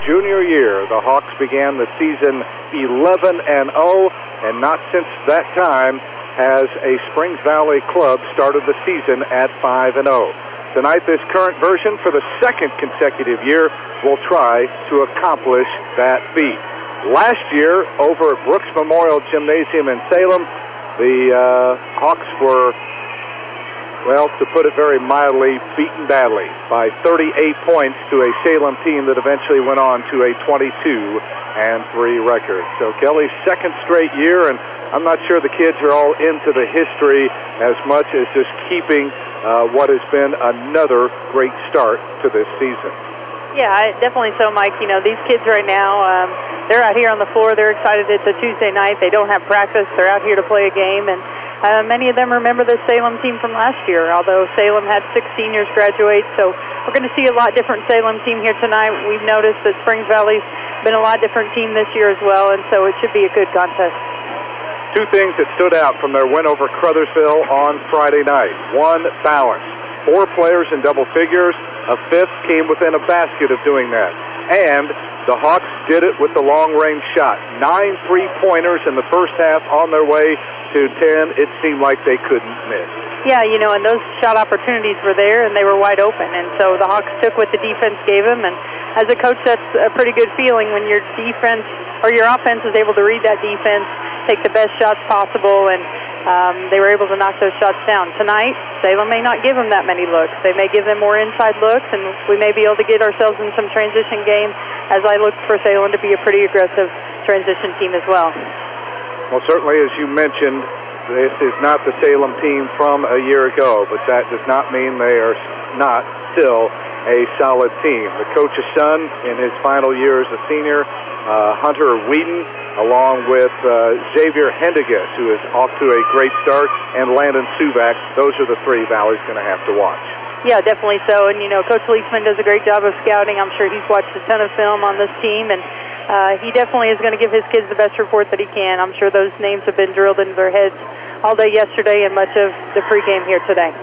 junior year. The Hawks began the season 11-0, and not since that time has a Springs Valley club started the season at 5-0. Tonight, this current version, for the second consecutive year, will try to accomplish that feat. Last year, over at Brooks Memorial Gymnasium in Salem, the Hawks were, well, to put it very mildly, beaten badly by 38 points to a Salem team that eventually went on to a 22-3 record. So Kelly's second straight year, and I'm not sure the kids are all into the history as much as just keeping what has been another great start to this season. Yeah, definitely so, Mike. You know, these kids right now, they're out here on the floor. They're excited. It's a Tuesday night. They don't have practice. They're out here to play a game, and many of them remember the Salem team from last year, although Salem had 6 seniors graduate. So we're going to see a lot different Salem team here tonight. We've noticed that Springs Valley's been a lot different team this year as well, and so it should be a good contest. 2 things that stood out from their win over Crothersville on Friday night. 1, balance. 4 players in double figures. A 5th came within a basket of doing that. And the Hawks did it with the long-range shot. 9 3-pointers in the first half on their way to 10. It seemed like they couldn't miss. Yeah, you know, and those shot opportunities were there, and they were wide open. And so the Hawks took what the defense gave them. And as a coach, that's a pretty good feeling when your defense or your offense is able to read that defense, take the best shots possible, and they were able to knock those shots down. Tonight, Salem may not give them that many looks. They may give them more inside looks, and we may be able to get ourselves in some transition game, as I look for Salem to be a pretty aggressive transition team as well. Well, certainly, as you mentioned, this is not the Salem team from a year ago, but that does not mean they are not still a solid team. The coach's son in his final year as a senior, Hunter Whedon, along with Xavier Hendigas, who is off to a great start, and Landon Suvak. Those are the 3 Valley's going to have to watch. Yeah, definitely so. And, you know, Coach Leachman does a great job of scouting. I'm sure he's watched a ton of film on this team, and he definitely is going to give his kids the best report that he can. I'm sure those names have been drilled into their heads all day yesterday and much of the pregame here today.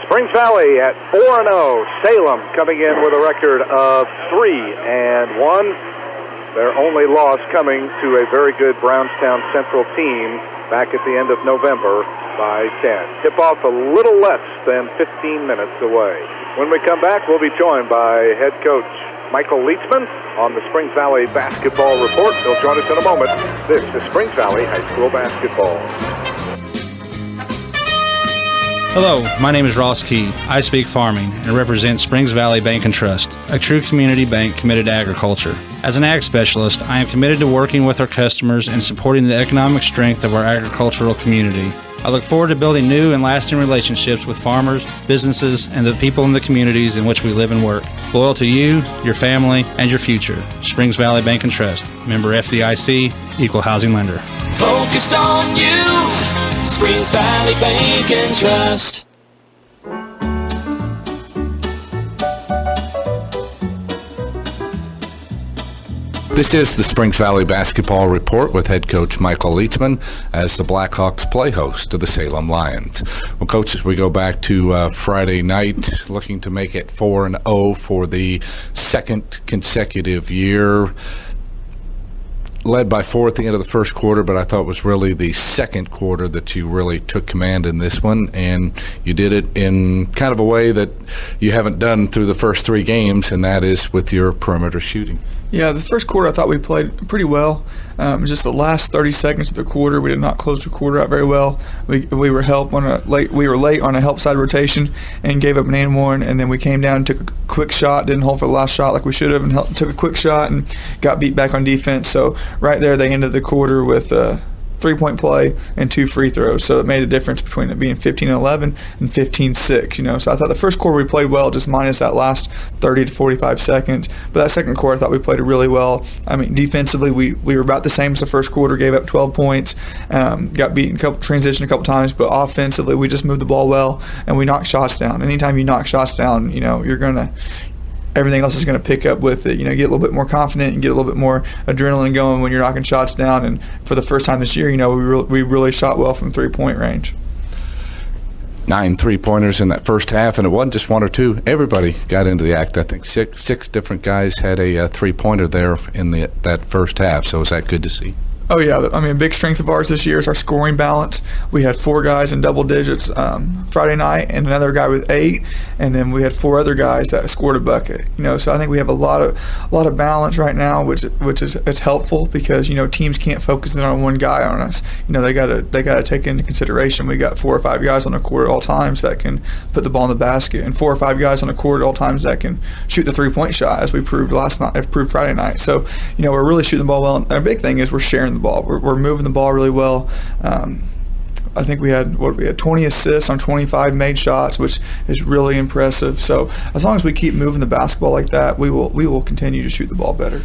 Springs Valley at 4-0. Salem coming in with a record of 3-1. Their only loss coming to a very good Brownstown Central team back at the end of November by 10. Tip-off a little less than 15 minutes away. When we come back, we'll be joined by head coach Michael Leachman on the Springs Valley Basketball Report. He'll join us in a moment. This is Springs Valley High School Basketball. Hello, my name is Ross Key. I speak farming and represent Springs Valley Bank and Trust, a true community bank committed to agriculture. As an ag specialist, I am committed to working with our customers and supporting the economic strength of our agricultural community. I look forward to building new and lasting relationships with farmers, businesses, and the people in the communities in which we live and work. Loyal to you, your family, and your future. Springs Valley Bank and Trust. Member FDIC, Equal Housing Lender. Focused on you, Springs Valley Bank and Trust. This is the Springs Valley Basketball Report with head coach Michael Leachman as the Blackhawks play host to the Salem Lions. Well, Coach, as we go back to Friday night, looking to make it 4-0 for the second consecutive year. Led by 4 at the end of the first quarter, but I thought it was really the second quarter that you really took command in this one, and you did it in kind of a way that you haven't done through the first 3 games, and that is with your perimeter shooting. Yeah, the first quarter I thought we played pretty well. Just the last 30 seconds of the quarter, we did not close the quarter out very well. We were late on a help side rotation and gave up an and one, and then we came down and took a quick shot, didn't hold for the last shot like we should have, and took a quick shot and got beat back on defense. So right there, they ended the quarter with 3-point play and 2 free throws, so it made a difference between it being 15-11 and 15-6. You know, so I thought the first quarter we played well, just minus that last 30 to 45 seconds. But that second quarter, I thought we played it really well. I mean, defensively, we were about the same as the first quarter. Gave up 12 points, got beaten transition a couple times, but offensively, we just moved the ball well and we knocked shots down. Anytime you knock shots down, you know everything else is going to pick up with it. You know, get a little bit more confident and get a little bit more adrenaline going when you're knocking shots down. And for the first time this year, you know, we really shot well from 3-point range. 9 3-pointers in that first half, and it wasn't just one or two. Everybody got into the act. I think six different guys had a 3-pointer there in that first half. So is that good to see? Oh, yeah. I mean, a big strength of ours this year is our scoring balance. We had 4 guys in double digits Friday night and another guy with 8, and then we had 4 other guys that scored a bucket. So I think we have a lot of balance right now, which is it's helpful because teams can't focus in on one guy on us. They gotta take into consideration we got 4 or 5 guys on the court at all times that can put the ball in the basket, and 4 or 5 guys on the court at all times that can shoot the 3-point shot, as we proved Friday night. So we're really shooting the ball well, and our big thing is we're sharing the ball. We're moving the ball really well. I think we had 20 assists on 25 made shots, which is really impressive. So as long as we keep moving the basketball like that, we will continue to shoot the ball better.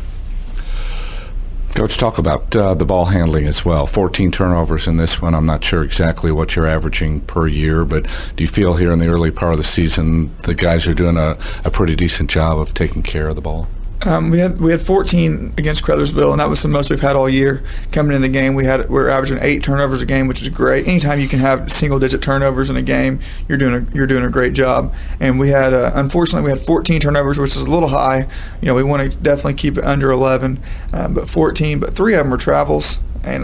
Coach, talk about the ball handling as well. 14 turnovers in this one. I'm not sure exactly what you're averaging per year, but do you feel here in the early part of the season the guys are doing a pretty decent job of taking care of the ball? We had 14 against Crothersville, and that was the most we've had all year. Coming in the game, we're averaging 8 turnovers a game, which is great. Anytime you can have single-digit turnovers in a game, you're doing a great job. And we had unfortunately we had 14 turnovers, which is a little high. We want to definitely keep it under 11, but 14. But 3 of them were travels, and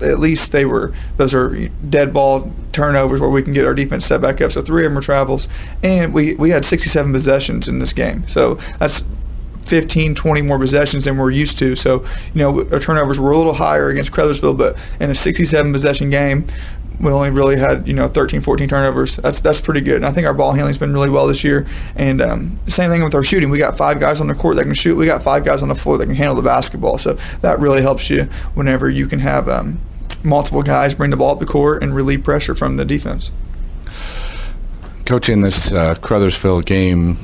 at least those are dead ball turnovers where we can get our defense set back up. So 3 of them were travels, and we had 67 possessions in this game. So that's 15, 20 more possessions than we're used to. So our turnovers were a little higher against Crothersville, but in a 67 possession game, we only really had 13, 14 turnovers. That's pretty good. And I think our ball handling's been really well this year. And same thing with our shooting. We got 5 guys on the court that can shoot. We got 5 guys on the floor that can handle the basketball. So that really helps you whenever you can have multiple guys bring the ball up the court and relieve pressure from the defense. Coach, in this Crothersville game,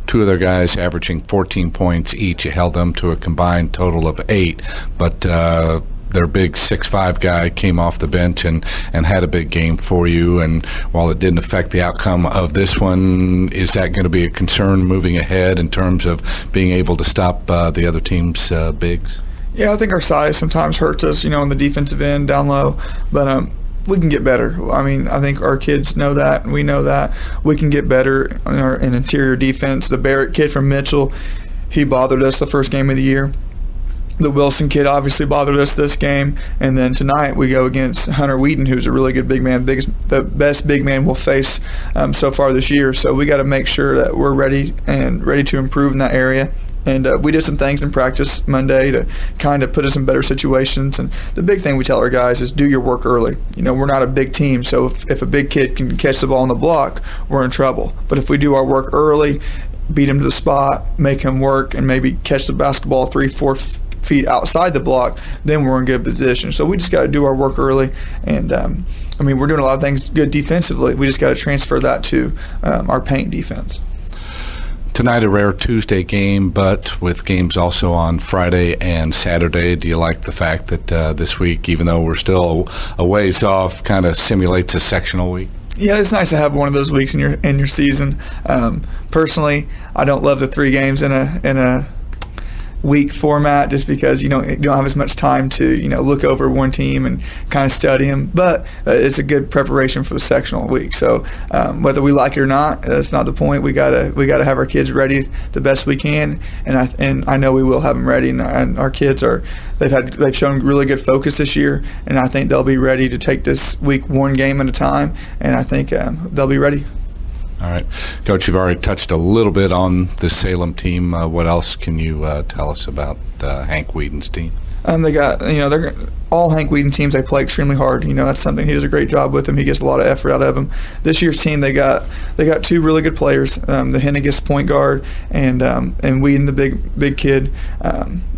2 of their guys averaging 14 points each. You held them to a combined total of 8, but their big 6'5" guy came off the bench and had a big game for you. And while it didn't affect the outcome of this one, is that going to be a concern moving ahead in terms of being able to stop the other team's bigs? Yeah, I think our size sometimes hurts us, on the defensive end, down low. But we can get better. I mean, I think our kids know that, and we know that. We can get better in interior defense. The Barrett kid from Mitchell, he bothered us the first game of the year. The Wilson kid obviously bothered us this game, and then tonight we go against Hunter Wheaton, who's a really good big man, the best big man we'll face so far this year. So we got to make sure that we're ready to improve in that area. And we did some things in practice Monday to kind of put us in better situations. And the big thing we tell our guys is do your work early. We're not a big team, so if a big kid can catch the ball on the block, we're in trouble. But if we do our work early, beat him to the spot, make him work, and maybe catch the basketball 3-4 feet outside the block, then we're in good position. So we just got to do our work early. And we're doing a lot of things good defensively. We just got to transfer that to our paint defense. Tonight, a rare Tuesday game, but with games also on Friday and Saturday. Do you like the fact that this week, even though we're still a ways off, kind of simulates a sectional week? Yeah, it's nice to have one of those weeks in your season. Personally, I don't love the 3 games in a week format just because you don't have as much time to look over one team and kind of study them, but it's a good preparation for the sectional week. So whether we like it or not, that's not the point. We gotta have our kids ready the best we can, and I know we will have them ready. And our kids they've shown really good focus this year, and I think they'll be ready to take this week one game at a time, and I think they'll be ready. All right. Coach, you've already touched a little bit on the Salem team. What else can you tell us about Hank Whedon's team? They got, they're all Hank Whedon teams. They play extremely hard. That's something he does a great job with them. He gets a lot of effort out of them. This year's team, they got 2 really good players. The Hennigas point guard and Whedon, the big kid.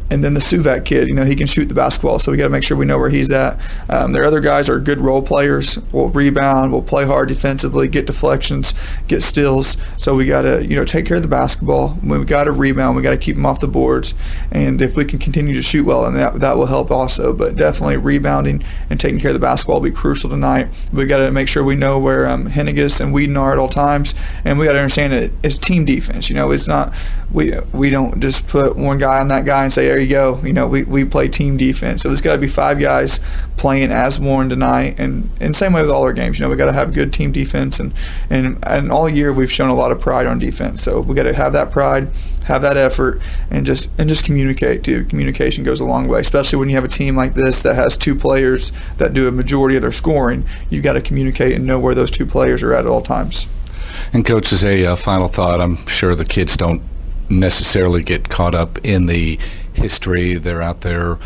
And then the Suvak kid, he can shoot the basketball, so we got to make sure we know where he's at. Their other guys are good role players. Will rebound, will play hard defensively, get deflections, get steals. So we got to, take care of the basketball. We got to rebound. We got to keep them off the boards. And if if we can continue to shoot well, and that will help also. But definitely rebounding and taking care of the basketball will be crucial tonight. We got to make sure we know where Henniges and Whedon are at all times, and we got to understand that it's team defense. It's not we don't just put one guy on that guy and say, there you go. We play team defense. So there's got to be 5 guys playing as one tonight, and same way with all our games. We got to have good team defense, and all year we've shown a lot of pride on defense. So we got to have that pride, have that effort, and just communicate too. Communication goes a long way, especially when you have a team like this that has 2 players that do a majority of their scoring. You've got to communicate and know where those 2 players are at all times. And Coach, as a final thought, I'm sure the kids don't necessarily get caught up in the history. They're out there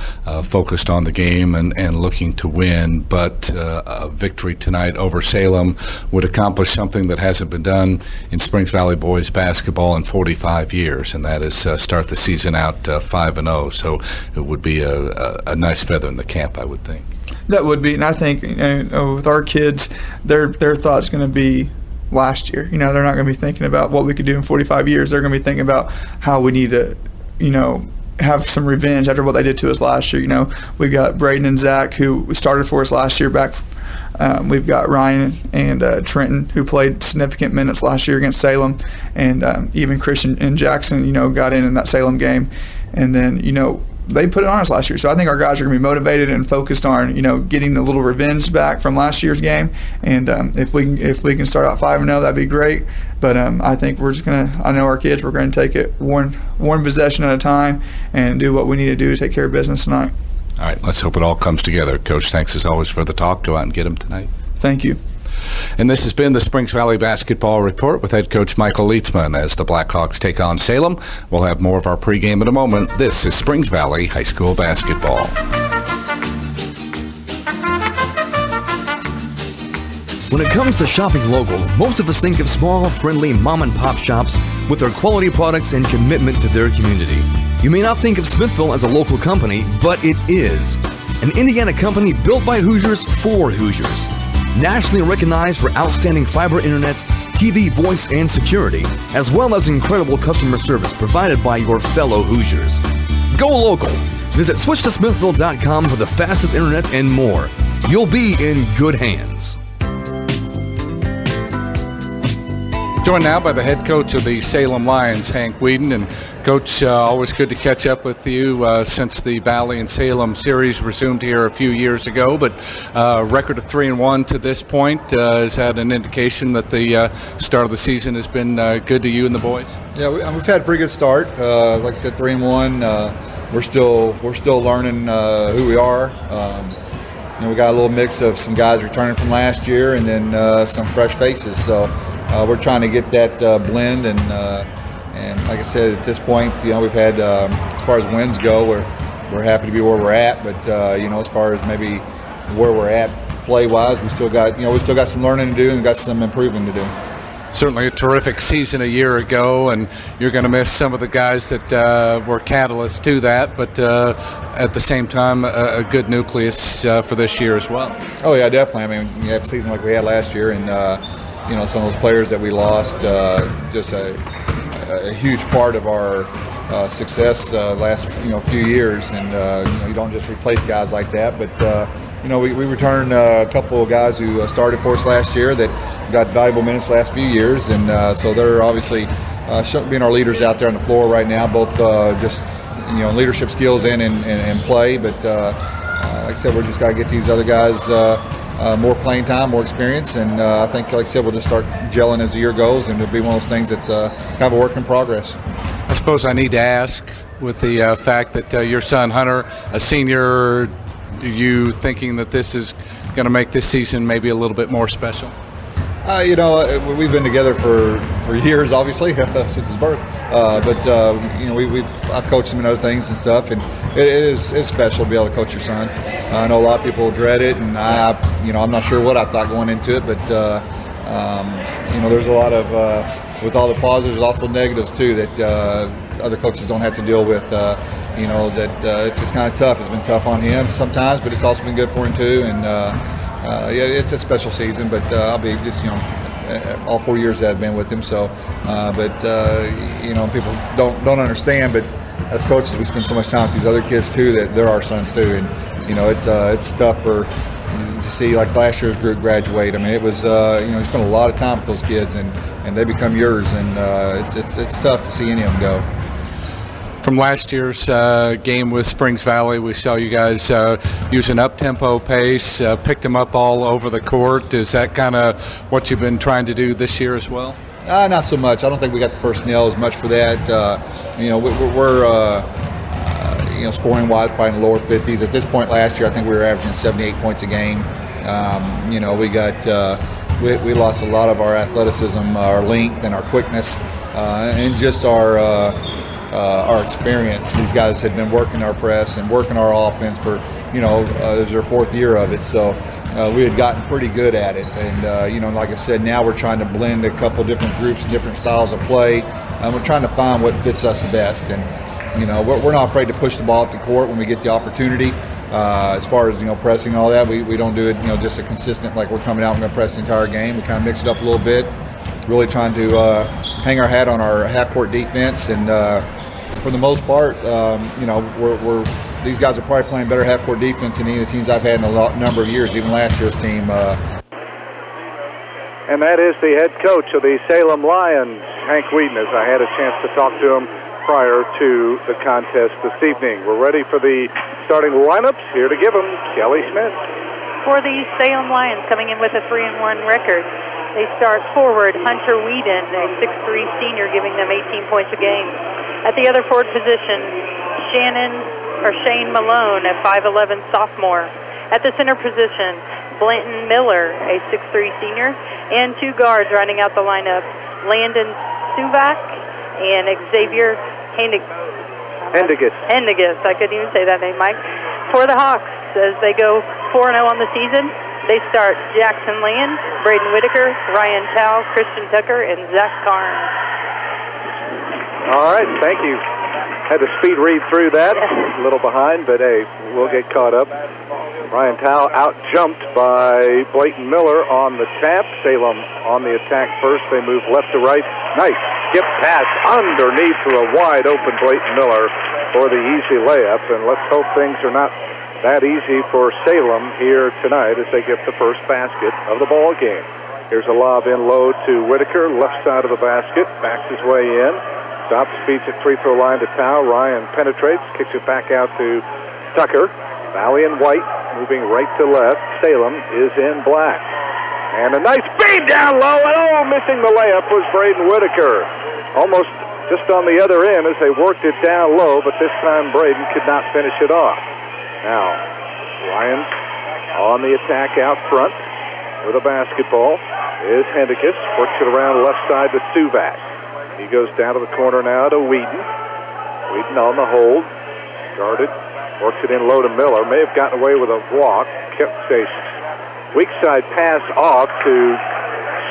focused on the game and looking to win, but a victory tonight over Salem would accomplish something that hasn't been done in Springs Valley boys basketball in 45 years, and that is start the season out 5-0. So it would be a nice feather in the cap, I would think. That would be, and I think with our kids, their thought's going to be last year. They're not going to be thinking about what we could do in 45 years. They're going to be thinking about how we need to, have some revenge after what they did to us last year. We've got Braden and Zach, who started for us last year back. We've got Ryan and Trenton, who played significant minutes last year against Salem, and even Christian and Jackson, got in that Salem game. And then, they put it on us last year. So I think our guys are going to be motivated and focused on, getting a little revenge back from last year's game. And if we can start out 5-0, that'd be great. But I think we're just going to, I know our kids, we're going to take it one possession at a time and do what we need to do to take care of business tonight. All right, let's hope it all comes together. Coach, thanks as always for the talk. Go out and get them tonight. Thank you. And this has been the Springs Valley Basketball Report with head coach Michael Leitzman. As the Blackhawks take on Salem, we'll have more of our pregame in a moment. This is Springs Valley High School basketball. When it comes to shopping local, most of us think of small, friendly mom-and-pop shops with their quality products and commitment to their community. You may not think of Smithville as a local company, but it is. An Indiana company built by Hoosiers for Hoosiers. Nationally recognized for outstanding fiber internet, TV, voice, and security, as well as incredible customer service provided by your fellow Hoosiers. Go local. Visit switchtosmithville.com for the fastest internet and more. You'll be in good hands. Joined now by the head coach of the Salem Lions, Hank Whedon. And Coach, always good to catch up with you since the Valley and Salem series resumed here a few years ago. But record of 3-1 to this point, is that an indication that the start of the season has been good to you and the boys? Yeah, we've had a pretty good start. Like I said, 3-1. We're still learning who we are. We got a little mix of some guys returning from last year and then some fresh faces. So we're trying to get that blend, and like I said, at this point, we've had as far as wins go, we're happy to be where we're at. But as far as maybe where we're at play-wise, we still got some learning to do and got some improving to do. Certainly a terrific season a year ago, and you're going to miss some of the guys that were catalysts to that, but at the same time, a good nucleus for this year as well. Oh, yeah, definitely. I mean, you have a season like we had last year, and, some of those players that we lost, just a huge part of our success last, few years, and, you don't just replace guys like that, but, we returned a couple of guys who started for us last year that got valuable minutes last few years, and so they're obviously being our leaders out there on the floor right now, both just leadership skills and play. But like I said, we're just got to get these other guys more playing time, more experience, and I think, like I said, we'll just start gelling as the year goes, and it'll be one of those things that's kind of a work in progress. I suppose I need to ask, with the fact that your son Hunter, a senior, you thinking that this is going to make this season maybe a little bit more special? We've been together for years, obviously, since his birth. But I've coached him in other things and stuff, and it's special to be able to coach your son. I know a lot of people dread it, and I'm not sure what I thought going into it, but there's a lot of with all the positives, there's also negatives too that other coaches don't have to deal with. It's just kind of tough. It's been tough on him sometimes, but it's also been good for him too. And it's a special season, but I'll be just all 4 years that I've been with him. So, people don't understand, but as coaches, we spend so much time with these other kids too that they're our sons too, and you know it's tough to see like last year's group graduate. I mean, it was you know, you spend a lot of time with those kids, and they become yours, and it's tough to see any of them go. From last year's game with Springs Valley, we saw you guys use an up-tempo pace, picked them up all over the court. Is that kind of what you've been trying to do this year as well? Not so much. I don't think we got the personnel as much for that. You know, we're you know, scoring-wise, probably in the lower 50s. At this point last year, I think we were averaging 78 points a game. You know, we we lost a lot of our athleticism, our length, and our quickness, and just our experience. These guys had been working our press and working our offense for, you know, it was their 4th year of it. So we had gotten pretty good at it. And, you know, like I said, now we're trying to blend a couple different groups and different styles of play. We're trying to find what fits us best. And, you know, we're not afraid to push the ball up the court when we get the opportunity. As far as, you know, pressing and all that, we don't do it, you know, just a consistent, like we're coming out and going to press the entire game. We kind of mix it up a little bit, really trying to hang our hat on our half-court defense. And for the most part, you know, these guys are probably playing better half-court defense than any of the teams I've had in a number of years, even last year's team. And that is the head coach of the Salem Lions, Hank Whedon, as I had a chance to talk to him prior to the contest this evening. We're ready for the starting lineups. Here to give them, Kelly Smith. For the Salem Lions, coming in with a 3-1 record, they start forward Hunter Whedon, a 6'3" senior, giving them 18 points a game. At the other forward position, Shane Malone, a 5'11" sophomore. At the center position, Blanton Miller, a 6'3" senior, and 2 guards rounding out the lineup, Landon Suvak and Xavier Hendigas. I couldn't even say that name, Mike. For the Hawks, as they go 4-0 on the season, they start Jackson Land, Braden Whitaker, Ryan Towle, Christian Tucker, and Zach Carnes. All right, thank you. Had to speed read through that. A little behind, but hey, we'll get caught up. Ryan Towle out-jumped by Blayton Miller on the tap. Salem on the attack first. They move left to right. Nice skip pass underneath to a wide-open Blayton Miller for the easy layup. And let's hope things are not that easy for Salem here tonight as they get the first basket of the ball game. Here's a lob in low to Whitaker, left side of the basket, backs his way in. Stops, feeds it free throw line to Towle. Ryan penetrates, kicks it back out to Tucker. Valley in white, moving right to left. Salem is in black. And a nice feed down low, and missing the layup was Braden Whitaker. Almost just on the other end as they worked it down low, but this time Braden could not finish it off. Now, Ryan on the attack out front with a basketball is Hendigas. Works it around left side to Suvak. He goes down to the corner now to Whedon. Whedon on the hold. Guarded. Works it in low to Miller. May have gotten away with a walk. Kept a weak side pass off to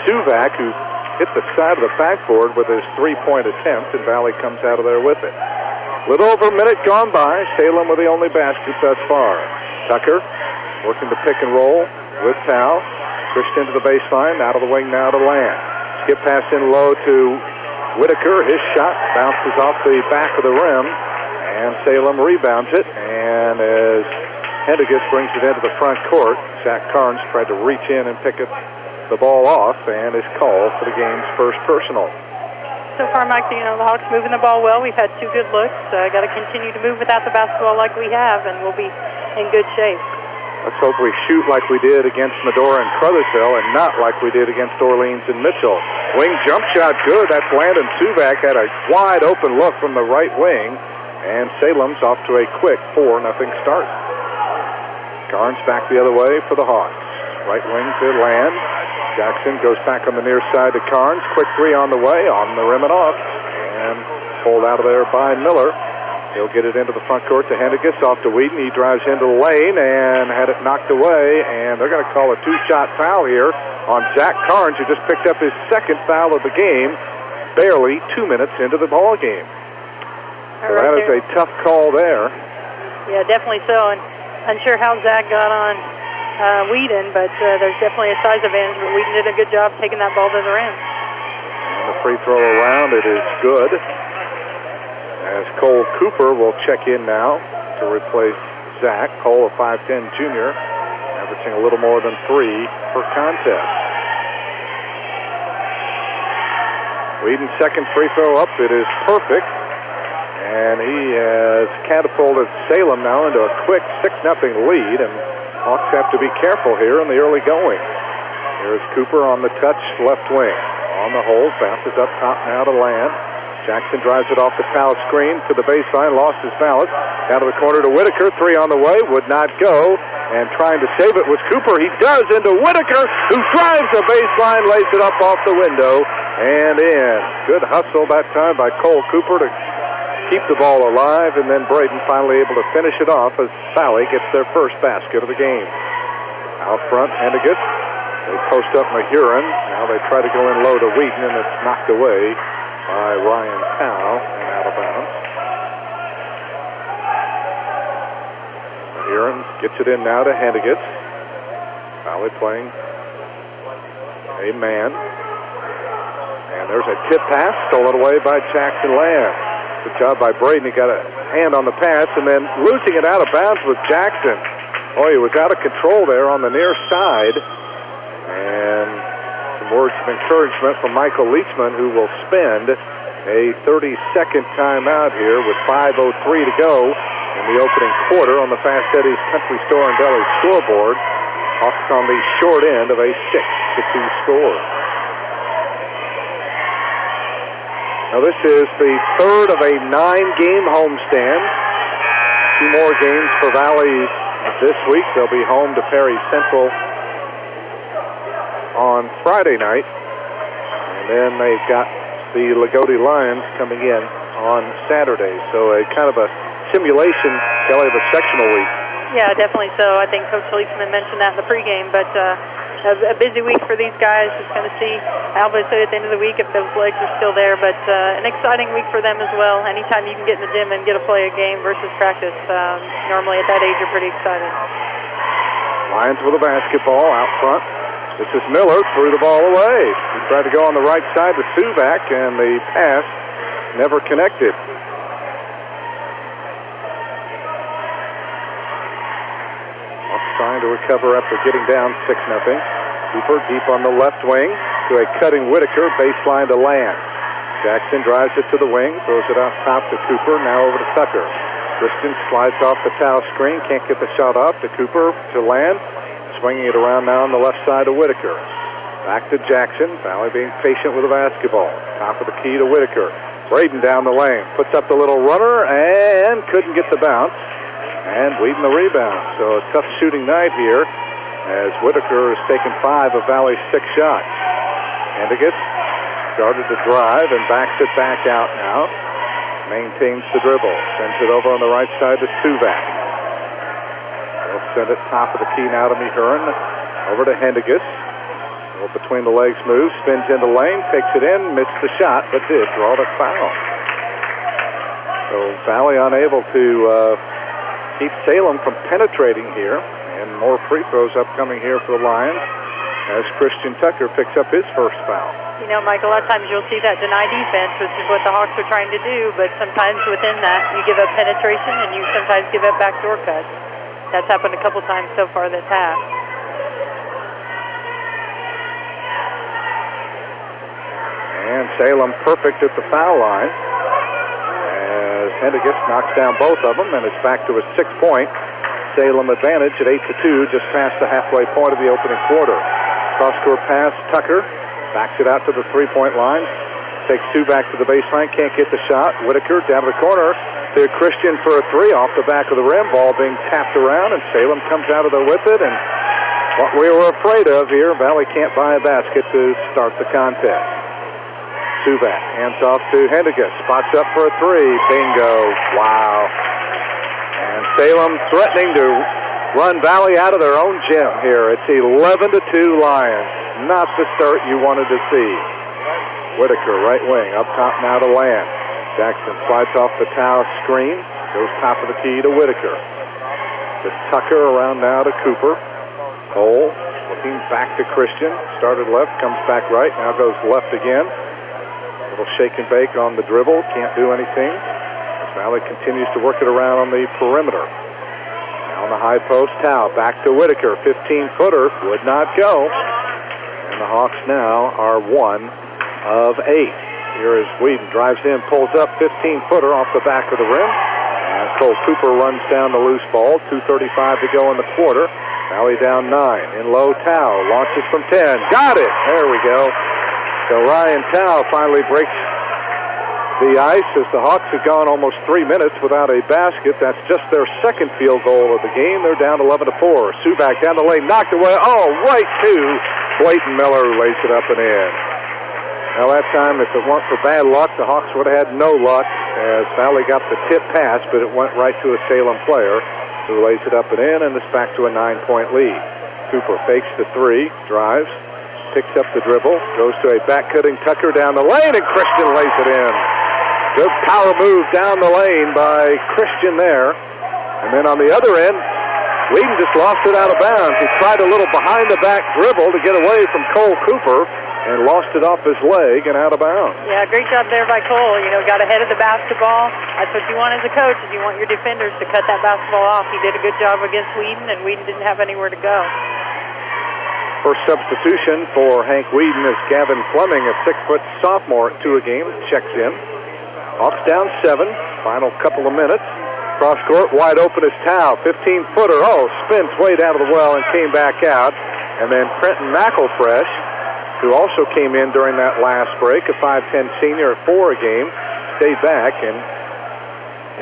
Suvak, who hit the side of the backboard with his three-point attempt, and Valley comes out of there with it. Little over a minute gone by. Salem with the only basket thus far. Tucker working the pick and roll with Towle. Pushed into the baseline. Out of the wing now to Land. Skip pass in low to Whitaker. His shot bounces off the back of the rim, and Salem rebounds it. And as Hendigas brings it into the front court, Zach Carnes tried to reach in and pick the ball off, and is called for the game's first personal. So far, Mike, you know, the Hawks moving the ball well. We've had 2 good looks. Got to continue to move without the basketball like we have, and we'll be in good shape. Let's hope we shoot like we did against Medora and Crothersville and not like we did against Orleans and Mitchell. Wing jump shot good. That's Landon Suvak. Had a wide open look from the right wing, and Salem's off to a quick 4-0 start. Carnes back the other way for the Hawks. Right wing to Land. Jackson goes back on the near side to Carnes. Quick 3 on the way, on the rim and off, and pulled out of there by Miller. He'll get it into the front court to Hendigas, off to Whedon. He drives into the lane and had it knocked away, and they're going to call a 2-shot foul here on Zach Carnes, who just picked up his second foul of the game, barely 2 minutes into the ball game. So that is a tough call there. Yeah, definitely so. And unsure how Zach got on Whedon, but there's definitely a size advantage, but Whedon did a good job taking that ball to the rim. And the free throw around, it is good. as Cole Cooper will check in now to replace Zach. Cole, a 5'10 junior, averaging a little more than 3 per contest. Whedon's second free throw up. It is perfect. And he has catapulted Salem now into a quick 6-0 lead. And Hawks have to be careful here in the early going. Here's Cooper on the touch, left wing. On the hold, bounces up top now to Land. Jackson drives it off the foul screen to the baseline, lost his balance. Down to the corner to Whitaker, 3 on the way, would not go. And trying to save it was Cooper. He does into Whitaker, who drives the baseline, lays it up off the window, and in. Good hustle that time by Cole Cooper to keep the ball alive, and then Braden finally able to finish it off as Valley gets their first basket of the game. Out front, Hennigan. They post up Mahurin. Now they try to go in low to Wheaton, and it's knocked away by Ryan Powell and out of bounds. Mahurin gets it in now to Hennigan. Valley playing a man. And there's a tip pass stolen away by Jackson Land. Good job by Braden. He got a hand on the pass and then losing it out of bounds with Jackson. Oh, he was out of control there on the near side. And some words of encouragement from Michael Leachman, who will spend a 30-second timeout here with 5:03 to go in the opening quarter on the Fast Eddie's Country Store and Deli scoreboard. Hawks on the short end of a 6-2 score. Now this is the third of a 9-game homestand. 2 more games for Valley this week. They'll be home to Perry Central on Friday night. And then they've got the Lagodi Lions coming in on Saturday. So a kind of a simulation, Kelly, of a sectional week. Yeah, definitely so. I think Coach Leachman mentioned that in the pregame, but a busy week for these guys. Just going to see, obviously, at the end of the week if those legs are still there, but an exciting week for them as well. Anytime you can get in the gym and get to play a game versus practice, normally at that age you're pretty excited. Lions with a basketball out front. This is Miller, threw the ball away. He tried to go on the right side to Suvak, and the pass never connected. Trying to recover after getting down 6-0. Cooper deep on the left wing to a cutting Whitaker, baseline to Land. Jackson drives it to the wing, throws it out top to Cooper, now over to Tucker. Christian slides off the towel screen, can't get the shot off to Cooper, to Land. Swinging it around now on the left side to Whitaker. Back to Jackson, Valley being patient with the basketball. Top of the key to Whitaker. Braden down the lane, puts up the little runner and couldn't get the bounce. And Whedon the rebound. So a tough shooting night here as Whitaker has taken 5 of Valley's 6 shots. Hennigan started to drive and backs it back out now. Maintains the dribble. Sends it over on the right side to Suvak. They'll send it top of the key now to Mahurin. Over to Hennigan. Well, between the legs move. Spins into lane. Takes it in. Missed the shot, but did draw the foul. So Valley unable to keep Salem from penetrating here, and more free throws upcoming here for the Lions as Christian Tucker picks up his first foul. You know, Mike, a lot of times you'll see that deny defense, which is what the Hawks are trying to do, but sometimes within that you give up penetration and you sometimes give up backdoor cuts. That's happened a couple times so far this half. And Salem perfect at the foul line. Hennigan knocks down both of them, and it's back to a 6-point Salem advantage at 8-2, just past the halfway point of the opening quarter. Cross-court pass, Tucker backs it out to the 3-point line, takes 2 back to the baseline, can't get the shot. Whitaker down to the corner to Christian for a 3 off the back of the rim, ball being tapped around, and Salem comes out of there with it. And what we were afraid of here, Valley can't buy a basket to start the contest. Suvak hands off to Hennigan, spots up for a 3, bingo, wow. And Salem threatening to run Valley out of their own gym here. It's 11-2 Lions, not the start you wanted to see. Whitaker, right wing, up top now to Land. Jackson slides off the towel screen, goes top of the key to Whitaker. To Tucker, around now to Cooper. Cole looking back to Christian, started left, comes back right, now goes left again. Little shake and bake on the dribble, can't do anything. Valley continues to work it around on the perimeter. Now on the high post, Tao back to Whitaker. 15-footer would not go. And the Hawks now are 1 of 8. Here is Whedon, drives in, pulls up, 15-footer off the back of the rim. And Cole Cooper runs down the loose ball. 2:35 to go in the quarter. Valley down 9. In low, Tao launches from 10. Got it! There we go. So Ryan Tao finally breaks the ice as the Hawks have gone almost 3 minutes without a basket. That's just their second field goal of the game. They're down 11-4. Suback down the lane, knocked away. Oh, right to Clayton Miller, who lays it up and in. Now that time, if it weren't for bad luck, the Hawks would have had no luck as Valley got the tip pass, but it went right to a Salem player who lays it up and in, and it's back to a 9-point lead. Cooper fakes the 3, drives, picks up the dribble, goes to a back-cutting Tucker down the lane, and Christian lays it in. Good power move down the lane by Christian there. And then on the other end, Whedon just lost it out of bounds. He tried a little behind-the-back dribble to get away from Cole Cooper and lost it off his leg and out of bounds. Yeah, great job there by Cole. You know, got ahead of the basketball. That's what you want as a coach, is you want your defenders to cut that basketball off. He did a good job against Whedon, and Whedon didn't have anywhere to go. First substitution for Hank Whedon is Gavin Fleming, a 6-foot sophomore at 2 a game, checks in. Hawks down 7, final couple of minutes. Cross court, wide open is Tao, 15-footer. Oh, spins way down to the well and came back out. And then Trenton McElfresh, who also came in during that last break, a 5'10 senior at 4 a game, stayed back and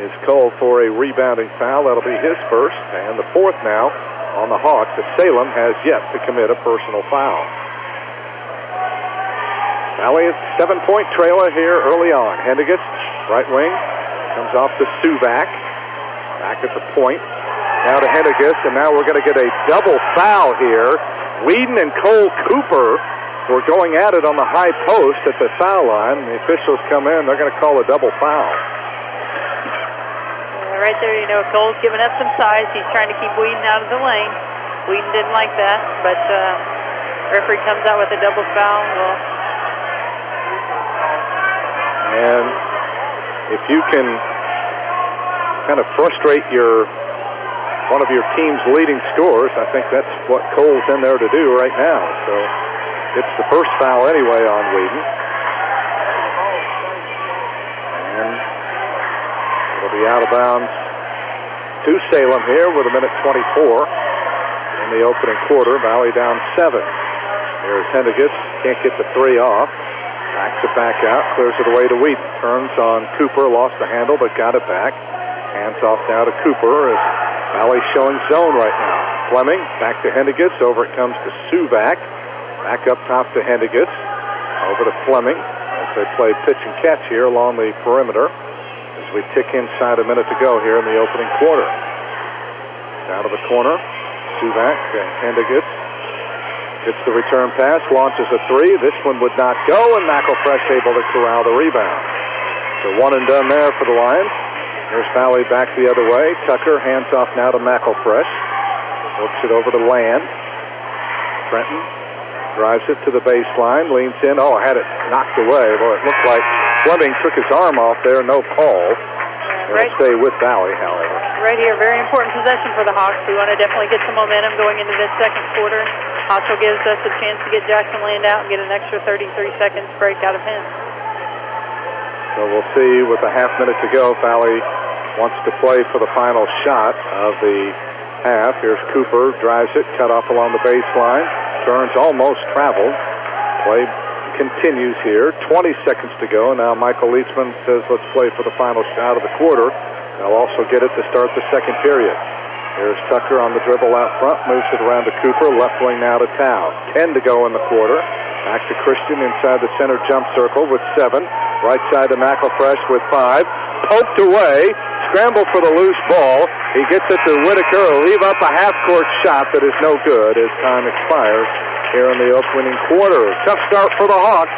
is called for a rebounding foul. That'll be his first, and the 4th now on the Hawks, as Salem has yet to commit a personal foul. Valley is 7-point trailer here early on. Hendigas, right wing, comes off to Suvac. Back at the point. Now to Hendigas, and now we're going to get a double foul here. Whedon and Cole Cooper were going at it on the high post at the foul line. The officials come in, they're going to call a double foul. Yeah, right there, you know, Cole's giving up some size. He's trying to keep Whedon out of the lane. Whedon didn't like that, but referee comes out with a double foul. And if you can kind of frustrate one of your team's leading scorers, I think that's what Cole's in there to do right now. So it's the first foul anyway on Whedon. And it'll be out of bounds to Salem here with 1:24 in the opening quarter. Valley down 7. Here's Hendigas, can't get the 3 off. Backs it back out, clears it away to Whedon. Turns on Cooper, lost the handle, but got it back. Hands off now to Cooper as Valley showing zone right now. Fleming, back to Hendigas. Over it comes to Suvac. Back up top to Hendigas. Over to Fleming as they play pitch and catch here along the perimeter as we tick inside a minute to go here in the opening quarter. Down to the corner. Suvac and Hendigas. Gets the return pass, launches a 3. This one would not go, and McElfresh able to corral the rebound. So 1 and done there for the Lions. Here's Valley back the other way. Tucker hands off now to McElfresh. Works it over to Land. Trenton drives it to the baseline, leans in. Oh, had it knocked away. Boy, it looked like Fleming took his arm off there. No call. It'll stay with Valley, however. Right here, very important possession for the Hawks. We want to definitely get some momentum going into this second quarter. Also gives us a chance to get Jackson Land out and get an extra 33 seconds break out of him. So we'll see with a half minute to go. Valley wants to play for the final shot of the half. Here's Cooper, drives it, cut off along the baseline. Turns, almost traveled. Play continues here. 20 seconds to go. Now Michael Leachman says let's play for the final shot of the quarter. They'll also get it to start the second period. Here's Tucker on the dribble out front, moves it around to Cooper, left wing now to Tao. 10 to go in the quarter. Back to Christian inside the center jump circle with 7. Right side to McElfresh with 5. Poked away, scrambled for the loose ball. He gets it to Whitaker, who'll leave up a half-court shot that is no good as time expires here in the opening quarter. Tough start for the Hawks,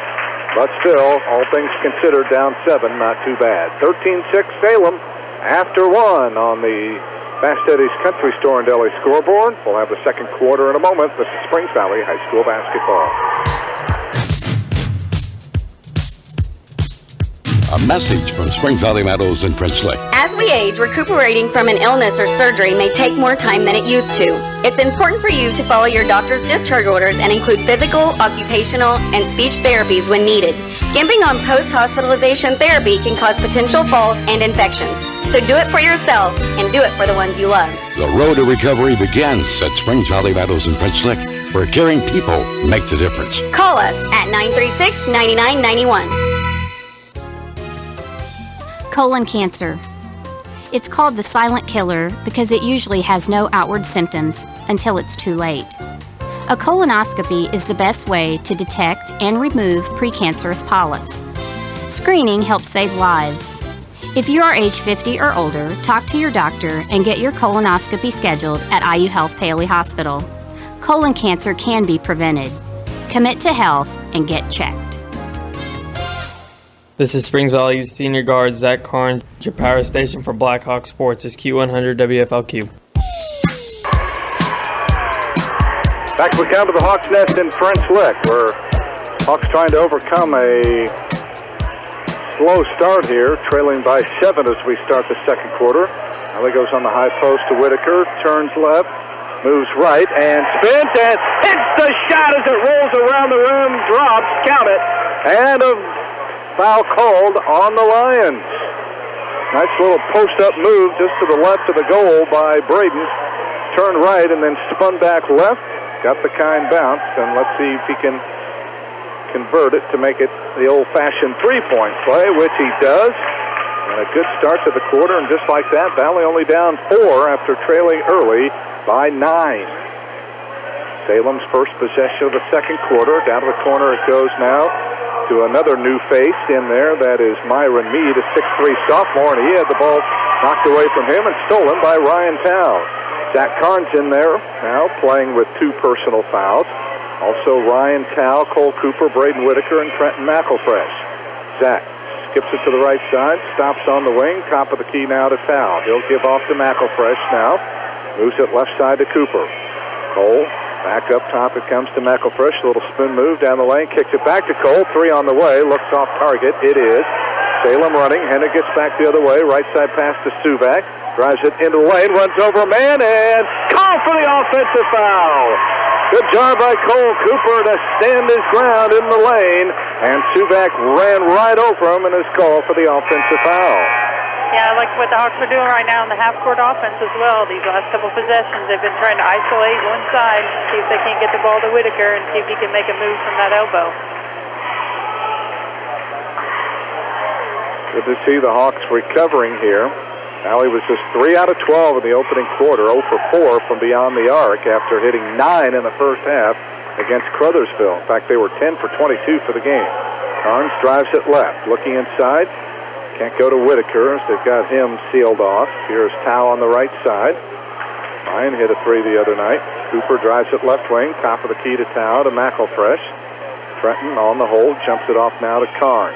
but still, all things considered, down 7, not too bad. 13-6 Salem after 1 on the Fast Eddie's Country Store and Deli scoreboard. We'll have the second quarter in a moment. This is Springs Valley High School basketball. A A message from Springs Valley Meadows and Prince Lick. As we age, recuperating from an illness or surgery may take more time than it used to. It's important for you to follow your doctor's discharge orders and include physical, occupational, and speech therapies when needed. Skimping on post-hospitalization therapy can cause potential falls and infections. So do it for yourself and do it for the ones you love. The road to recovery begins at Springs Valley Meadows and Prince Lick, where caring people make the difference. Call us at 936-9991. Colon cancer. It's called the silent killer because it usually has no outward symptoms until it's too late. A colonoscopy is the best way to detect and remove precancerous polyps. Screening helps save lives. If you are age 50 or older, talk to your doctor and get your colonoscopy scheduled at IU Health Paley Hospital. Colon cancer can be prevented. Commit to health and get checked. This is Springs Valley's senior guard, Zach Carnes. Your power station for Blackhawk Sports is Q100 WFLQ. Back we come to the Hawks Nest in Prince Lick, where Hawks trying to overcome a slow start here, trailing by 7 as we start the second quarter. Now he goes on the high post to Whitaker, turns left, moves right, and spins, and hits the shot as it rolls around the rim, drops, count it, and a foul called on the Lions. Nice little post-up move just to the left of the goal by Braden. Turned right and then spun back left, got the kind bounce, and let's see if he can convert it to make it the old-fashioned three-point play, which he does. And a good start to the quarter, and just like that, Valley only down 4 after trailing early by 9. Salem's first possession of the second quarter. Down to the corner it goes now to another new face in there. That is Myron Mead, a 6'3 sophomore, and he had the ball knocked away from him and stolen by Ryan Tao. Zach Carnes in there now playing with 2 personal fouls. Also Ryan Tao, Cole Cooper, Braden Whitaker, and Trenton McElfresh. Zach skips it to the right side, stops on the wing, top of the key now to Tao. He'll give off to McElfresh now. Moves it left side to Cooper. Cole, back up top it comes to McElfresh. A little spin move down the lane, kicks it back to Cole. 3 on the way, looks off target. It is. Salem running. Henna gets back the other way. Right side pass to Suvak. Drives it into the lane, runs over a man, and call for the offensive foul. Good job by Cole Cooper to stand his ground in the lane, and Suvak ran right over him and is called for the offensive foul. Yeah, I like what the Hawks are doing right now in the half-court offense as well. These last couple possessions, they've been trying to isolate one side, see if they can't get the ball to Whitaker and see if he can make a move from that elbow. Good to see the Hawks recovering here. Valley was just 3 out of 12 in the opening quarter, 0 for 4 from beyond the arc after hitting 9 in the first half against Crothersville. In fact, they were 10 for 22 for the game. Carnes drives it left, looking inside. Can't go to Whitaker as they've got him sealed off. Here's Tao on the right side. Ryan hit a 3 the other night. Cooper drives it left wing, top of the key to Tao to McElfresh. Trenton on the hold, jumps it off now to Carnes.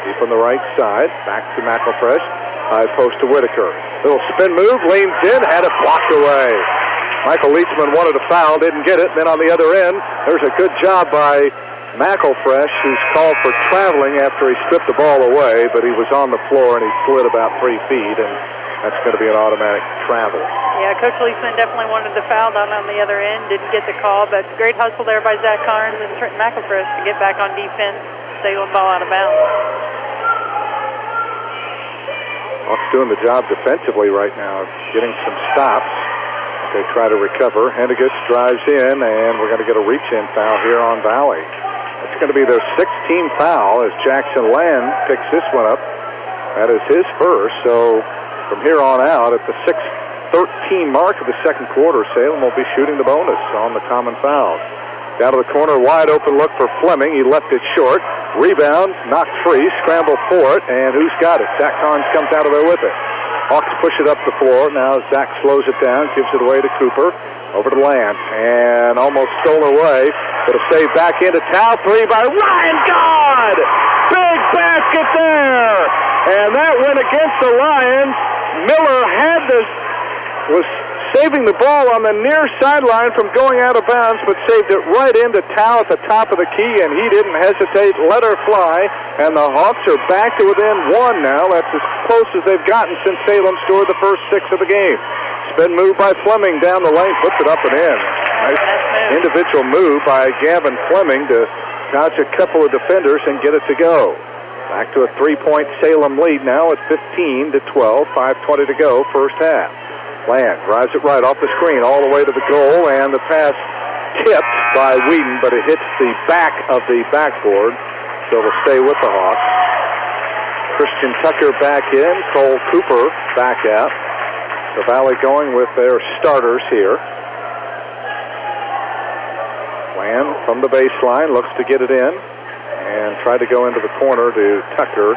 Deep on the right side, back to McElfresh. High post to Whitaker. Little spin move, leans in, had it blocked away. Michael Leachman wanted a foul, didn't get it. Then on the other end, there's a good job by McElfresh, who's called for traveling after he stripped the ball away, but he was on the floor and he slid about 3 feet, and that's going to be an automatic travel. Yeah, Coach Leachman definitely wanted the foul down on the other end, didn't get the call, but great hustle there by Zach Carnes and Trenton McElfresh to get back on defense, stay the ball out of bounds. Hawks doing the job defensively right now, getting some stops. They try to recover. Henniges drives in, and we're going to get a reach-in foul here on Valley. It's going to be their 6th team foul as Jackson Land picks this one up. That is his first, so from here on out, at the 6:13 mark of the second quarter, Salem will be shooting the bonus on the common fouls. Down to the corner, wide open look for Fleming. He left it short. Rebound, knocked free, scramble for it, and who's got it? Zach Carnes comes out of there with it. Hawks push it up the floor. Now Zach slows it down, gives it away to Cooper. Over to Land, and almost stolen away. But a save back into Tao. 3 by Ryan. God! Big basket there! And that went against the Lions. Miller was saving the ball on the near sideline from going out of bounds, but saved it right into Tao at the top of the key, and he didn't hesitate, let her fly, and the Hawks are back to within 1 now. That's as close as they've gotten since Salem scored the first 6 of the game. Spin move by Fleming down the lane, puts it up and in. Nice individual move by Gavin Fleming to dodge a couple of defenders and get it to go. Back to a 3-point Salem lead now at 15-12, 5:20 to go, first half. Land drives it right off the screen all the way to the goal, and the pass tipped by Whedon, but it hits the back of the backboard, so it'll stay with the Hawks. Christian Tucker back in, Cole Cooper back out. The Valley going with their starters here. Land from the baseline, looks to get it in, and try to go into the corner to Tucker.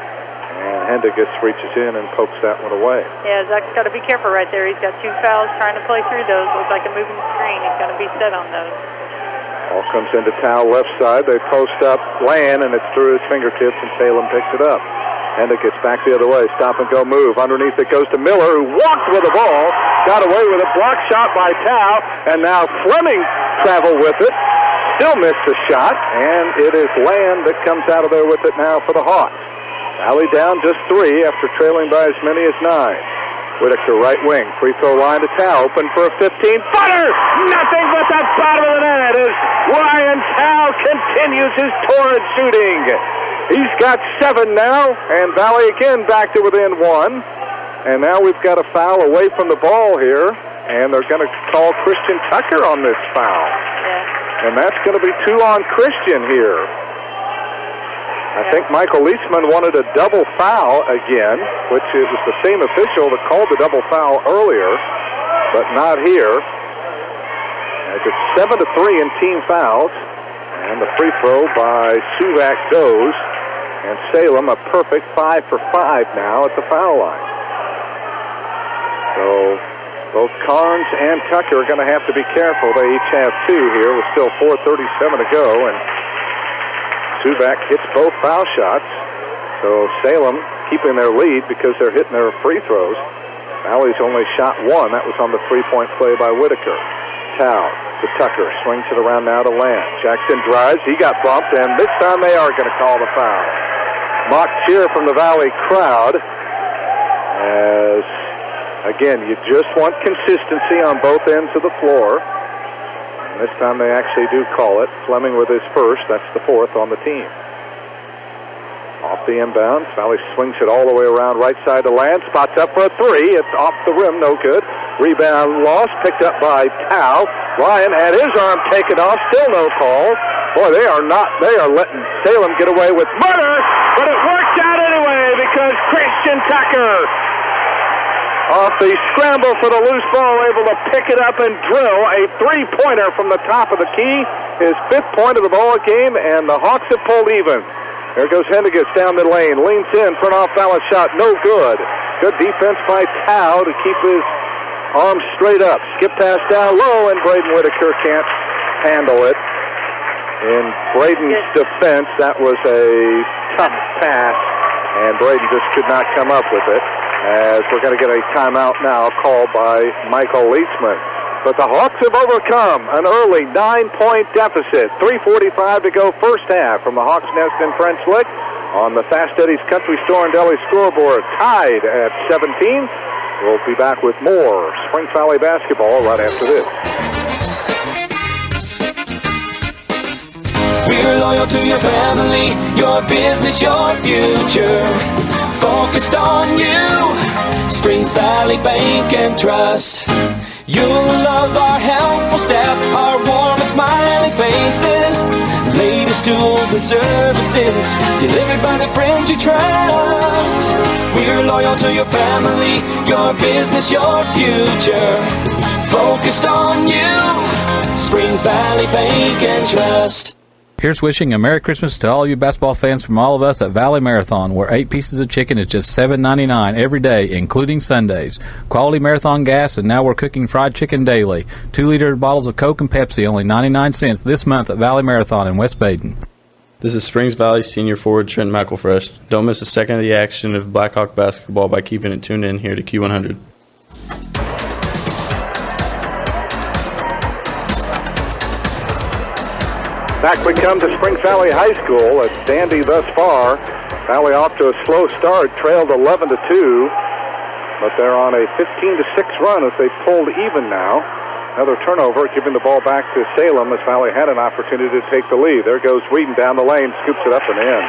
And Hendigas reaches in and pokes that one away. Yeah, Zach's got to be careful right there. He's got 2 fouls trying to play through those. Looks like a moving screen. He's going to be set on those. Ball comes into Tao left side. They post up Land, and it's through his fingertips, and Salem picks it up. Hendigas back the other way. Stop and go move. Underneath it goes to Miller, who walked with the ball. Got away with a block shot by Tao, and now Fleming traveled with it. Still missed the shot, and it is Land that comes out of there with it now for the Hawks. Valley down just 3 after trailing by as many as 9. Whitaker right wing, free throw line to Tao, open for a 15-footer! Nothing but the bottom of the net as Ryan Tao continues his torrid shooting. He's got 7 now, and Valley again back to within 1. And now we've got a foul away from the ball here, and they're going to call Christian Tucker on this foul. And that's going to be 2 on Christian here. I think Michael Leachman wanted a double foul again, which it was the same official that called the double foul earlier, but not here. As it's 7-3 in team fouls, and the free throw by Suvak goes, and Salem a perfect 5 for 5 now at the foul line. So both Carnes and Tucker are going to have to be careful. They each have 2 here with still 4:37 to go, and Suvak hits both foul shots, so Salem keeping their lead because they're hitting their free throws. Valley's only shot 1. That was on the 3-point play by Whitaker. Tao to Tucker, swings it around now to Land. Jackson drives, he got bumped, and this time they are going to call the foul. Mock cheer from the Valley crowd as, again, you just want consistency on both ends of the floor. This time they actually do call it. Fleming with his first. That's the 4th on the team. Off the inbounds. Valley swings it all the way around right side to Land. Spots up for a 3. It's off the rim. No good. Rebound lost. Picked up by Tao. Ryan had his arm taken off. Still no call. Boy, they are letting Salem get away with murder. But it worked out anyway because Christian Tucker, off the scramble for the loose ball, able to pick it up and drill a 3-pointer from the top of the key. His 5th point of the ball game, and the Hawks have pulled even. There goes Hendigas down the lane, leans in, front off foul shot, no good. Good defense by Tao to keep his arms straight up. Skip pass down low, and Braden Whitaker can't handle it. In Braden's defense, that was a tough pass, and Braden just could not come up with it. As we're going to get a timeout now called by Michael Leachman. But the Hawks have overcome an early 9-point deficit. 3:45 to go first half from the Hawks Nest in French Lick on the Fast Eddie's Country Store and Deli scoreboard. Tied at 17. We'll be back with more Springs Valley basketball right after this. We're loyal to your family, your business, your future. Focused on you, Springs Valley Bank and Trust. You'll love our helpful staff, our warm and smiling faces. Latest tools and services, delivered by the friends you trust. We're loyal to your family, your business, your future. Focused on you, Springs Valley Bank and Trust. Here's wishing a Merry Christmas to all you basketball fans from all of us at Valley Marathon, where 8 pieces of chicken is just $7.99 every day, including Sundays. Quality Marathon gas, and now we're cooking fried chicken daily. 2-liter bottles of Coke and Pepsi, only 99 cents this month at Valley Marathon in West Baden. This is Springs Valley senior forward Trent McElfresh. Don't miss a second of the action of Blackhawk basketball by keeping it tuned in here to Q100. Back we come to Springs Valley High School. It's dandy thus far. Valley off to a slow start, trailed 11-2, but they're on a 15-6 run as they pulled even now. Another turnover, giving the ball back to Salem as Valley had an opportunity to take the lead. There goes Whedon down the lane, scoops it up and in.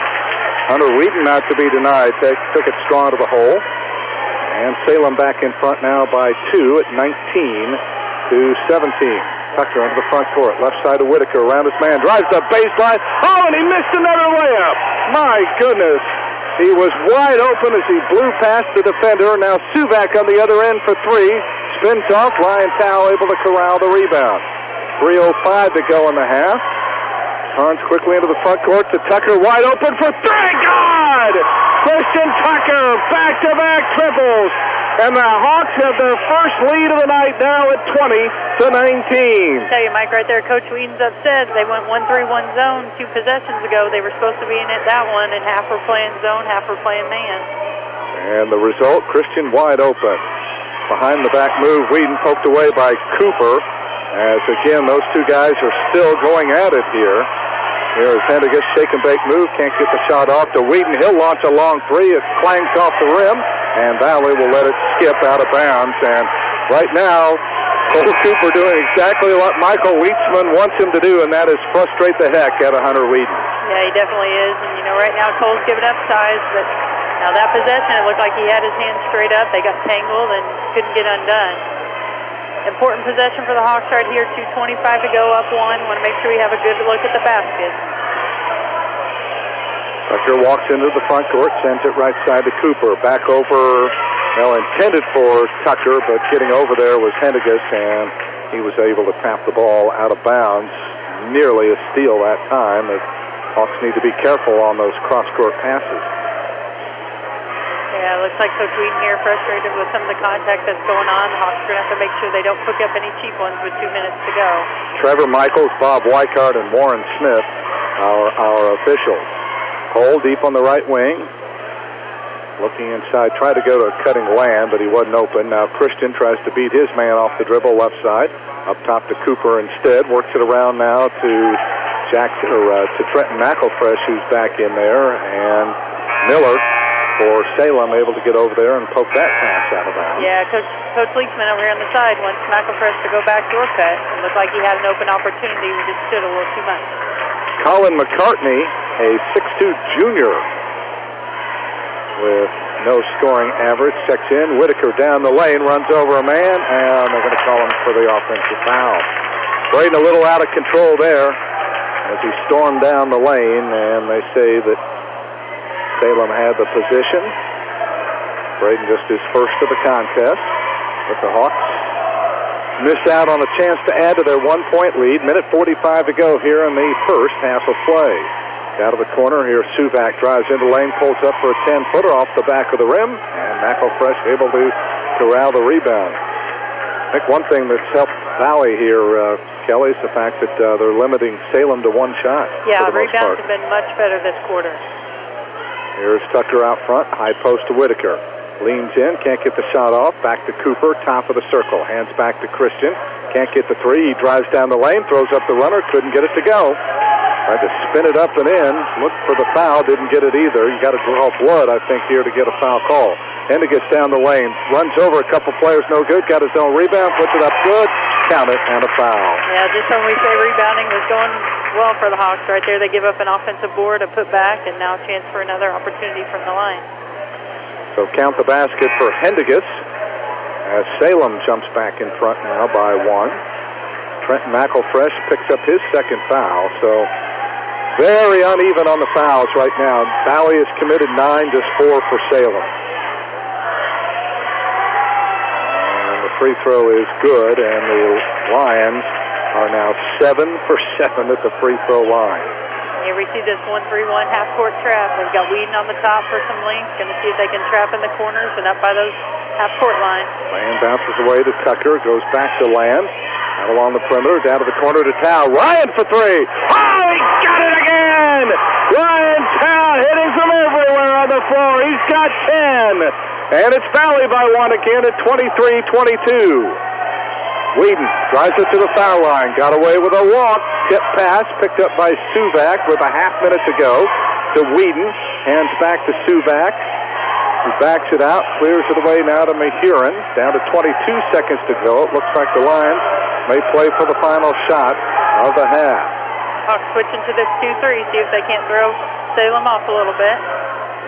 Hunter Whedon not to be denied, took it strong to the hole. And Salem back in front now by 2 at 19-17. Tucker into the front court, left side of Whitaker, around his man, drives the baseline. Oh, and he missed another layup. My goodness. He was wide open as he blew past the defender. Now Suvak on the other end for three. Spins off. Ryan Tao able to corral the rebound. 3:05 to go in the half. Turns quickly into the front court to Tucker, wide open for three. God! Christian Tucker, back-to-back triples. And the Hawks have their first lead of the night now at 20-19. Tell you, Mike, right there, Coach Whedon's upset. They went 1-3-1 zone 2 possessions ago. They were supposed to be in it that one, and half were playing zone, half were playing man. And the result, Christian wide open. Behind the back move, Whedon poked away by Cooper. As again, those two guys are still going at it here. Here is Hendigas, shake and bake move, can't get the shot off to Whedon. He'll launch a long three. It clangs off the rim, and Valley will let it skip out of bounds. And right now, Cole Cooper doing exactly what Michael Leachman wants him to do, and that is frustrate the heck out of Hunter Whedon. Yeah, he definitely is. And, you know, right now Cole's giving up size, but now that possession, it looked like he had his hands straight up. They got tangled and couldn't get undone. Important possession for the Hawks right here. 2:25 to go, up one. Want to make sure we have a good look at the basket. Tucker walks into the front court, sends it right side to Cooper. Back over, intended for Tucker, but getting over there was Hendigas, and he was able to tap the ball out of bounds. Nearly a steal that time. The Hawks need to be careful on those cross-court passes. Yeah, it looks like Coach Whedon here frustrated with some of the contact that's going on. The Hawks are going to have to make sure they don't pick up any cheap ones with 2 minutes to go. Trevor Michaels, Bob Weichart, and Warren Smith are our officials. Cole deep on the right wing. Looking inside, tried to go to a cutting land, but he wasn't open. Now Christian tries to beat his man off the dribble left side. Up top to Cooper instead. Works it around now to to Trenton McElfresh, who's back in there. And Miller for Salem able to get over there and poke that pass out of bounds. Yeah, Coach Leachman over here on the side wants McElfresh to go back door cut. It looked like he had an open opportunity. We just stood a little too much. Colin McCartney, a 6'2 junior with no scoring average, checks in. Whitaker down the lane, runs over a man, and they're going to call him for the offensive foul. Braden a little out of control there as he stormed down the lane, and they say that Salem had the position. Braden just his first of the contest, but the Hawks missed out on a chance to add to their 1-point lead. Minute 45 to go here in the first half of play. Out of the corner here, Suvak drives into lane, pulls up for a 10-footer off the back of the rim, and McElfresh able to corral the rebound. I think one thing that's helped Valley here, Kelly, is the fact that they're limiting Salem to one shot. Yeah, for the most rebounds part. have been much better this quarter. Here's Tucker out front, high post to Whitaker. Leans in, can't get the shot off. Back to Cooper, top of the circle. Hands back to Christian. Can't get the three. He drives down the lane, throws up the runner, couldn't get it to go. Tried to spin it up and in. Looked for the foul, didn't get it either. You got to draw blood, I think, here to get a foul call. Hendigas down the lane, runs over a couple players, no good. Got his own rebound, puts it up good. Count it, and a foul. Yeah, just when we say rebounding was going well for the Hawks right there, they give up an offensive board, a put back, and now a chance for another opportunity from the line. So count the basket for Hendigas as Salem jumps back in front now by one. Trenton McElfresh picks up his second foul, so very uneven on the fouls right now. Valley has committed 9, just 4 for Salem. And the free throw is good, and the Lions are now 7 for 7 at the free throw line. Here we see this 1-3-1 half-court trap. They've got Whedon on the top for some length. Going to see if they can trap in the corners and up by those half-court lines. Land bounces away to Tucker, goes back to Land. Out along the perimeter, down to the corner to Tao. Ryan for three. Oh, he got it again! Ryan Tao hitting from everywhere on the floor. He's got 10. And it's Valley by one again at 23-22. Whedon drives it to the foul line. Got away with a walk. Tip pass picked up by Suvak with a half minute to go to Whedon. Hands back to Suvak, who backs it out, clears it away now to Mahurin. Down to 22 seconds to go. It looks like the Lions may play for the final shot of the half. Hawks switching to this 2-3, see if they can't throw Salem off a little bit.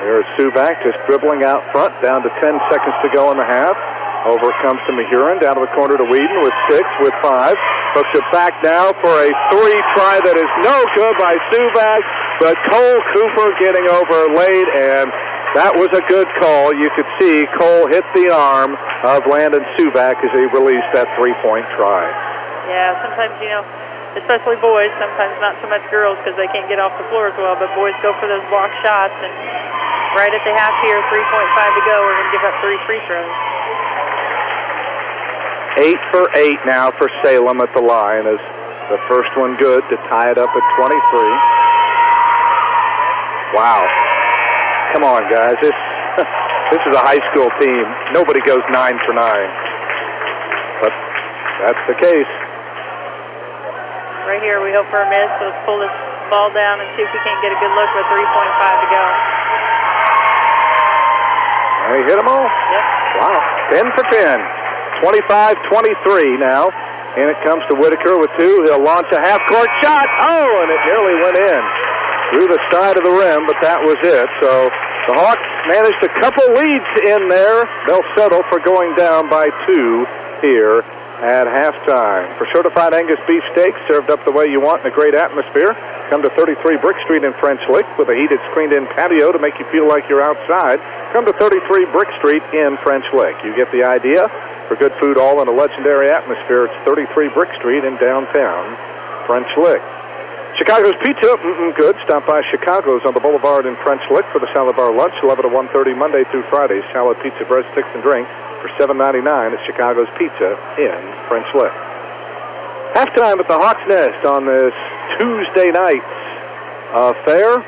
There's Suvak just dribbling out front. Down to 10 seconds to go in the half. Over it comes to Mahurin, down to the corner to Whedon with 6, with 5. Hooks it back now for a 3 try that is no good by Suvak, but Cole Cooper getting over late, and that was a good call. You could see Cole hit the arm of Landon Suvak as he released that 3-point try. Yeah, sometimes, especially boys, sometimes not so much girls because they can't get off the floor as well, but boys go for those block shots, and right at the half here, 3.5 to go, we're going to give up 3 free throws. 8 for 8 now for Salem at the line as the first one good to tie it up at 23. Wow. Come on, guys. This is a high school team. Nobody goes 9 for 9. But that's the case. Right here, we hope for a miss, so let's pull this ball down and see if we can't get a good look with 3.5 to go. They hit them all? Yep. Wow. 10 for 10. 25-23 now. And it comes to Whitaker with 2. He'll launch a half-court shot. Oh, and it nearly went in. Through the side of the rim, but that was it. So the Hawks managed a couple leads in there. They'll settle for going down by 2 here at halftime. For certified Angus beef steaks served up the way you want in a great atmosphere, come to 33 Brick Street in French Lick with a heated screened-in patio to make you feel like you're outside. Come to 33 Brick Street in French Lick. You get the idea. For good food all in a legendary atmosphere, it's 33 Brick Street in downtown French Lick. Chicago's Pizza, good. Stop by Chicago's on the Boulevard in French Lick for the salad bar lunch, 11 to 1:30 Monday through Friday. Salad, pizza, breadsticks, and drink for $7.99 at Chicago's Pizza in French Lick. Halftime at the Hawks Nest on this Tuesday night affair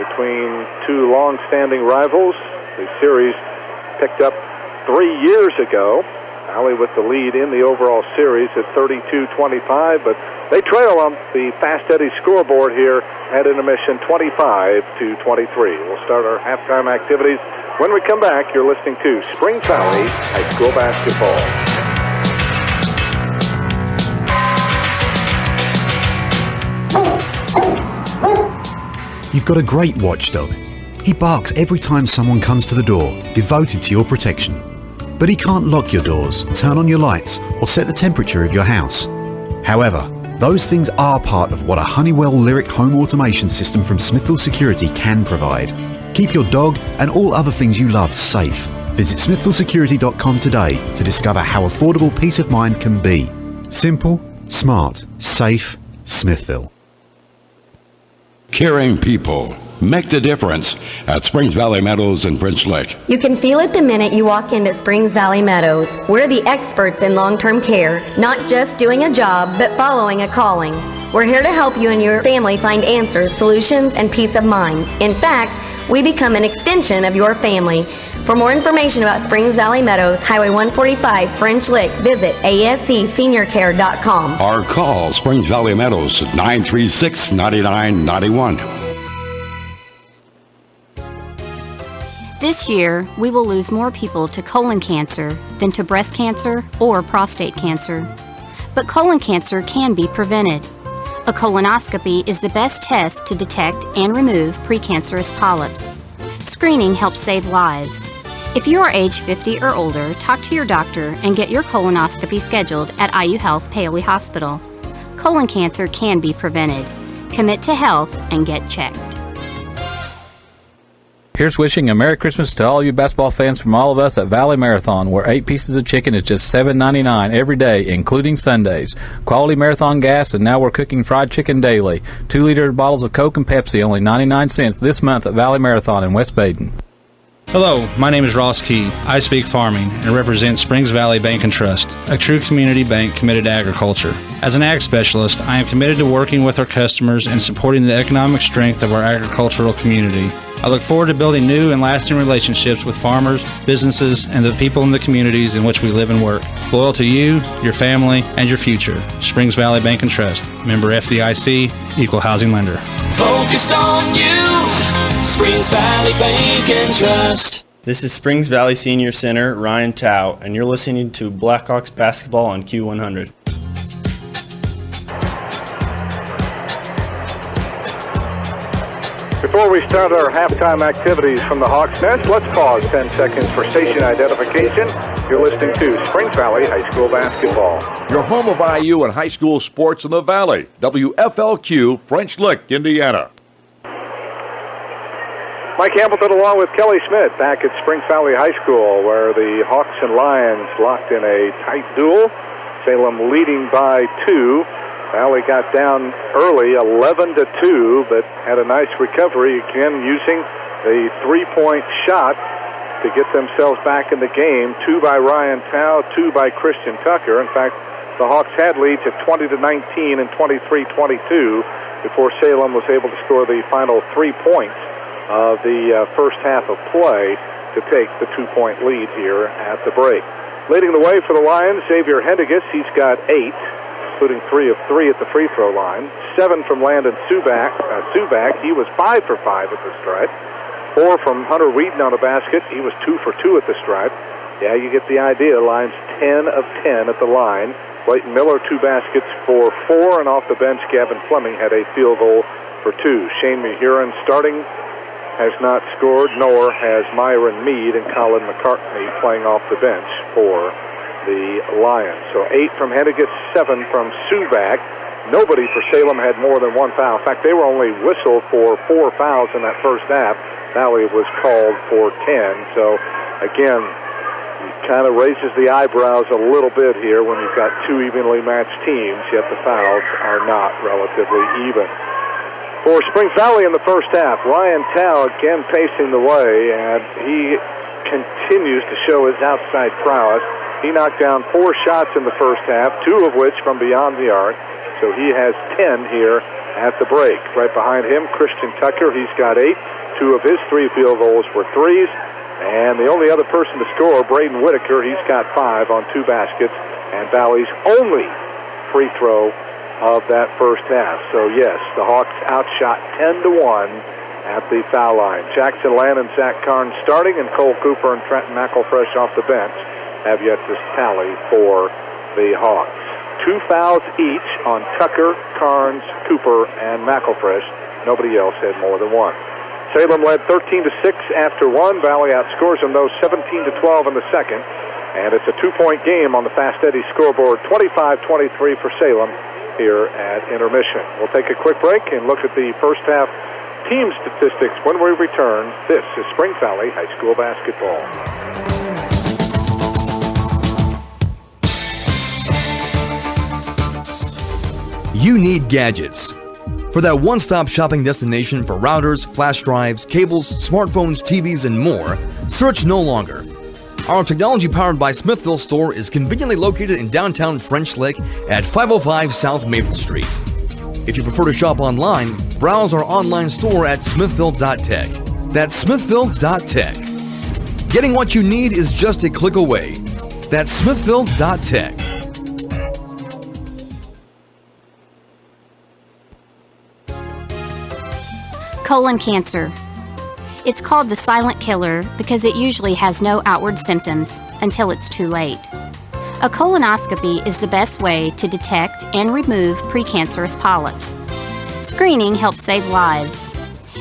between 2 long-standing rivals. The series picked up 3 years ago. Valley with the lead in the overall series at 32-25, but they trail on the Fast Eddie scoreboard here at intermission 25-23. We'll start our halftime activities when we come back. You're listening to Springs Valley High School Basketball. You've got a great watchdog. He barks every time someone comes to the door, devoted to your protection. But he can't lock your doors, turn on your lights, or set the temperature of your house. However, those things are part of what a Honeywell Lyric home automation system from Smithville Security can provide. Keep your dog and all other things you love safe. Visit smithvillesecurity.com today to discover how affordable peace of mind can be. Simple, smart, safe, Smithville. Caring people make the difference at Springs Valley Meadows in French Lick. You can feel it the minute you walk into Springs Valley Meadows. We're the experts in long-term care, not just doing a job, but following a calling. We're here to help you and your family find answers, solutions, and peace of mind. In fact, we become an extension of your family. For more information about Springs Valley Meadows, Highway 145, French Lick, visit ascseniorcare.com. Or call Springs Valley Meadows at 936-9991. This year, we will lose more people to colon cancer than to breast cancer or prostate cancer. But colon cancer can be prevented. A colonoscopy is the best test to detect and remove precancerous polyps. Screening helps save lives. If you are age 50 or older, talk to your doctor and get your colonoscopy scheduled at IU Health Paoli Hospital. Colon cancer can be prevented. Commit to health and get checked. Here's wishing a Merry Christmas to all you basketball fans from all of us at Valley Marathon, where 8 pieces of chicken is just $7.99 every day, including Sundays. Quality Marathon gas, and now we're cooking fried chicken daily. 2-liter bottles of Coke and Pepsi, only 99 cents this month at Valley Marathon in West Baden. Hello, my name is Ross Key. I speak farming and represent Springs Valley Bank and Trust, a true community bank committed to agriculture. As an ag specialist, I am committed to working with our customers and supporting the economic strength of our agricultural community. I look forward to building new and lasting relationships with farmers, businesses, and the people in the communities in which we live and work. Loyal to you, your family, and your future. Springs Valley Bank and Trust. Member FDIC, Equal Housing Lender. Focused on you, Springs Valley Bank and Trust. This is Springs Valley Senior Center, Ryan Tao, and you're listening to Blackhawks basketball on Q100. Before we start our halftime activities from the Hawks Nest, let's pause 10 seconds for station identification. You're listening to Springs Valley High School basketball. Your home of IU and high school sports in the Valley. WFLQ, French Lick, Indiana. Mike Hamilton along with Kelly Smith back at Springs Valley High School, where the Hawks and Lions locked in a tight duel. Salem leading by 2. Valley got down early, 11-2, but had a nice recovery again using the three-point shot to get themselves back in the game. 2 by Ryan Tao, 2 by Christian Tucker. In fact, the Hawks had leads at 20-19 and 23-22 before Salem was able to score the final 3 points of the first half of play to take the 2-point lead here at the break. Leading the way for the Lions, Xavier Hendigas. He's got 8, including 3 of 3 at the free throw line. 7 from Landon Subak. He was 5 for 5 at the stripe. 4 from Hunter Wheaton on a basket. He was 2 for 2 at the stripe. Yeah, you get the idea. Lions 10 of 10 at the line. Clayton Miller, 2 baskets for 4, and off the bench, Gavin Fleming had a field goal for 2. Shane Mahurin starting has not scored, nor has Myron Mead, and Colin McCartney playing off the bench for the Lions. So 8 from Hennigas, 7 from Subak. Nobody for Salem had more than 1 foul. In fact, they were only whistled for 4 fouls in that first half. Valley was called for 10. So again, it kind of raises the eyebrows a little bit here when you've got 2 evenly matched teams, yet the fouls are not relatively even. For Springs Valley in the first half, Ryan Tao again pacing the way, and he continues to show his outside prowess. He knocked down 4 shots in the first half, 2 of which from beyond the arc, so he has 10 here at the break. Right behind him, Christian Tucker, he's got 8. 2 of his 3 field goals were threes, and the only other person to score, Braden Whitaker, he's got 5 on 2 baskets, and Valley's only free throw of that first half. So yes, the Hawks outshot 10-1 at the foul line. Jackson Land and Zach Karn starting, and Cole Cooper and Trenton McElfresh off the bench have yet to tally for the Hawks. 2 fouls each on Tucker, Carnes, Cooper, and McElfresh. Nobody else had more than 1. Salem led 13-6 after 1. Valley outscores them, though, 17-12 in the second. And it's a 2-point game on the Fast Eddie scoreboard, 25-23 for Salem here at intermission. We'll take a quick break and look at the first half team statistics when we return. This is Springs Valley High School basketball. You need gadgets. For that one-stop shopping destination for routers, flash drives, cables, smartphones, TVs, and more, search no longer. Our technology-powered by Smithville store is conveniently located in downtown French Lick at 505 South Maple Street. If you prefer to shop online, browse our online store at smithville.tech. That's smithville.tech. Getting what you need is just a click away. That's smithville.tech. Colon cancer. It's called the silent killer because it usually has no outward symptoms until it's too late. A colonoscopy is the best way to detect and remove precancerous polyps. Screening helps save lives.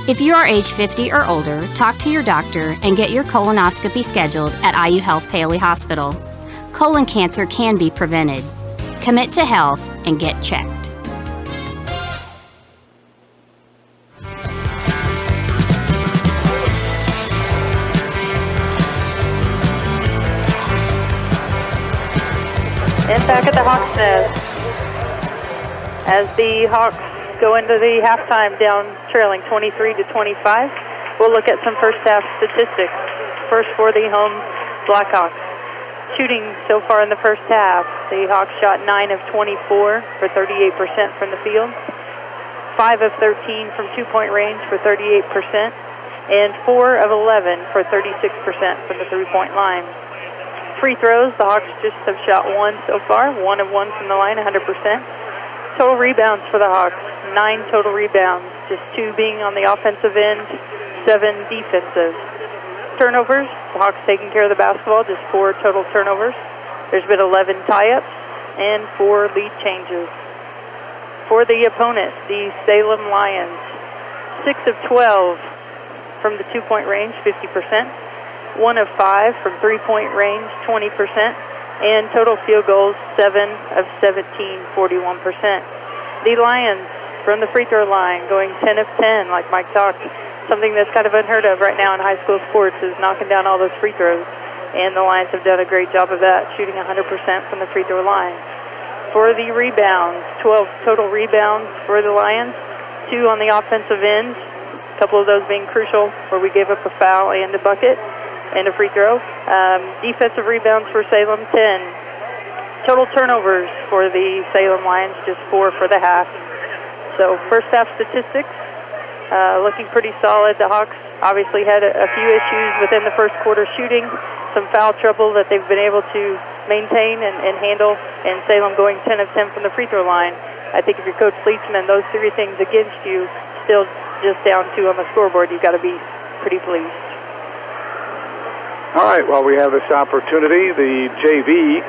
If you are age 50 or older, talk to your doctor and get your colonoscopy scheduled at IU Health Paley Hospital. Colon cancer can be prevented. Commit to health and get checked. And back at the Hawks Nest, as the Hawks go into the halftime down trailing 23-25, we'll look at some first half statistics. First for the home Blackhawks. Shooting so far in the first half, the Hawks shot 9 of 24 for 38% from the field, 5 of 13 from 2-point range for 38%, and 4 of 11 for 36% from the three-point line. Free throws, the Hawks just have shot 1 so far, 1 of 1 from the line, 100%. Total rebounds for the Hawks, 9 total rebounds, just 2 being on the offensive end, 7 defensive. Turnovers, the Hawks taking care of the basketball, just 4 total turnovers. There's been 11 tie-ups and 4 lead changes. For the opponent, the Salem Lions, 6 of 12 from the 2-point range, 50%. 1 of 5 from 3-point range, 20%, and total field goals, 7 of 17, 41%. The Lions from the free throw line going 10 of 10, like Mike talked. Something that's kind of unheard of right now in high school sports is knocking down all those free throws, and the Lions have done a great job of that, shooting 100% from the free throw line. For the rebounds, 12 total rebounds for the Lions, 2 on the offensive end, a couple of those being crucial, where we gave up a foul and a bucket and a free throw. Defensive rebounds for Salem, 10. Total turnovers for the Salem Lions, just 4 for the half. So first half statistics, looking pretty solid. The Hawks obviously had a few issues within the first quarter shooting, some foul trouble that they've been able to maintain and handle, and Salem going 10 of 10 from the free throw line. I think if you're Coach Leachman, those 3 things against you, still just down 2 on the scoreboard, you've got to be pretty pleased. All right, well, we have this opportunity. The JV,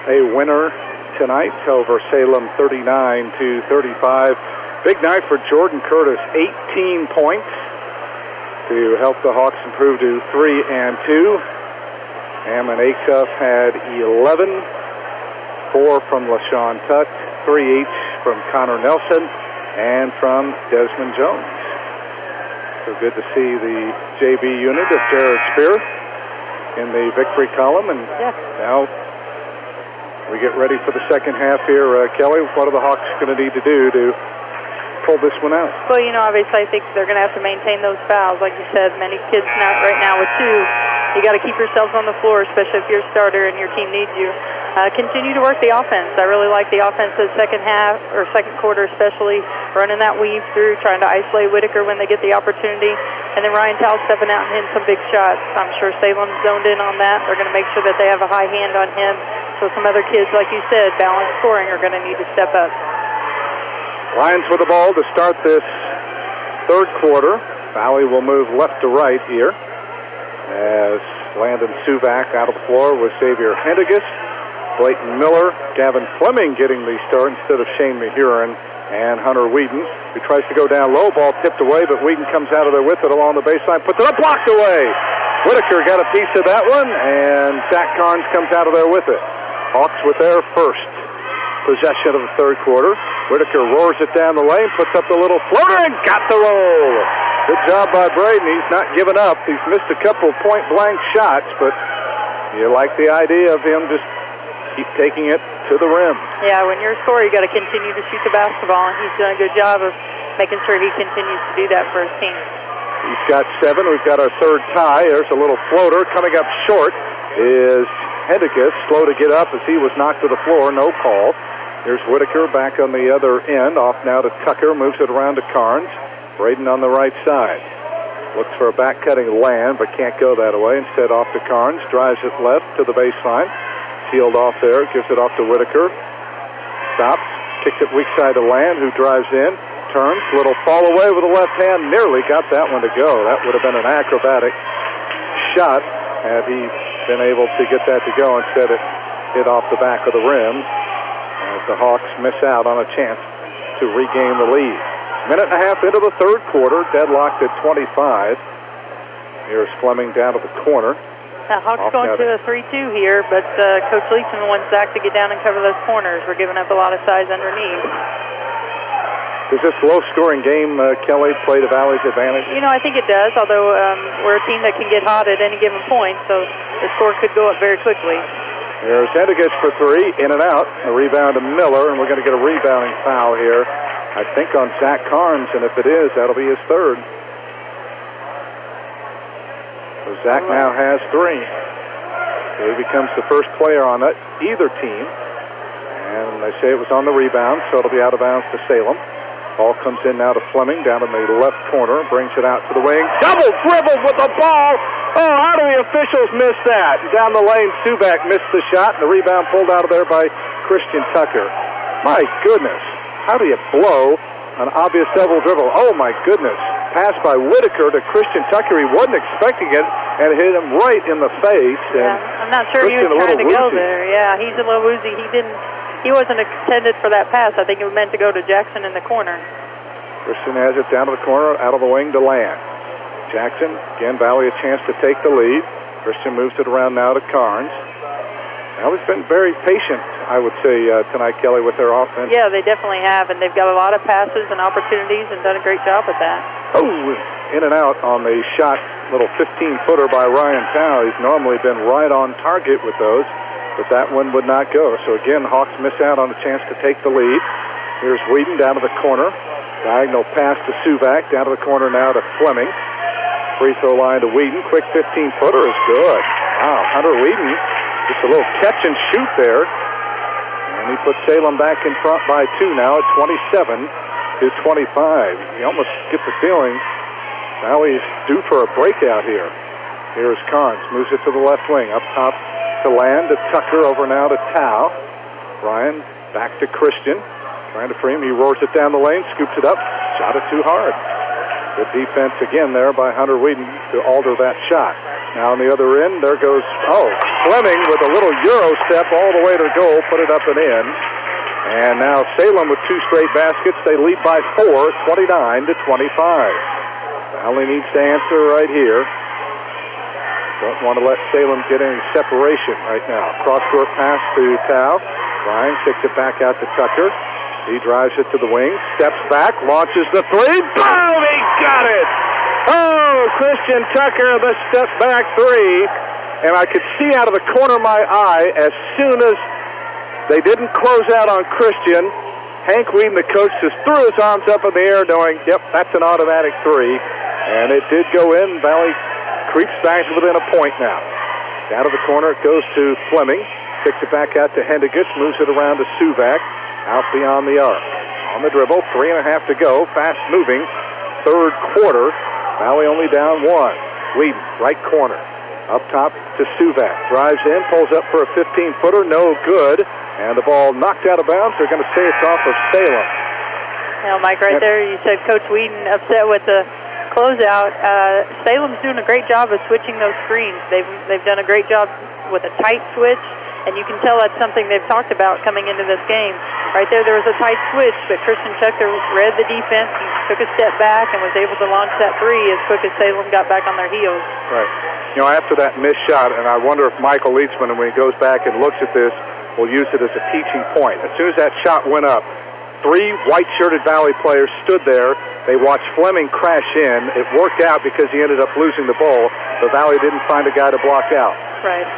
a winner tonight over Salem 39-35. Big night for Jordan Curtis, 18 points to help the Hawks improve to 3-2. Ammon Acuff had 11, 4 from LaShawn Tuck, 3 each from Connor Nelson and from Desmond Jones. So good to see the JV unit of Jared Spear in the victory column, and now we get ready for the second half here. Kelly, what are the Hawks going to need to do to pull this one out? Well, you know, obviously I think they're going to have to maintain those fouls. Like you said, many kids now, right now with 2. You got to keep yourselves on the floor, especially if you're a starter and your team needs you. Continue to work the offense. I really like the offense in the second half, or second quarter especially, running that weave through, trying to isolate Whitaker when they get the opportunity. And then Ryan Towle stepping out and hitting some big shots. I'm sure Salem's zoned in on that. They're going to make sure that they have a high hand on him. So some other kids, like you said, balanced scoring, are going to need to step up. Lions with the ball to start this third quarter. Valley will move left to right here as Landon Suvak out of the floor with Xavier Hendigas. Clayton Miller, Gavin Fleming getting the start instead of Shane Mahurin and Hunter Whedon, who tries to go down low. Ball tipped away, but Whedon comes out of there with it along the baseline, puts it up, blocked away. Whitaker got a piece of that one, and Zach Carnes comes out of there with it. Hawks with their first possession of the third quarter. Whitaker roars it down the lane, puts up the little floater, and got the roll. Good job by Braden. He's not giving up. He's missed a couple point-blank shots, but you like the idea of him just keep taking it to the rim. Yeah, when you're a scorer, you got to continue to shoot the basketball, and he's done a good job of making sure he continues to do that for his team. He's got 7. We've got our third tie. There's a little floater. Coming up short is Hendigas, slow to get up as he was knocked to the floor. No call. Here's Whitaker back on the other end. Off now to Tucker. Moves it around to Carnes. Braden on the right side. Looks for a back-cutting land, but can't go that way. Instead, off to Carnes. Drives it left to the baseline. Sealed off there. Gives it off to Whitaker. Stops. Kicks it weak side to Land, who drives in. Turns. Little fall away with the left hand. Nearly got that one to go. That would have been an acrobatic shot had he been able to get that to go. Instead, it hit off the back of the rim as the Hawks miss out on a chance to regain the lead. Minute and a half into the third quarter, deadlocked at 25. Here's Fleming down to the corner. Now, Hawks going to a 3-2 here, but Coach Leachman wants Zach to get down and cover those corners. We're giving up a lot of size underneath. Does this low-scoring game, Kelly, play to Valley's advantage? You know, I think it does, although we're a team that can get hot at any given point, so the score could go up very quickly. Here's Hendigas for 3, in and out. A rebound to Miller, and we're going to get a rebounding foul here, I think, on Zach Carnes, and if it is, that'll be his third. So Zach now has 3. So he becomes the first player on either team. And they say it was on the rebound, so it'll be out of bounds to Salem. Ball comes in now to Fleming down in the left corner, brings it out to the wing. Double dribbled with the ball. Oh, how do the officials miss that? Down the lane, Subak missed the shot, and the rebound pulled out of there by Christian Tucker. My goodness, how do you blow an obvious double dribble? Oh, my goodness. Pass by Whitaker to Christian Tucker. He wasn't expecting it, and hit him right in the face. Yeah, I'm not sure he was trying to go there. Yeah, he's a little woozy. He wasn't intended for that pass. I think it was meant to go to Jackson in the corner. Christian has it down to the corner, out of the wing to Land. Jackson, again, Valley a chance to take the lead. Christian moves it around now to Carnes. Valley's been very patient, I would say, tonight, Kelly, with their offense. Yeah, they definitely have, and they've got a lot of passes and opportunities and done a great job with that. Oh, in and out on the shot, little 15-footer by Ryan Tao. He's normally been right on target with those, but that one would not go. So again, Hawks miss out on a chance to take the lead. Here's Whedon down to the corner. Diagonal pass to Subak, down to the corner now to Fleming. Free throw line to Whedon. Quick 15-footer is good. Wow, Hunter Whedon, just a little catch and shoot there. And he puts Salem back in front by 2 now at 27-25. You almost get the feeling Valley's due for a breakout here. Here's Carnes, moves it to the left wing. Up top to Land, to Tucker, over now to Tao. Ryan back to Christian. Trying to free him. He roars it down the lane, scoops it up. Shot it too hard. Good defense again there by Hunter Whedon to alter that shot. Now on the other end, there goes, Fleming with a little Euro step all the way to goal, put it up and in. And now Salem with 2 straight baskets. They lead by 4, 29-25. Valley needs to answer right here. Don't want to let Salem get any separation right now. Cross-court pass to Tao. Ryan kicks it back out to Tucker. He drives it to the wing, steps back, launches the 3. Boom! He got it! Oh, Christian Tucker, the step back 3. And I could see out of the corner of my eye, as soon as they didn't close out on Christian, Hank Whedon, the coach, just threw his arms up in the air knowing, yep, that's an automatic 3. And it did go in. Valley creeps back within a point now. Down to the corner, it goes to Fleming. Kicks it back out to Hendigas, moves it around to Subak. Out beyond the arc. On the dribble, 3.5 to go. Fast moving. Third quarter. Valley only down 1. Whedon, right corner. Up top to Subak. Drives in, pulls up for a 15-footer. No good. And the ball knocked out of bounds. They're going to say it's off of Salem. Now, Mike, right there, you said Coach Whedon upset with the closeout. Salem's doing a great job of switching those screens. They've done a great job with a tight switch. And you can tell that's something they've talked about coming into this game. Right there was a tight switch, but Christian Tucker read the defense, and took a step back, and was able to launch that 3 as quick as Salem got back on their heels. Right. You know, after that missed shot, and I wonder if Michael Leachman, when he goes back and looks at this, will use it as a teaching point. As soon as that shot went up, 3 white-shirted Valley players stood there. They watched Fleming crash in. It worked out because he ended up losing the ball. The Valley didn't find a guy to block out. Right.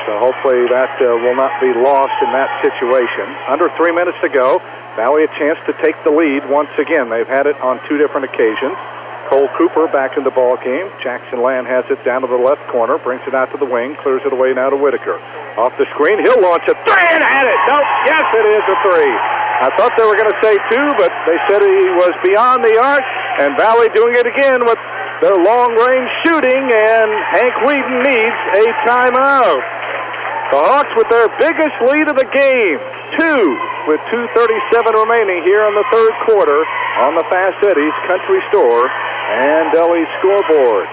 So hopefully that will not be lost in that situation. Under 3 minutes to go. Valley a chance to take the lead once again. They've had it on 2 different occasions. Cole Cooper back in the ball game. Jackson Land has it down to the left corner, brings it out to the wing, clears it away now to Whitaker. Off the screen, he'll launch a 3 and had it. Nope, yes, it is a 3. I thought they were going to say 2, but they said he was beyond the arc, and Valley doing it again with their long-range shooting, and Hank Whedon needs a timeout. The Hawks with their biggest lead of the game, 2, with 2:37 remaining here in the third quarter on the Fast Eddie's Country Store and Deli scoreboard.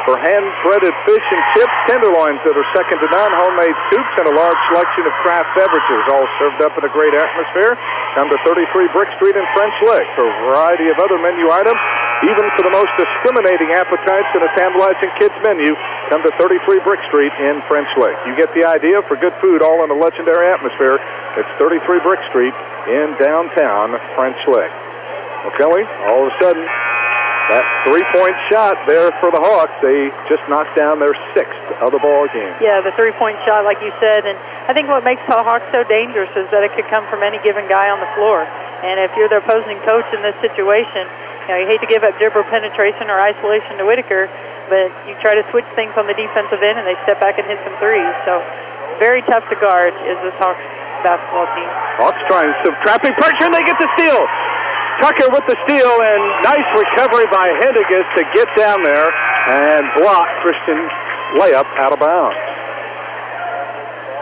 For hand-threaded fish and chips, tenderloins that are second to none, homemade soups, and a large selection of craft beverages, all served up in a great atmosphere. Come to 33 Brick Street in French Lick for a variety of other menu items, even for the most discriminating appetites and a tantalizing kids menu. Come to 33 Brick Street in French Lick. You get the idea. For good food, all in a legendary atmosphere, it's 33 Brick Street in downtown French Lick. Well, Kelly, all of a sudden, that 3-point shot there for the Hawks, they just knocked down their 6th of the ball game. Yeah, the 3-point shot, like you said, and I think what makes the Hawks so dangerous is that it could come from any given guy on the floor. And if you're the opposing coach in this situation, you hate to give up dribble penetration or isolation to Whitaker, but you try to switch things on the defensive end, and they step back and hit some threes. So very tough to guard is this Hawks basketball team. Hawks trying some trapping pressure, and they get the steal. Tucker with the steal, and nice recovery by Hendigas to get down there and block Christian's layup out of bounds.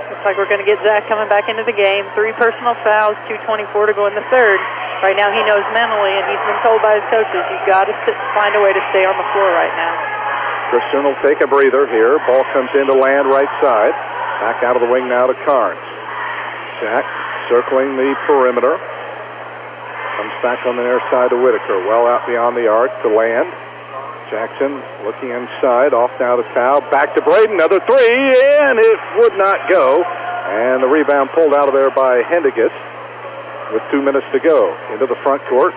Looks like we're going to get Zach coming back into the game. 3 personal fouls, 2:24 to go in the third. Right now he knows mentally, and he's been told by his coaches, you've got to find a way to stay on the floor right now. Christian will take a breather here. Ball comes into Land right side. Back out of the wing now to Carnes. Jack circling the perimeter. Comes back on the near side to Whitaker. Well out beyond the arc to Land. Jackson looking inside. Off now to Tao. Back to Braden. Another 3, and it would not go. And the rebound pulled out of there by Hendigas with 2 minutes to go. Into the front court.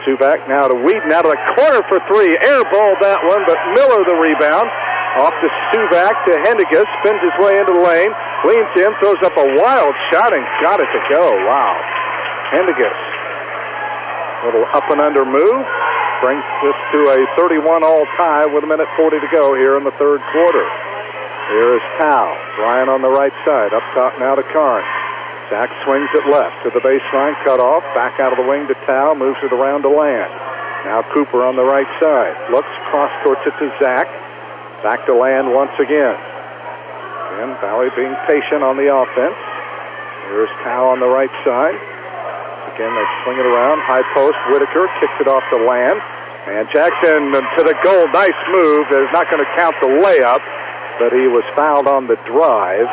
Suvac now to Whedon. Out of the corner for 3. Airballed that one, but Miller the rebound. Off to Suvac to Hendigas. Spins his way into the lane. Leans in. Throws up a wild shot and got it to go. Wow. Hendigas. Little up and under move brings this to a 31-all tie with 1:40 to go here in the third quarter. Here is Tao. Ryan on the right side. Up top now to Carnes. Zach swings it left to the baseline. Cut off. Back out of the wing to Tao. Moves it around to Land. Now Cooper on the right side. Looks cross courts it to Zach. Back to Land once again. And Valley being patient on the offense. Here's Tao on the right side. Again, they swing it around. High post, Whitaker kicks it off to Land. And Jackson to the goal. Nice move. They're not going to count the layup, but he was fouled on the drive.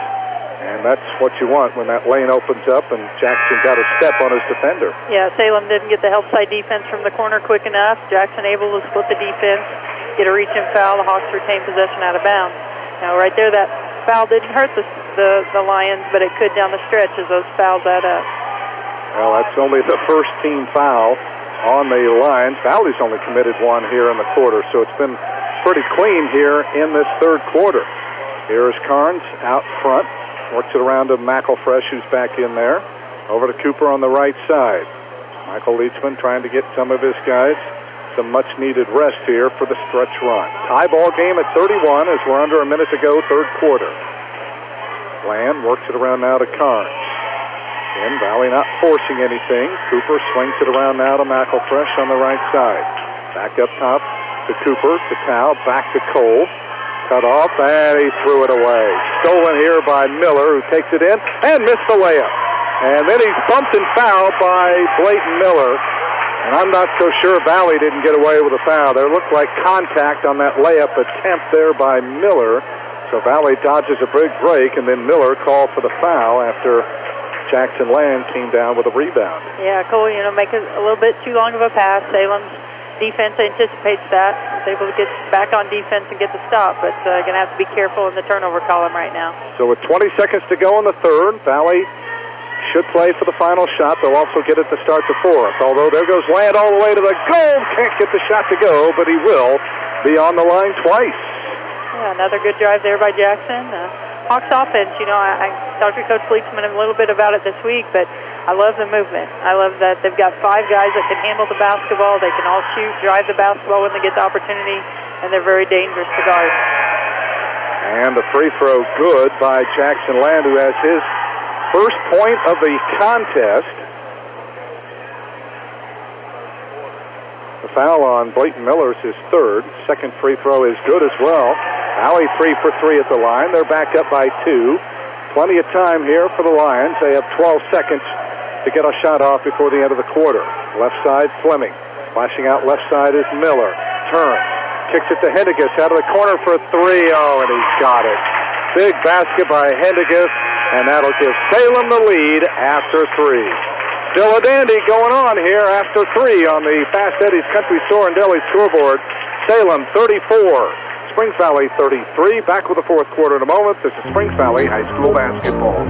And that's what you want when that lane opens up and Jackson got a step on his defender. Yeah, Salem didn't get the help side defense from the corner quick enough. Jackson able to split the defense, get a reach and foul. The Hawks retain possession out of bounds. Now, right there, that foul didn't hurt the Lions, but it could down the stretch as those fouls add up. Well, that's only the first team foul on the Lions. Valley's only committed 1 here in the quarter, so it's been pretty clean here in this third quarter. Here is Carnes out front. Works it around to McElfresh, who's back in there. Over to Cooper on the right side. Michael Leachman trying to get some of his guys some much-needed rest here for the stretch run. Tie ball game at 31 as we're under a minute to go, third quarter. Land works it around now to Carnes. And Valley not forcing anything. Cooper swings it around now to McElfresh on the right side. Back up top to Cooper, to Tao, back to Cole. Cut off, and he threw it away. Stolen here by Miller, who takes it in and missed the layup. And then he's bumped and fouled by Blayton Miller. And I'm not so sure Valley didn't get away with a foul. There looked like contact on that layup attempt there by Miller. So Valley dodges a big break, and then Miller called for the foul after Jackson Land came down with a rebound. Yeah, Cole, make it a little bit too long of a pass. Salem's defense anticipates that. Is able to get back on defense and get the stop, but going to have to be careful in the turnover column right now. So with 20 seconds to go in the third, Valley should play for the final shot. They'll also get it to start the fourth. Although there goes Land all the way to the goal. Can't get the shot to go, but he will be on the line twice. Yeah, another good drive there by Jackson. Hawks offense, I talked to Coach Leachman a little bit about it this week, but I love the movement. I love that they've got 5 guys that can handle the basketball. They can all shoot, drive the basketball when they get the opportunity, and they're very dangerous to guard. And the free throw good by Jackson Land, who has his first point of the contest. The foul on Blayton Miller is his third. Second free throw is good as well. Valley 3 for 3 at the line. They're back up by 2. Plenty of time here for the Lions. They have 12 seconds to get a shot off before the end of the quarter. Left side, Fleming. Flashing out left side is Miller. Turns. Kicks it to Hendigas out of the corner for 3. Oh, and he's got it. Big basket by Hendigas, and that'll give Salem the lead after 3. Still a dandy going on here after 3 on the Fast Eddie's Country Store and Deli scoreboard. Salem 34. Springs Valley 33. Back with the fourth quarter in a moment. This is Springs Valley High School basketball.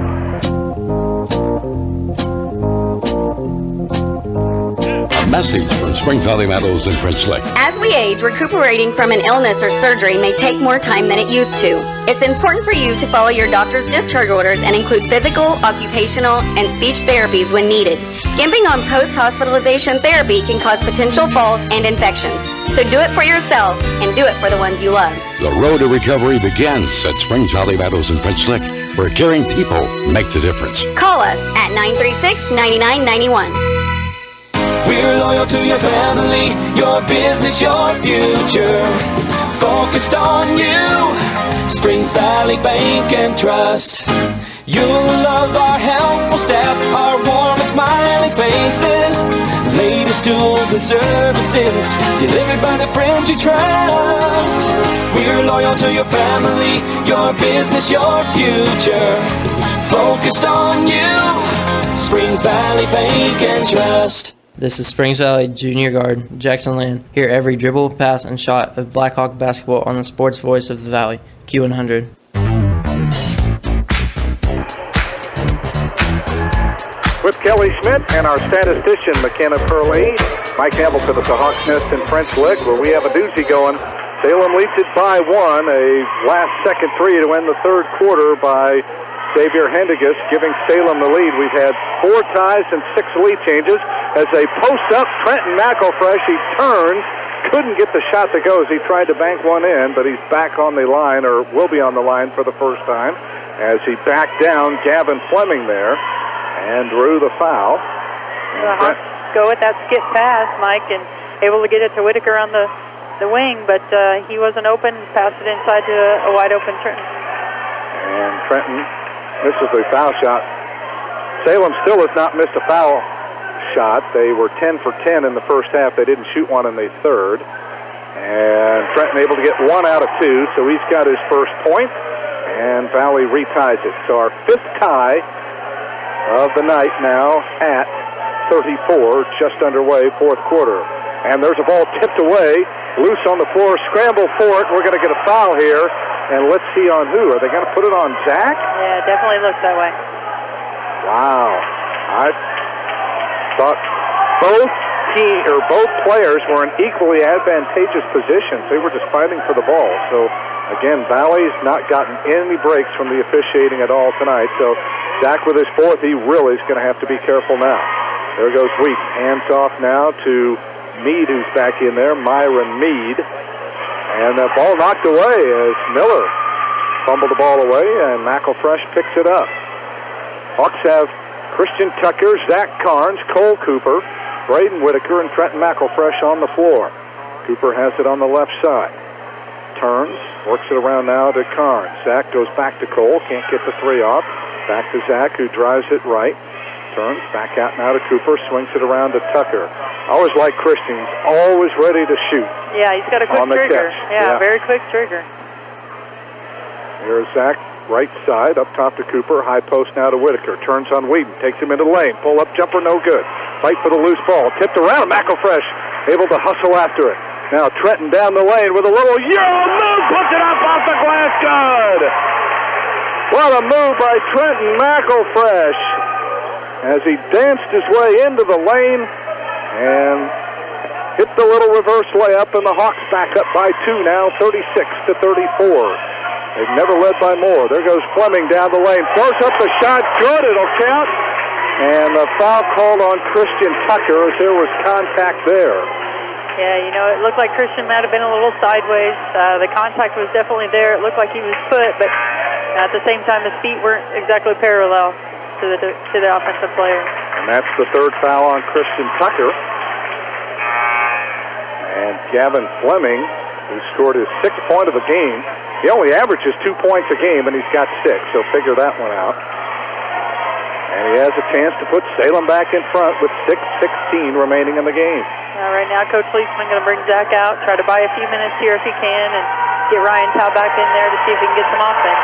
A message from Springs Valley Meadows and French Lick. As we age, recuperating from an illness or surgery may take more time than it used to. It's important for you to follow your doctor's discharge orders and include physical, occupational, and speech therapies when needed. Skimping on post-hospitalization therapy can cause potential falls and infections. So do it for yourself and do it for the ones you love. The road to recovery begins at Springs Valley Meadows and French Lick, where caring people make the difference. Call us at 936-9991. We're loyal to your family, your business, your future. Focused on you, Springs Valley Bank and Trust. You'll love our helpful staff, our warm and smiling faces. Latest tools and services delivered by the friends you trust. We're loyal to your family, your business, your future. Focused on you, Springs Valley Bank and Trust. This is Springs Valley Junior Guard Jackson Land. Hear every dribble, pass, and shot of Blackhawk basketball on the sports voice of the Valley, Q100. With Kelly Schmidt and our statistician, McKenna Purley, Mike Hamilton at the Hawks Nest in French Lick, where we have a doozy going. Salem leads it by one, a last-second three to end the third quarter by Xavier Hendigas, giving Salem the lead. We've had 4 ties and 6 lead changes. As they post up, Trenton McElfresh, he turns, couldn't get the shot to go as he tried to bank one in, but he's back on the line, or will be on the line for the first time, as he backed down Gavin Fleming there and drew the foul. The Hawks go with that skip pass, Mike, and able to get it to Whitaker on the wing, but he wasn't open, passed it inside to a wide-open Trenton. And Trenton misses the foul shot. Salem still has not missed a foul shot. They were 10 for 10 in the first half. They didn't shoot one in the third. And Trenton able to get 1 out of 2, so he's got his first point, and Valley reties it. So our 5th tie of the night now at 34, just underway, fourth quarter. And there's a ball tipped away, loose on the floor, scramble for it. We're going to get a foul here, and let's see on who. Are they going to put it on Zach? Yeah, it definitely looks that way. Wow. I thought both players were in equally advantageous positions. They were just fighting for the ball. So, again, Valley's not gotten any breaks from the officiating at all tonight. So, Zach with his 4th, he really is going to have to be careful now. There goes Wheat. Hands off now to Meade, who's back in there, Myron Meade. And the ball knocked away as Miller fumbled the ball away, and McElfresh picks it up. Hawks have Christian Tucker, Zach Carnes, Cole Cooper, Braden Whitaker, and Trenton McElfresh on the floor. Cooper has it on the left side. Turns, works it around now to Carnes. Zach goes back to Cole, can't get the 3 off. Back to Zach, who drives it right. Turns, back out now to Cooper, swings it around to Tucker. I always like Christian. He's always ready to shoot. Yeah, he's got a quick trigger. Yeah, very quick trigger. Here's Zach, right side, up top to Cooper. High post now to Whitaker. Turns on Whedon, takes him into the lane. Pull-up jumper, no good. Fight for the loose ball. Tipped around. McElfresh able to hustle after it. Now Trenton down the lane with a little Euro move. Puts it up off the glass. Good. What a move by Trenton McElfresh as he danced his way into the lane and hit the little reverse layup, and the Hawks back up by 2 now, 36-34. They've never led by more. There goes Fleming down the lane. Throws up the shot. Good. It'll count. And the foul called on Christian Tucker as there was contact there. Yeah, you know, it looked like Christian might have been a little sideways. The contact was definitely there. It looked like he was put, but at the same time, his feet weren't exactly parallel to the offensive player. And that's the 3rd foul on Christian Tucker. And Gavin Fleming, who scored his 6th point of the game, he only averages 2 points a game, and he's got 6, so figure that one out. And he has a chance to put Salem back in front with 6:16 remaining in the game. Right now, Coach Leisman going to bring Zach out, try to buy a few minutes here if he can, and get Ryan Tao back in there to see if he can get some offense.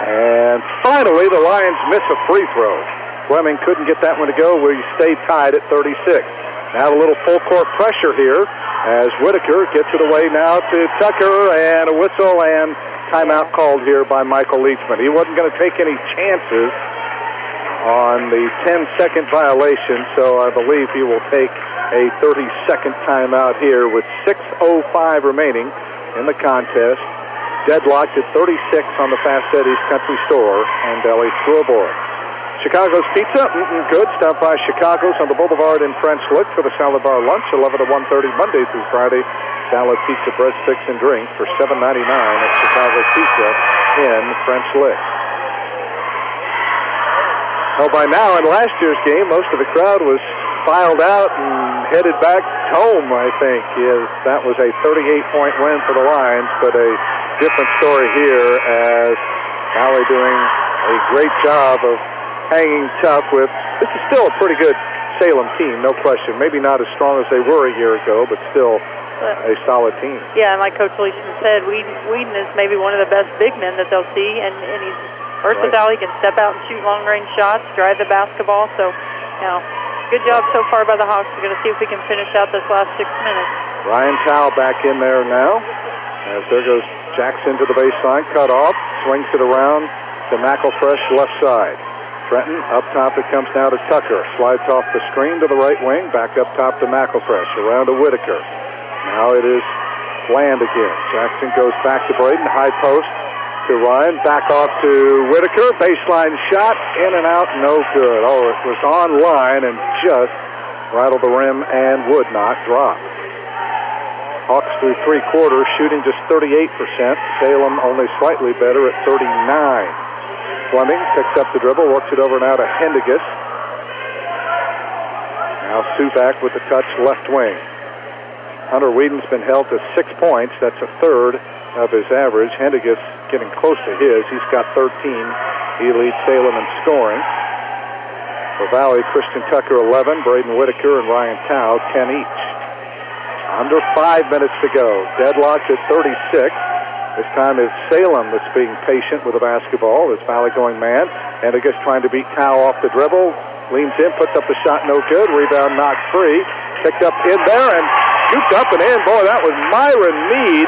And finally, the Lions miss a free throw. Fleming couldn't get that one to go. We stay tied at 36. Now a little full-court pressure here as Whitaker gets it away now to Tucker, and a whistle and timeout called here by Michael Leachman. He wasn't going to take any chances on the 10-second violation, so I believe he will take a 30-second timeout here with 6:05 remaining in the contest. Deadlocked at 36 on the Fast Eddie's Country Store and Deli scoreboard. Chicago's Pizza, good. Stop by Chicago's on the Boulevard in French Lick for the salad bar lunch, 11 to 1:30 Monday through Friday. Salad, pizza, breadsticks, and drink for $7.99 at Chicago's Pizza in French Lick. Well, by now in last year's game, most of the crowd was filed out and headed back home, I think. That was a 38-point win for the Lions, but a different story here as Valley doing a great job of hanging tough with, this is still a pretty good Salem team, no question. Maybe not as strong as they were a year ago, but still a solid team. Yeah, and like Coach Leachman said, Whedon is maybe one of the best big men that they'll see, and he's versatile. He can step out and shoot long-range shots, drive the basketball. So, good job so far by the Hawks. We're going to see if we can finish out this last 6 minutes. Ryan Towle back in there now. As there goes Jackson to the baseline, cut off, swings it around to McElfresh left side. Trenton up top, it comes now to Tucker. Slides off the screen to the right wing, back up top to McElfresh, around to Whitaker. Now it is Bland again. Jackson goes back to Braden, high post to Ryan, back off to Whitaker. Baseline shot, in and out, no good. Oh, it was on line and just rattled the rim and would not drop. Hawks through 3 quarters, shooting just 38%. Salem only slightly better at 39%. Fleming picks up the dribble, works it over now to Hendigas. Now Suvac with the touch left wing. Hunter Whedon's been held to 6 points. That's a third of his average. Hendigas getting close to his. He's got 13. He leads Salem in scoring. For Valley, Christian Tucker 11, Braden Whitaker and Ryan Towle 10 each. Under 5 minutes to go. Deadlocked at 36. This time it's Salem that's being patient with the basketball. It's Valley going man. Hendigas trying to beat Towle off the dribble. Leans in, puts up the shot, no good. Rebound knocked free. Picked up in there and shoots up and in. Boy, that was Myron Mead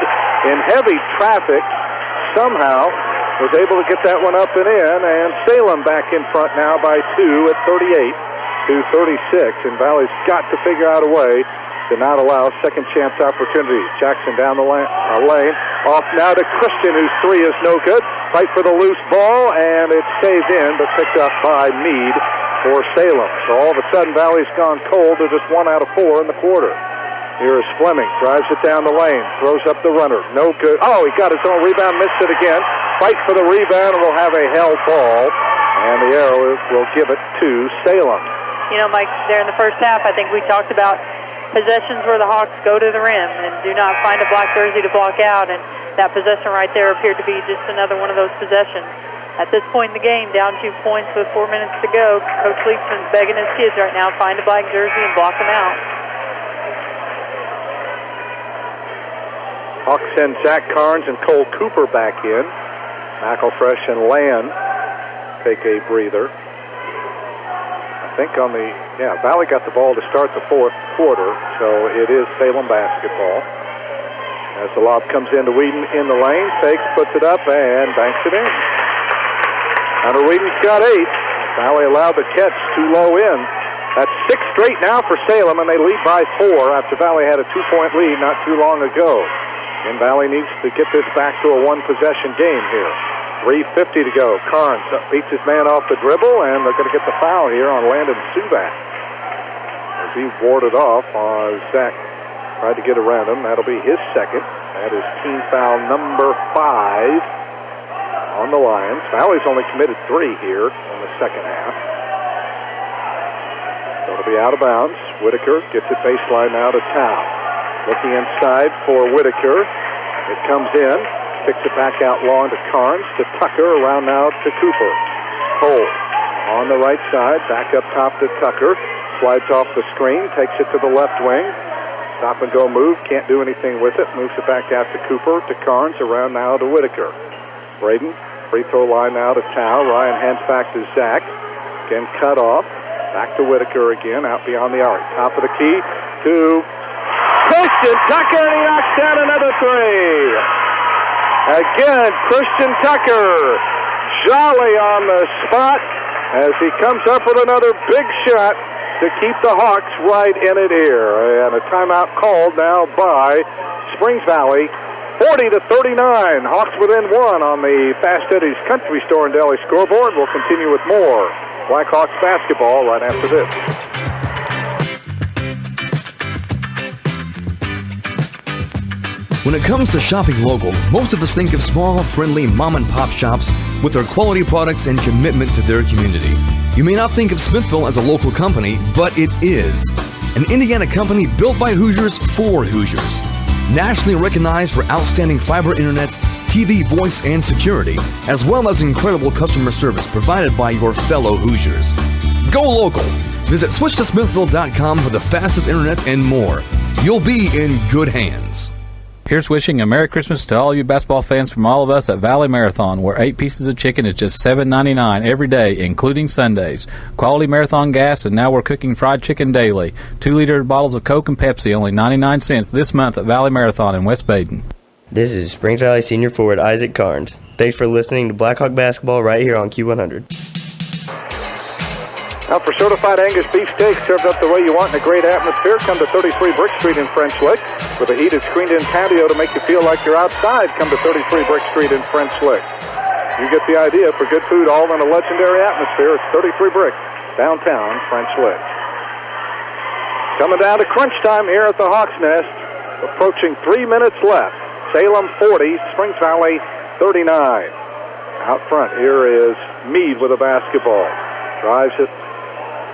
in heavy traffic. Somehow was able to get that one up and in. And Salem back in front now by 2 at 38 to 36. And Valley's got to figure out a way to not allow second chance opportunities. Jackson down the lane. Off now to Christian, whose 3 is no good. Fight for the loose ball, and it's saved in, but picked up by Mead for Salem. So all of a sudden, Valley's gone cold. They're just 1 out of 4 in the quarter. Here is Fleming, drives it down the lane, throws up the runner. No good. Oh, he got his own rebound, missed it again. Fight for the rebound, and we'll have a held ball, and the arrow will give it to Salem. Mike, there in the first half, I think we talked about possessions where the Hawks go to the rim and do not find a black jersey to block out, and that possession right there appeared to be just another one of those possessions. At this point in the game, down 2 points with 4 minutes to go, Coach Leachman's begging his kids right now, find a black jersey and block them out. Hawks send Zach Carnes and Cole Cooper back in. McElfresh and Land take a breather. I think Valley got the ball to start the 4th quarter, so it is Salem basketball. As the lob comes into Whedon in the lane, fakes, puts it up, and banks it in. Hunter Whedon's got 8. Valley allowed the catch too low in. That's 6 straight now for Salem, and they lead by 4 after Valley had a 2-point lead not too long ago. And Valley needs to get this back to a 1-possession game here. 3:50 to go. Carnes beats his man off the dribble, and they're going to get the foul here on Landon Suvac. As he warded off, Zach tried to get around him. That'll be his second. That is team foul number 5 on the Lions. Valley's only committed 3 here in the second half. So it'll be out of bounds. Whitaker gets it baseline now to Towle. Looking inside for Whitaker. It comes in. Picks it back out long to Carnes, to Tucker, around now to Cooper. Cole on the right side, back up top to Tucker. Slides off the screen, takes it to the left wing. Stop and go move, can't do anything with it. Moves it back out to Cooper, to Carnes, around now to Whitaker. Braden, free throw line now to Towle. Ryan hands back to Zach. Again cut off. Back to Whitaker again, out beyond the arc. Top of the key to Christian Tucker, and he knocks down another 3. Again, Christian Tucker, jolly on the spot as he comes up with another big shot to keep the Hawks right in it here. And a timeout called now by Springs Valley, 40-39. Hawks within 1 on the Fast Eddie's Country Store and Deli scoreboard. We'll continue with more Blackhawks basketball right after this. When it comes to shopping local, most of us think of small, friendly mom-and-pop shops with their quality products and commitment to their community. You may not think of Smithville as a local company, but it is. An Indiana company built by Hoosiers for Hoosiers. Nationally recognized for outstanding fiber internet, TV, voice, and security, as well as incredible customer service provided by your fellow Hoosiers. Go local. Visit switchtosmithville.com for the fastest internet and more. You'll be in good hands. Here's wishing a Merry Christmas to all you basketball fans from all of us at Valley Marathon, where 8 pieces of chicken is just $7.99 every day, including Sundays. Quality Marathon gas, and now we're cooking fried chicken daily. 2-liter bottles of Coke and Pepsi, only 99 cents this month at Valley Marathon in West Baden. This is Springs Valley senior forward Isaac Carnes. Thanks for listening to Blackhawk Basketball right here on Q100. Now for certified Angus beef steak served up the way you want in a great atmosphere, come to 33 Brick Street in French Lick. With a heated screened-in patio to make you feel like you're outside, come to 33 Brick Street in French Lick. You get the idea. For good food all in a legendary atmosphere, it's 33 Brick, downtown French Lick. Coming down to crunch time here at the Hawks Nest. Approaching 3 minutes left. Salem 40, Springs Valley 39. Out front here is Meade with a basketball. Drives it.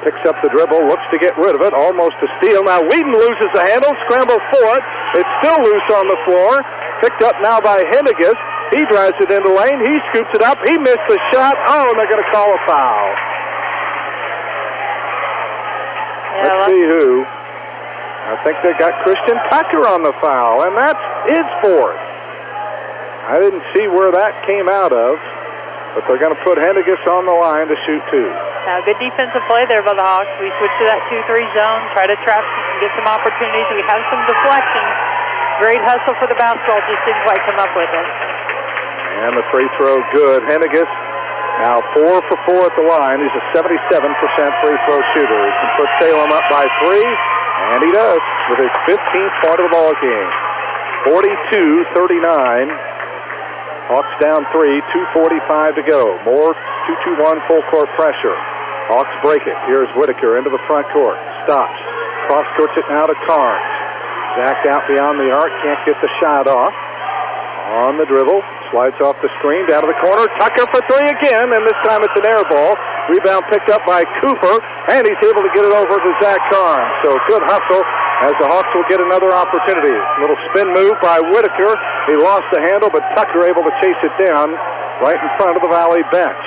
Picks up the dribble, looks to get rid of it, almost a steal. Now Whedon loses the handle, scrambles for it. It's still loose on the floor. Picked up now by Henniges. He drives it into lane. He scoops it up. He missed the shot. Oh, and they're going to call a foul. Yeah, let's see who. I think they got Christian Tucker on the foul, and that's his fourth. I didn't see where that came out of, but they're going to put Henniges on the line to shoot two. Now, good defensive play there by the Hawks. We switch to that 2-3 zone, try to trap and get some opportunities. We have some deflections. Great hustle for the basketball, just didn't quite come up with it. And the free throw good. Henniges now 4 for 4 at the line. He's a 77% free throw shooter. He can put Salem up by 3, and he does with his 15th point of the ball game. 42-39. Hawks down 3, 2:45 to go. More 2-2-1 full court pressure. Hawks break it. Here's Whitaker into the front court. Stops. Cross courts it now to Carnes. Jacked out beyond the arc. Can't get the shot off. On the dribble. Slides off the screen. Down to the corner. Tucker for 3 again. And this time it's an air ball. Rebound picked up by Cooper. And he's able to get it over to Zach Carnes. So good hustle as the Hawks will get another opportunity. Little spin move by Whitaker. He lost the handle, but Tucker able to chase it down right in front of the Valley bench.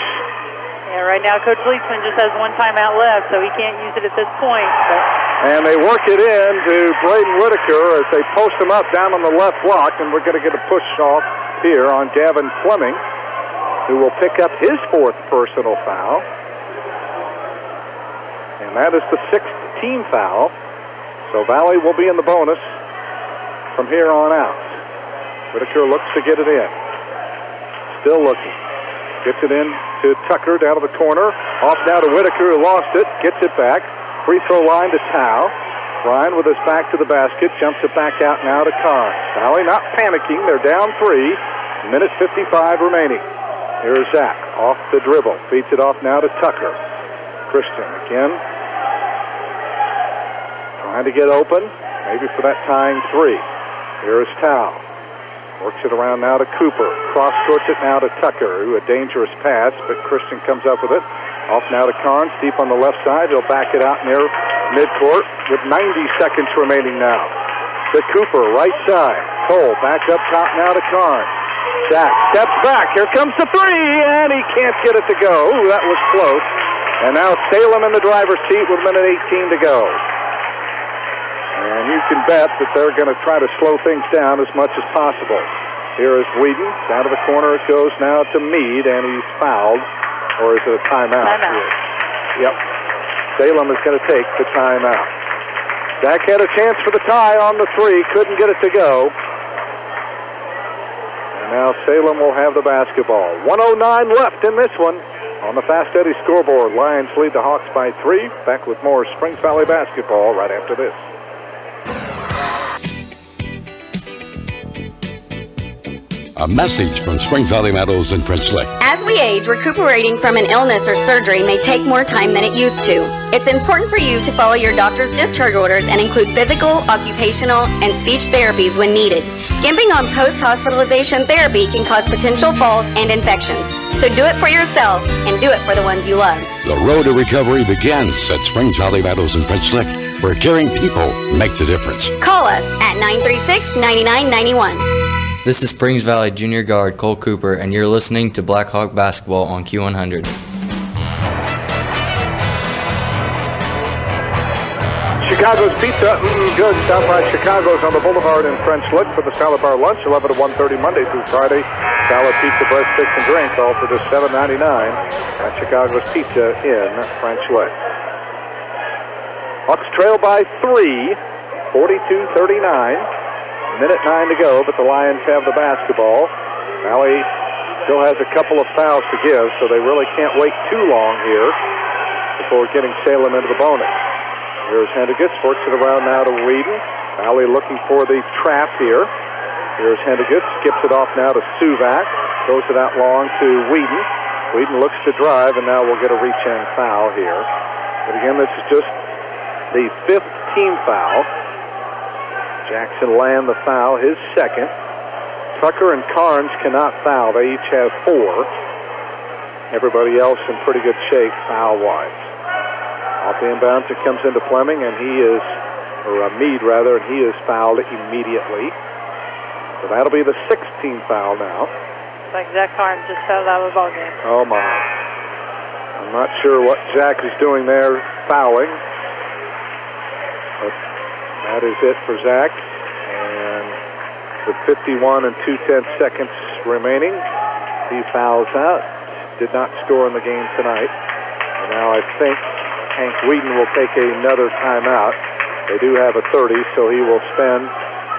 Yeah, right now Coach Leachman just has one timeout left, so he can't use it at this point. And they work it in to Braden Whitaker as they post him up down on the left block, and we're going to get a push off here on Gavin Fleming, who will pick up his 4th personal foul. And that is the 6th team foul. So Valley will be in the bonus from here on out. Whitaker looks to get it in. Still looking. Gets it in to Tucker down to the corner. Off now to Whitaker, who lost it. Gets it back. Free throw line to Tao. Ryan with his back to the basket. Jumps it back out now to Carnes. Valley not panicking. They're down 3. Minute 55 remaining. Here's Zach off the dribble. Feeds it off now to Tucker. Christian again. Trying to get open, maybe for that tying 3. Here is Tao. Works it around now to Cooper. Cross-courts it now to Tucker, who a dangerous pass, but Christian comes up with it. Off now to Carnes, deep on the left side. He'll back it out near midcourt with 90 seconds remaining now. To Cooper, right side. Cole back up top now to Carnes. Zach steps back. Here comes the 3, and he can't get it to go. Ooh, that was close. And now Salem in the driver's seat with minute 18 to go. And you can bet that they're going to try to slow things down as much as possible. Here is Whedon. Down to the corner it goes now to Meade, and he's fouled. Or is it a timeout? Timeout. Yep. Salem is going to take the timeout. Zach had a chance for the tie on the 3. Couldn't get it to go. And now Salem will have the basketball. 1:09 left in this one. On the Fast Eddie scoreboard, Lions lead the Hawks by 3. Back with more Springs Valley basketball right after this. A message from Springs Valley Meadows and French Lick. As we age, recuperating from an illness or surgery may take more time than it used to. It's important for you to follow your doctor's discharge orders and include physical, occupational, and speech therapies when needed. Skimping on post-hospitalization therapy can cause potential falls and infections. So do it for yourself and do it for the ones you love. The road to recovery begins at Springs Valley Meadows in French Lick, where caring people make the difference. Call us at 936-9991. This is Springs Valley Junior Guard Cole Cooper, and you're listening to Blackhawk Basketball on Q100. Chicago's Pizza, good. Stop by Chicago's on the Boulevard in French Lick for the salad bar lunch, 11 to 1:30 Monday through Friday. Salad, pizza, bread, sticks, and drinks, all for just $7.99 at Chicago's Pizza in French Lick. Hawks trail by 3, 42-39. Minute 9 to go, but the Lions have the basketball. Valley still has a couple of fouls to give, so they really can't wait too long here before getting Salem into the bonus. Here's Hendigas, works it around now to Whedon. Valley looking for the trap here. Here's Hendigas, skips it off now to Suvak. Throws it out long to Whedon. Whedon looks to drive, and now we'll get a reach-in foul here. But again, this is just the 5th team foul. Jackson Land the foul, his second. Tucker and Carnes cannot foul. They each have 4. Everybody else in pretty good shape foul-wise. Off the inbounds, it comes into Fleming, and Meade rather, and he is fouled immediately. So that'll be the 16th foul now. Looks like Zach Carnes just fouled out of the ballgame. Oh my. I'm not sure what Jack is doing there, fouling. But that is it for Zach. And with 51 and 2/10 seconds remaining, he fouls out. Did not score in the game tonight. And now I think Hank Whedon will take another timeout. They do have a 30, so he will spend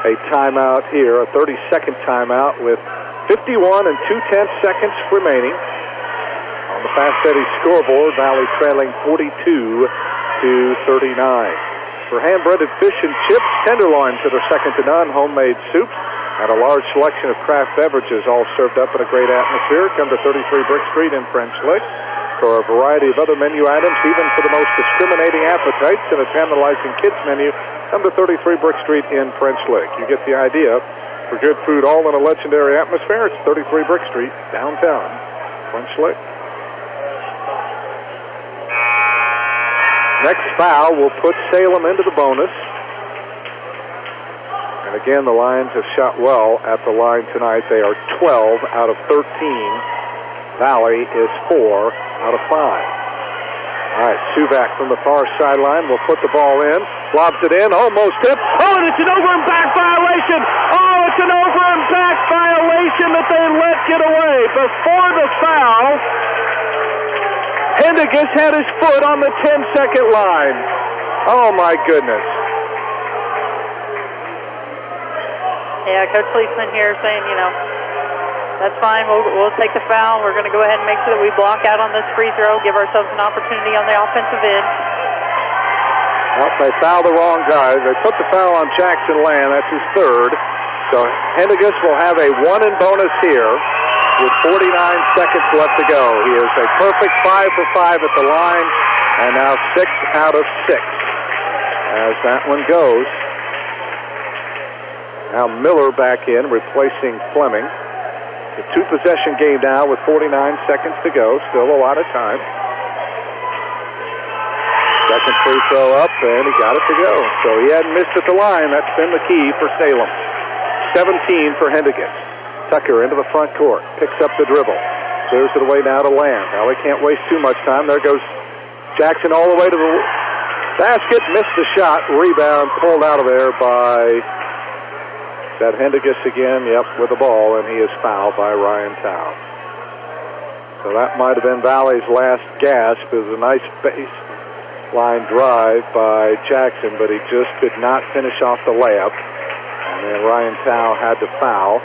a timeout here, a 30-second timeout with 51 and 2/10 seconds remaining. On the Fast Eddie scoreboard, Valley trailing 42-39. For hand-breaded fish and chips, tenderloins that are second to none, homemade soups, and a large selection of craft beverages, all served up in a great atmosphere, come to 33 Brick Street in French Lick. For a variety of other menu items, even for the most discriminating appetites and a tantalizing kids menu, come to 33 Brick Street in French Lick. You get the idea. For good food, all in a legendary atmosphere, it's 33 Brick Street, downtown, French Lick. Next foul will put Salem into the bonus. And again, the Lions have shot well at the line tonight. They are 12 out of 13. Valley is 4 out of 5. All right, Suvak from the far sideline will put the ball in, lobs it in, almost tipped. Oh, and it's an over and back violation. Oh, it's an over and back violation that they let get away. Before the foul, Hendigas had his foot on the 10-second line. Oh, my goodness. Yeah, Coach Leisman here saying, that's fine. We'll take the foul. We're going to go ahead and make sure that we block out on this free throw, give ourselves an opportunity on the offensive end. Well, they fouled the wrong guy. They put the foul on Jackson Land. That's his 3rd. So Hendigas will have a 1 in bonus here with 49 seconds left to go. He is a perfect 5 for 5 at the line, and now 6 out of 6 as that one goes. Now Miller back in, replacing Fleming. The 2-possession game now with 49 seconds to go. Still a lot of time. Second free throw up, and he got it to go. So he hadn't missed at the line. That's been the key for Salem. 17 for Hendigas. Tucker into the front court. Picks up the dribble. Clears it away now to Land. Now he can't waste too much time. There goes Jackson all the way to the basket. Missed the shot. Rebound pulled out of there by... That Hendigas again, with the ball, and he is fouled by Ryan Tao. So that might have been Valley's last gasp. It was a nice baseline drive by Jackson, but he just could not finish off the layup. And then Ryan Tao had to foul.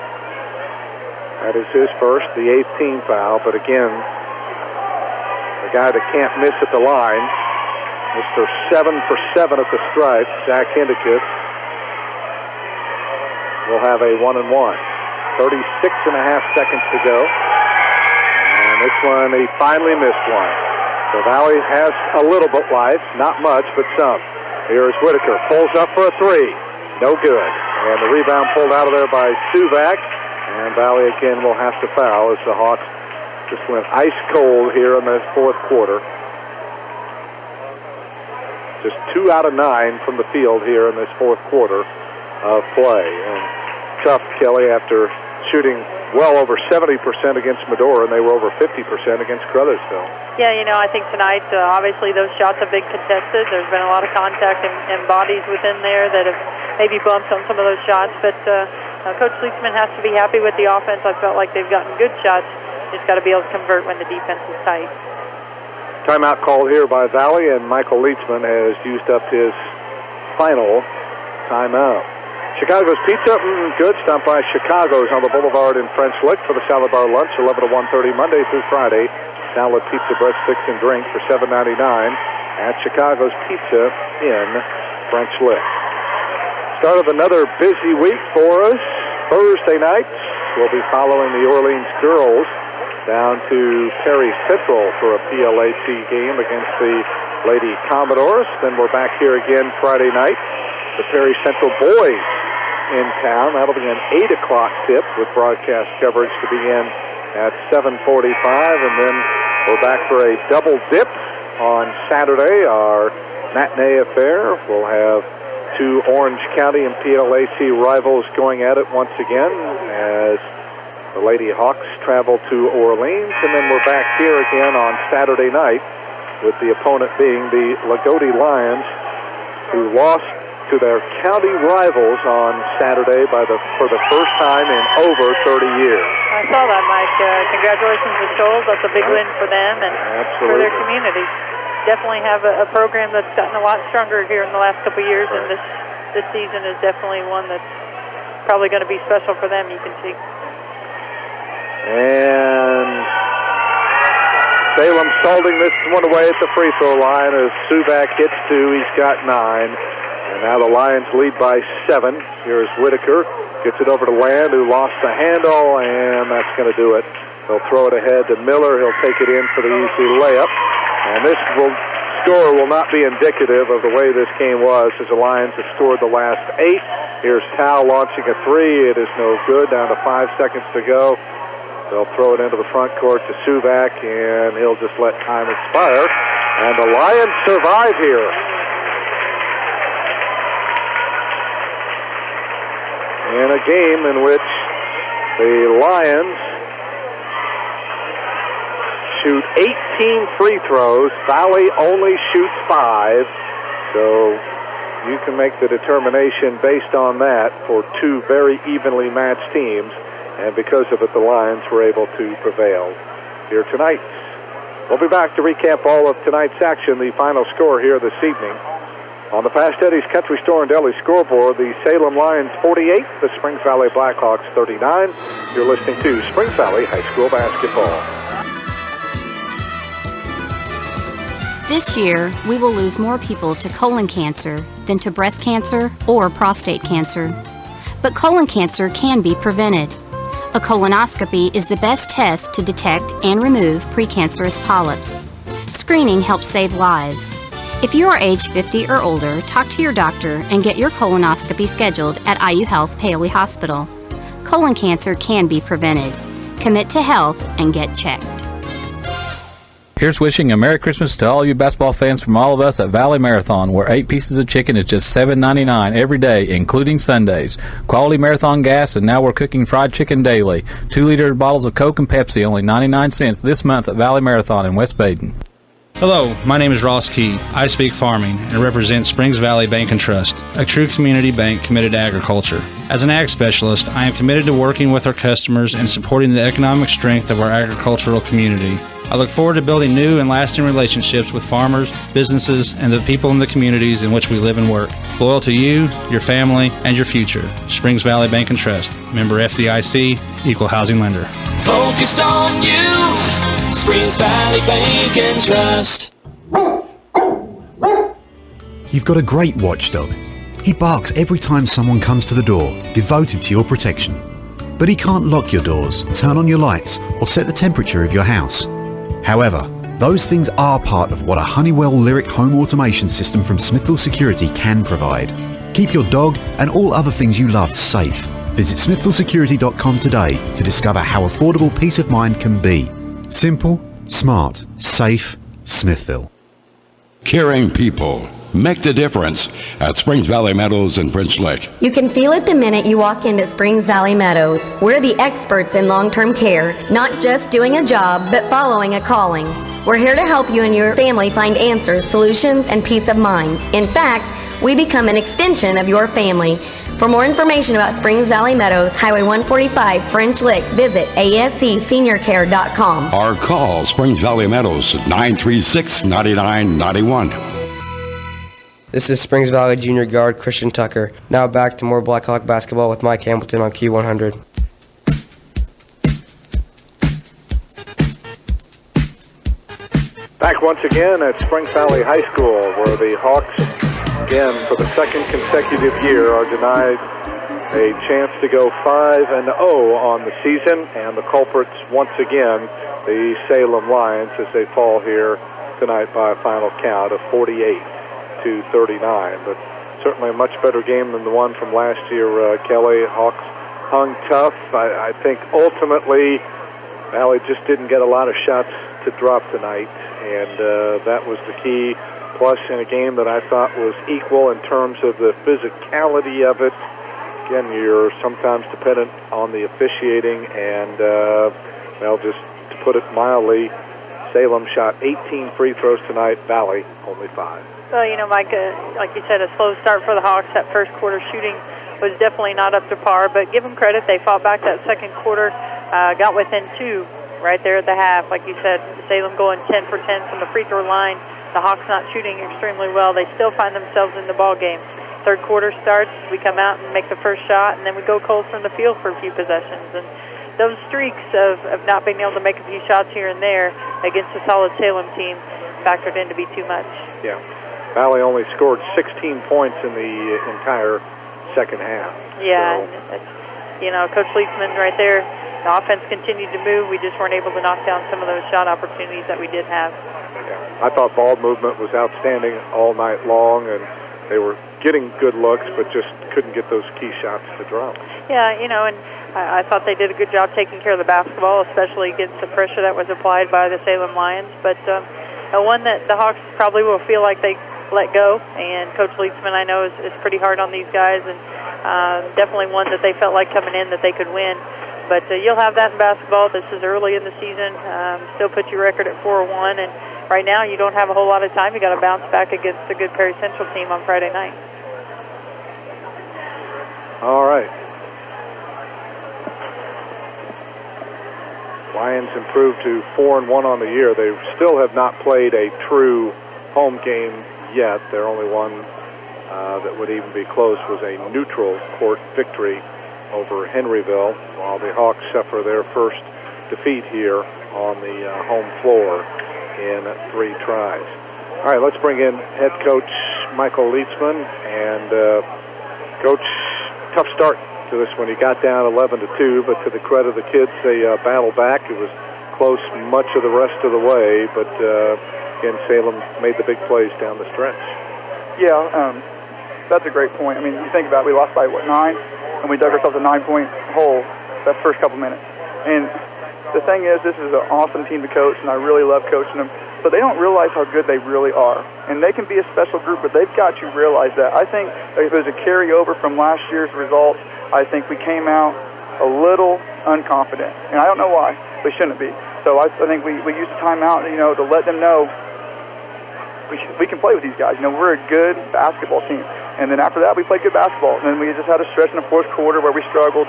That is his first, the 8th team foul. But again, the guy that can't miss at the line, Mr. 7 for 7 at the stripe, Zach Hendigas, will have a 1 and 1. 36.5 seconds to go. And this one, he finally missed one. So Valley has a little bit life, not much, but some. Here's Whitaker, pulls up for a 3. No good. And the rebound pulled out of there by Suvak. And Valley again will have to foul as the Hawks Just went ice cold here in the fourth quarter. Just 2 out of 9 from the field here in this fourth quarter of play. And tough, Kelly, after shooting well over 70% against Medora, and they were over 50% against Crothersville. Yeah, I think tonight, obviously those shots have been contested. There's been a lot of contact and bodies within there that have maybe bumped on some of those shots, but Coach Leitsman has to be happy with the offense. I felt like they've gotten good shots. Just got to be able to convert when the defense is tight. Timeout called here by Valley, and Michael Leitsman has used up his final timeout. Chicago's Pizza, good. Stop by Chicago's on the Boulevard in French Lick for the salad bar lunch, 11 to 1:30 Monday through Friday. Salad, pizza, breadsticks, and drink for $7.99 at Chicago's Pizza in French Lick. Start of another busy week for us. Thursday night, we'll be following the Orleans girls down to Perry Central for a PLAC game against the Lady Commodores. Then we're back here again Friday night. The Perry Central boys in town. That'll be an 8 o'clock tip with broadcast coverage to begin at 7:45, and then we're back for a double dip on Saturday, our matinee affair. We'll have 2 Orange County and PLAC rivals going at it once again as the Lady Hawks travel to Orleans, and then we're back here again on Saturday night with the opponent being the Lagodi Lions, who lost to their county rivals on Saturday for the first time in over 30 years. I saw that, Mike. Congratulations to Shoals. That's a big win for them and for their community. Definitely have a program that's gotten a lot stronger here in the last couple of years, and this season is definitely one that's probably going to be special for them, you can see. And Salem salting this one away at the free throw line as Suvak hits 2. He's got 9. And now the Lions lead by 7. Here's Whitaker. Gets it over to Land, who lost the handle, and that's going to do it. He'll throw it ahead to Miller. He'll take it in for the easy layup. And this score will not be indicative of the way this game was, as the Lions have scored the last 8. Here's Tao launching a 3. It is no good. Down to 5 seconds to go. They'll throw it into the front court to Suvak, and he'll just let time expire. And the Lions survive here. In a game in which the Lions shoot 18 free throws, Valley only shoots 5. So you can make the determination based on that for 2 very evenly matched teams. And because of it, the Lions were able to prevail here tonight. We'll be back to recap all of tonight's action, the final score here this evening. On the Fast Eddie's Country Store and Deli scoreboard, the Salem Lions 48, the Springs Valley Blackhawks 39. You're listening to Springs Valley High School basketball. This year, we will lose more people to colon cancer than to breast cancer or prostate cancer. But colon cancer can be prevented. A colonoscopy is the best test to detect and remove precancerous polyps. Screening helps save lives. If you are age 50 or older, talk to your doctor and get your colonoscopy scheduled at IU Health Paoli Hospital. Colon cancer can be prevented. Commit to health and get checked. Here's wishing a Merry Christmas to all you basketball fans from all of us at Valley Marathon, where 8 pieces of chicken is just $7.99 every day, including Sundays. Quality Marathon gas, and now we're cooking fried chicken daily. 2-liter bottles of Coke and Pepsi, only 99 cents this month at Valley Marathon in West Baden. Hello, my name is Ross Key. I speak farming and represent Springs Valley Bank and Trust, a true community bank committed to agriculture. As an ag specialist, I am committed to working with our customers and supporting the economic strength of our agricultural community. I look forward to building new and lasting relationships with farmers, businesses, and the people in the communities in which we live and work. Loyal to you, your family, and your future. Springs Valley Bank and Trust. Member FDIC, Equal Housing Lender. Focused on you, Springs Valley Bank and Trust. You've got a great watchdog. He barks every time someone comes to the door, devoted to your protection. But he can't lock your doors, turn on your lights, or set the temperature of your house. However, those things are part of what a Honeywell Lyric home automation system from Smithville Security can provide. Keep your dog and all other things you love safe. Visit smithvillesecurity.com today to discover how affordable peace of mind can be. Simple, smart, safe, Smithville. Caring people make the difference at Springs Valley Meadows in French Lick. You can feel it the minute you walk into Springs Valley Meadows. We're the experts in long-term care, not just doing a job, but following a calling. We're here to help you and your family find answers, solutions, and peace of mind. In fact, we become an extension of your family. For more information about Springs Valley Meadows, Highway 145, French Lick, visit ascseniorcare.com. Or call Springs Valley Meadows at 936-9991. This is Springs Valley Junior Guard Christian Tucker. Now back to more Blackhawk basketball with Mike Hamilton on Q100. Back once again at Springs Valley High School, where the Hawks, again, for the second consecutive year, are denied a chance to go 5-0 on the season, and the culprits, once again, the Salem Lions, as they fall here tonight by a final count of 48-39. But certainly a much better game than the one from last year, Kelly. Hawks hung tough. I think ultimately Valley just didn't get a lot of shots to drop tonight, and that was the key. Plus, in a game that I thought was equal in terms of the physicality of it, again, you're sometimes dependent on the officiating, and, well, just to put it mildly, Salem shot 18 free throws tonight, Valley only 5. Well, you know, Mike, like you said, a slow start for the Hawks. That first quarter shooting was definitely not up to par, but give them credit. They fought back that second quarter, got within 2 right there at the half. Like you said, Salem going 10 for 10 from the free throw line. The Hawks not shooting extremely well. They still find themselves in the ball game. Third quarter starts, we come out and make the first shot, and then we go cold from the field for a few possessions. And those streaks of not being able to make a few shots here and there against a solid Salem team factored in to be too much. Yeah. Valley only scored 16 points in the entire second half. Yeah, so. and that's, you know, Coach Leitsman right there, the offense continued to move. We just weren't able to knock down some of those shot opportunities that we did have. Yeah. I thought ball movement was outstanding all night long, and they were getting good looks, but just couldn't get those key shots to drop. Yeah, you know, and I thought they did a good job taking care of the basketball, especially against the pressure that was applied by the Salem Lions. But one that the Hawks probably will feel like they let go, and Coach Leitsman, I know, is pretty hard on these guys, and definitely one that they felt like coming in that they could win. But you'll have that in basketball. This is early in the season. Still put your record at 4-1, and right now you don't have a whole lot of time. You got to bounce back against a good Perry Central team on Friday night. All right. Lions improved to 4-1 on the year. They still have not played a true home game yet. Their only one that would even be close was a neutral court victory over Henryville, while the Hawks suffer their first defeat here on the home floor in 3 tries. All right, let's bring in head coach Michael Leitsman. And Coach, tough start to this one. He got down 11-2, but to the credit of the kids, they battled back. It was close much of the rest of the way, but again, Salem made the big plays down the stretch. Yeah, that's a great point. I mean, you think about it, we lost by, 9? And we dug ourselves a 9-point hole that first couple minutes. And the thing is, this is an awesome team to coach, and I really love coaching them. But they don't realize how good they really are. And they can be a special group, but they've got to realize that. I think it was a carryover from last year's results. I think we came out a little unconfident. And I don't know why. We shouldn't be. So I think we used the timeout, to let them know we can play with these guys. We're a good basketball team. And then after that, we played good basketball. And then we just had a stretch in the fourth quarter where we struggled.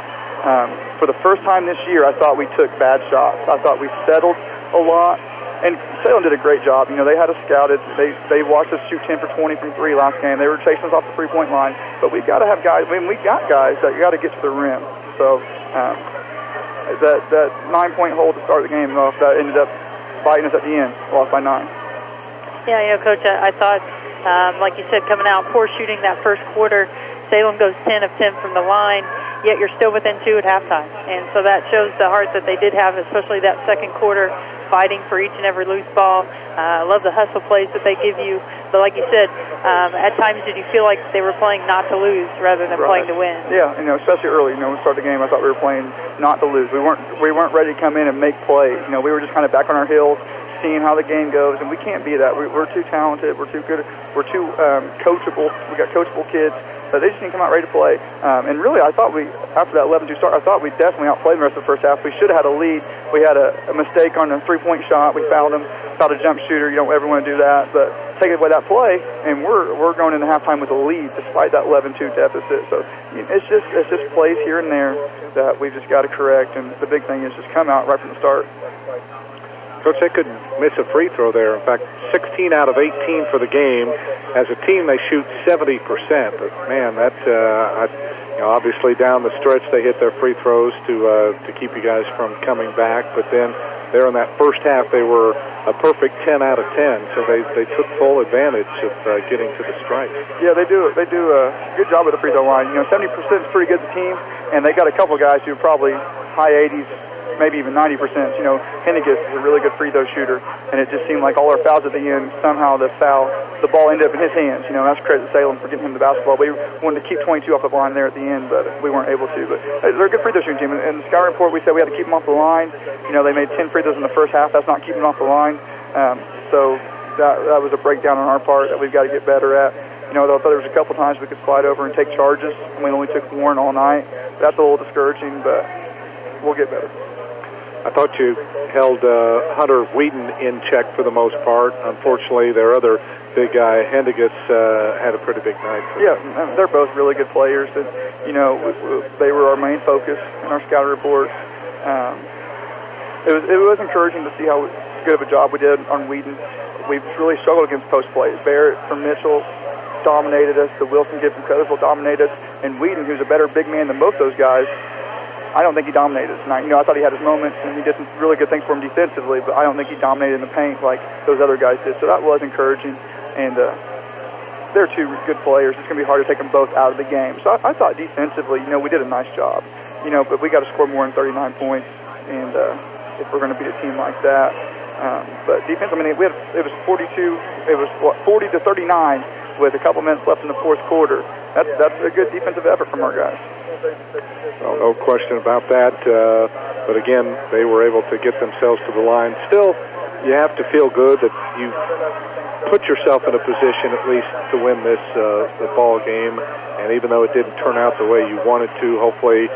For the first time this year, I thought we took bad shots. I thought we settled a lot. And Salem did a great job. They had us scouted. They watched us shoot 10 for 20 from 3 last game. They were chasing us off the three-point line. But we've got to have guys. We got guys that got to get to the rim. So that 9-point hole to start the game, that ended up biting us at the end. Lost by 9. Yeah, Coach, I thought, like you said, coming out, poor shooting that first quarter. Salem goes 10 of 10 from the line, yet you're still within 2 at halftime. And so that shows the heart that they did have, especially that second quarter, fighting for each and every loose ball. I love the hustle plays that they give you. But like you said, at times did you feel like they were playing not to lose rather than playing to win? Yeah, especially early. When we started the game, I thought we were playing not to lose. We weren't ready to come in and make plays. We were just kind of back on our heels, seeing how the game goes, and we can't be that. We're too talented. We're too good. We're too coachable. We got coachable kids. So they just didn't come out ready to play. And really, I thought after that 11-2 start, I thought we definitely outplayed the rest of the first half. We should have had a lead. We had a mistake on a three-point shot. We fouled him, fouled a jump shooter. You don't ever want to do that. But take away that play, and we're going into halftime with a lead despite that 11-2 deficit. So it's just plays here and there that we've just got to correct. And the big thing is just come out right from the start. Coach, they couldn't miss a free throw there. In fact, 16 out of 18 for the game. As a team, they shoot 70%. But man, that's obviously down the stretch they hit their free throws to keep you guys from coming back. But then there in that first half, they were a perfect 10 out of 10. So they took full advantage of getting to the strike. Yeah, they do. They do a good job at the free throw line. 70% is pretty good as a team, and they got a couple guys who are probably high 80s. Maybe even 90%. Henniges is a really good free throw shooter, and it just seemed like all our fouls at the end, somehow the ball ended up in his hands. That's credit to Salem for getting him the basketball. We wanted to keep 22 off the line there at the end, but we weren't able to. But they're a good free throw shooting team. In the scouting report, we said we had to keep them off the line. They made 10 free throws in the first half. That's not keeping them off the line. So that was a breakdown on our part that we've got to get better at. I thought there was a couple times we could slide over and take charges, and we only took one all night. That's a little discouraging, but we'll get better. I thought you held Hunter Wheaton in check for the most part. Unfortunately, their other big guy, Hendigas, had a pretty big night. Yeah, they're both really good players. And, they were our main focus in our scouting report. It was encouraging to see how good of a job we did on Wheaton. We've really struggled against post plays. Barrett from Mitchell dominated us. The Wilson kid from Crowsville dominated us. And Wheaton, who's a better big man than both those guys, I don't think he dominated us tonight. I thought he had his moments, and he did some really good things for him defensively, but I don't think he dominated in the paint like those other guys did. So that was encouraging, and they're two good players. It's going to be hard to take them both out of the game. So I thought defensively, we did a nice job, but we got to score more than 39 points, and if we're going to beat a team like that. But defense, it was 40 to 39 with a couple minutes left in the fourth quarter. That's a good defensive effort from our guys. Well, no question about that. But again, they were able to get themselves to the line. Still, you have to feel good that you put yourself in a position at least to win this the ball game. And even though it didn't turn out the way you wanted to, hopefully,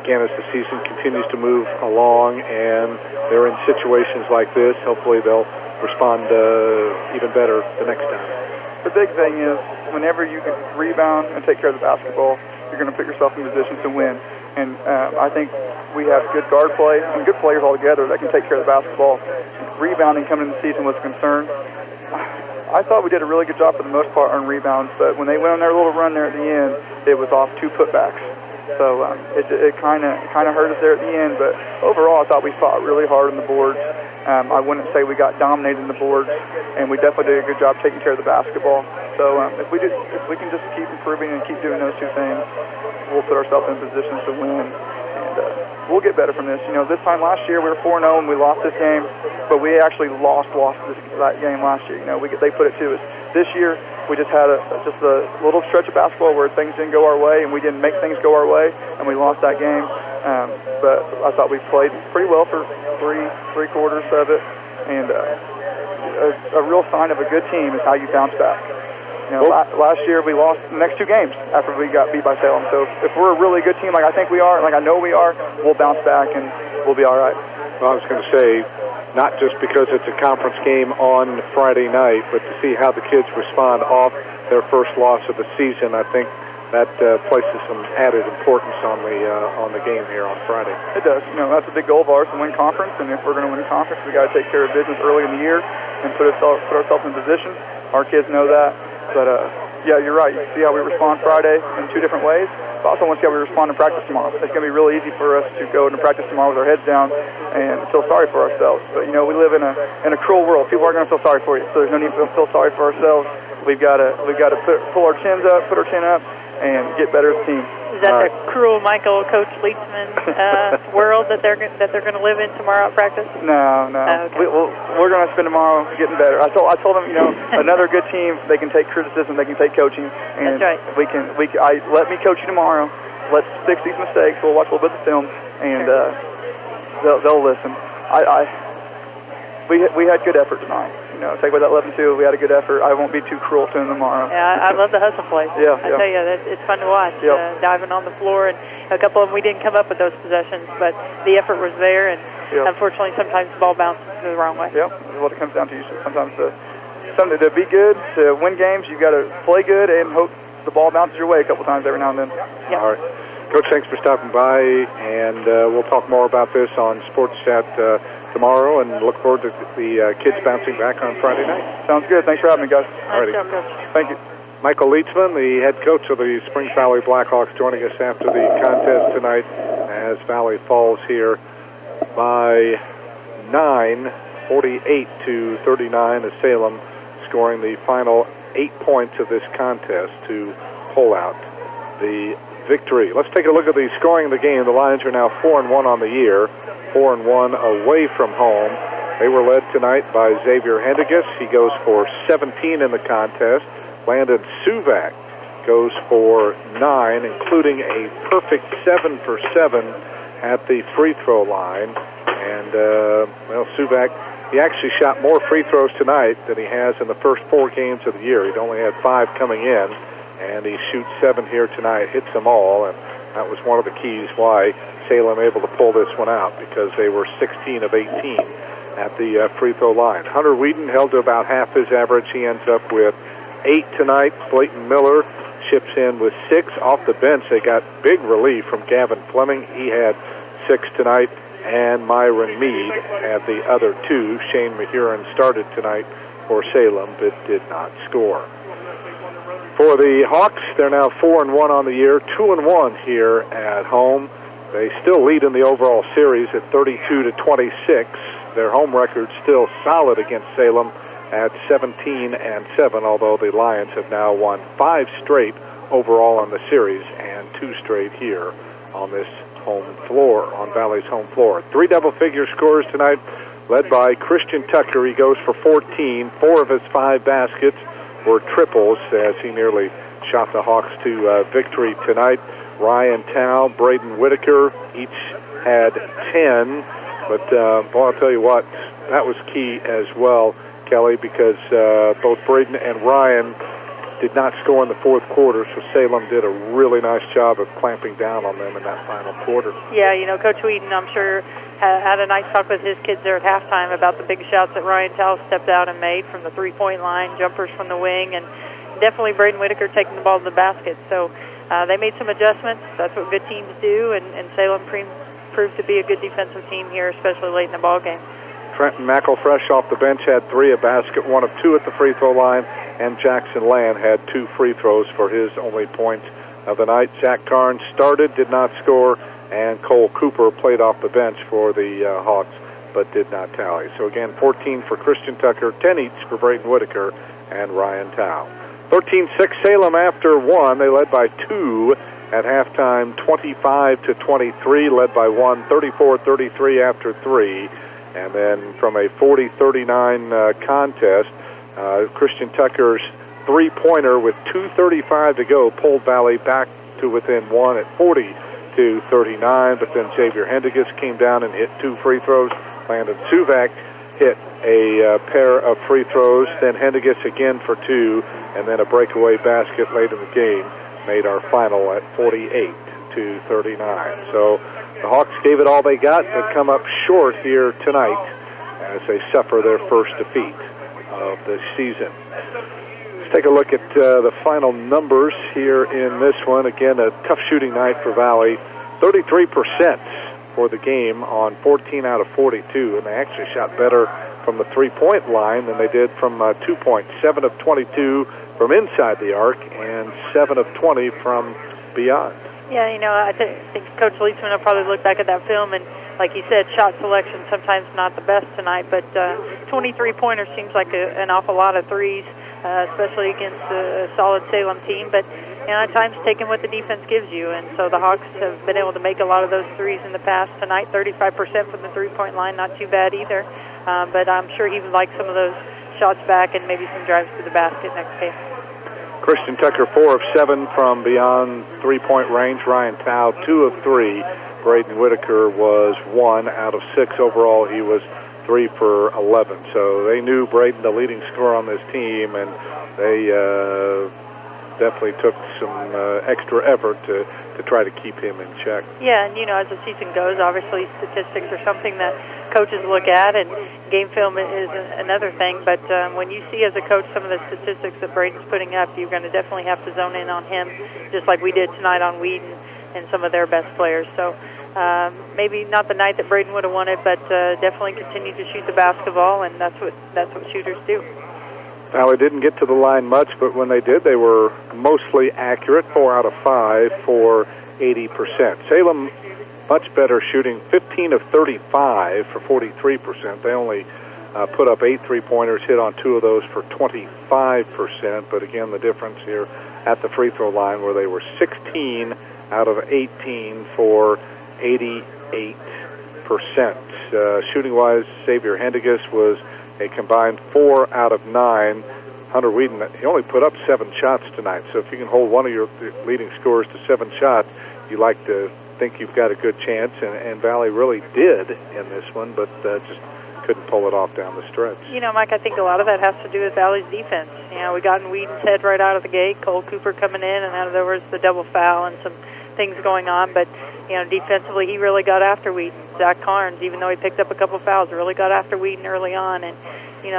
again, as the season continues to move along and they're in situations like this, hopefully they'll respond even better the next time. The big thing is whenever you can rebound and take care of the basketball, you're going to put yourself in a position to win. And I think we have good guard play and good players all together that can take care of the basketball. Rebounding coming into the season was a concern. I thought we did a really good job for the most part on rebounds, but when they went on their little run there at the end, it was off 2 putbacks. So it kind of hurt us there at the end, but overall I thought we fought really hard on the boards. I wouldn't say we got dominated in the boards, and we definitely did a good job taking care of the basketball. So if we can just keep improving and keep doing those two things, we'll put ourselves in positions to win, and we'll get better from this. This time last year we were 4-0 and we lost this game, but we actually lost that game last year. They put it to us. This year we just had a little stretch of basketball where things didn't go our way and we didn't make things go our way, and we lost that game. But I thought we played pretty well for three quarters of it, and a real sign of a good team is how you bounce back. Last year we lost the next 2 games after we got beat by Salem. So if we're a really good team like I think we are, like I know we are, we'll bounce back and we'll be all right. Well, I was going to say, not just because it's a conference game on Friday night, but to see how the kids respond off their first loss of the season, I think that places some added importance on the game here on Friday. It does. That's a big goal of ours, to win conference, and if we're going to win conference, we got to take care of business early in the year and put ourselves in position. Our kids know that. But, yeah, you're right. You see how we respond Friday in 2 different ways. But also want to see how we respond in practice tomorrow. It's going to be really easy for us to go into practice tomorrow with our heads down and feel sorry for ourselves. But, we live in a cruel world. People aren't going to feel sorry for you, so there's no need to feel sorry for ourselves. We've got to pull our chins up, put our chin up, and get better as a team. Is that the cruel Coach Leachman world that they're going to live in tomorrow at practice? No. Okay. We're going to spend tomorrow getting better. I told them, another good team. They can take criticism. They can take coaching. And that's right. Let me coach you tomorrow. Let's fix these mistakes. We'll watch a little bit of the film, and they'll listen. We had good effort tonight. Take away that 11-2, we had a good effort. I won't be too cruel to them tomorrow. Yeah, I love the hustle play. Yeah, I tell you, it's fun to watch. Yep. Diving on the floor, and a couple of them we didn't come up with those possessions, but the effort was there, and unfortunately sometimes the ball bounces the wrong way. Yep, that's what it comes down to. Sometimes to be good, to win games, you've got to play good and hope the ball bounces your way a couple times every now and then. Yep. All right. Coach, thanks for stopping by, and we'll talk more about this on Sports Chat tomorrow, and look forward to the kids bouncing back on Friday night. Sounds good. Thanks for having me, guys. Alrighty. Nice job, Coach. Thank you. Michael Leachman, the head coach of the Springs Valley Blackhawks, joining us after the contest tonight as Valley falls here by 9, 48-39, as Salem scoring the final 8 points of this contest to pull out the victory. Let's take a look at the scoring of the game. The Lions are now 4-1 on the year, 4-1 away from home. They were led tonight by Xavier Hendigas. He goes for 17 in the contest. Landon Suvak goes for 9, including a perfect 7 for 7 at the free throw line. And, Suvak, he actually shot more free throws tonight than he has in the first 4 games of the year. He'd only had 5 coming in, and he shoots 7 here tonight, hits them all, and that was one of the keys why Salem able to pull this one out, because they were 16 of 18 at the free throw line. Hunter Whedon held to about half his average. He ends up with 8 tonight. Slayton Miller chips in with 6. Off the bench, they got big relief from Gavin Fleming. He had 6 tonight, and Myron Mead had the other 2. Shane Mahurin started tonight for Salem, but did not score. For the Hawks, they're now 4-1 on the year, 2-1 here at home. They still lead in the overall series at 32-26. Their home record still solid against Salem at 17-7, although the Lions have now won 5 straight overall on the series and 2 straight here on this home floor, on Valley's home floor. 3 double-figure scorers tonight, led by Christian Tucker. He goes for 14. 4 of his 5 baskets were triples as he nearly shot the Hawks to victory tonight. Ryan Tao, Braden Whitaker each had 10, but I'll tell you what, that was key as well, Kelly, because both Braden and Ryan did not score in the fourth quarter, so Salem did a really nice job of clamping down on them in that final quarter. Yeah, Coach Whedon, I'm sure, had a nice talk with his kids there at halftime about the big shots that Ryan Tao stepped out and made from the three-point line, jumpers from the wing, and definitely Braden Whitaker taking the ball to the basket. So they made some adjustments. That's what good teams do, and Salem proved to be a good defensive team here, especially late in the ball game. Trenton McElfresh off the bench had 3, a basket, 1 of 2 at the free throw line, and Jackson Land had 2 free throws for his only point of the night. Zach Carnes started, did not score, and Cole Cooper played off the bench for the Hawks, but did not tally. So again, 14 for Christian Tucker, 10 each for Braden Whitaker and Ryan Tao. 13-6 Salem after 1. They led by 2 at halftime, 25-23, led by 1, 34-33 after 3. And then from a 40-39 contest, Christian Tucker's three-pointer with 2:35 to go pulled Valley back to within 1 at 40-39. But then Xavier Hendigas came down and hit 2 free throws. Landon Suvak hit a pair of free throws. Then Hendigas again for 2, and then a breakaway basket late in the game made our final at 48-39. So the Hawks gave it all they got, but come up short here tonight as they suffer their first defeat of the season. Let's take a look at the final numbers here in this one. Again, a tough shooting night for Valley. 33% for the game on 14 out of 42, and they actually shot better from the three-point line than they did from 2 points. 7 of 22 from inside the arc and 7 of 20 from beyond. Yeah, I think Coach Leachman will probably look back at that film, and like he said, shot selection sometimes not the best tonight, but 23 pointers seems like an awful lot of threes. especially against a solid Salem team. But at times taking what the defense gives you, and so the Hawks have been able to make a lot of those threes in the past. Tonight, 35% from the three-point line, not too bad either. But I'm sure he would like some of those shots back and maybe some drives to the basket next game. Christian Tucker, 4 of 7 from beyond three-point range. Ryan Tao, 2 of 3. Braden Whitaker was 1 out of 6 overall. He was 3 for 11. So they knew Braden, the leading scorer on this team, and they definitely took some extra effort to try to keep him in check. Yeah, and as the season goes, obviously statistics are something that coaches look at, and game film is another thing. But when you see as a coach some of the statistics that Braden's putting up, you're going to definitely have to zone in on him, just like we did tonight on Whedon and some of their best players. So maybe not the night that Braden would have wanted, but definitely continue to shoot the basketball, and that's what shooters do. Valley didn't get to the line much, but when they did, they were mostly accurate, 4 out of 5 for 80%. Salem, much better shooting, 15 of 35 for 43%. They only put up 8 three-pointers, hit on 2 of those for 25%. But again, the difference here at the free throw line where they were 16 out of 18 for 88%. Shooting-wise, Xavier Hendigas was a combined 4 out of 9. Hunter Whedon, he only put up 7 shots tonight. So if you can hold one of your leading scorers to 7 shots, you like to think you've got a good chance. And Valley really did in this one, but just couldn't pull it off down the stretch. Mike, I think a lot of that has to do with Valley's defense. We got in Whedon's head right out of the gate. Cole Cooper coming in, and there was the double foul and some things going on. But, defensively, he really got after Whedon. Zach Carnes, even though he picked up a couple fouls, really got after Whedon early on. And,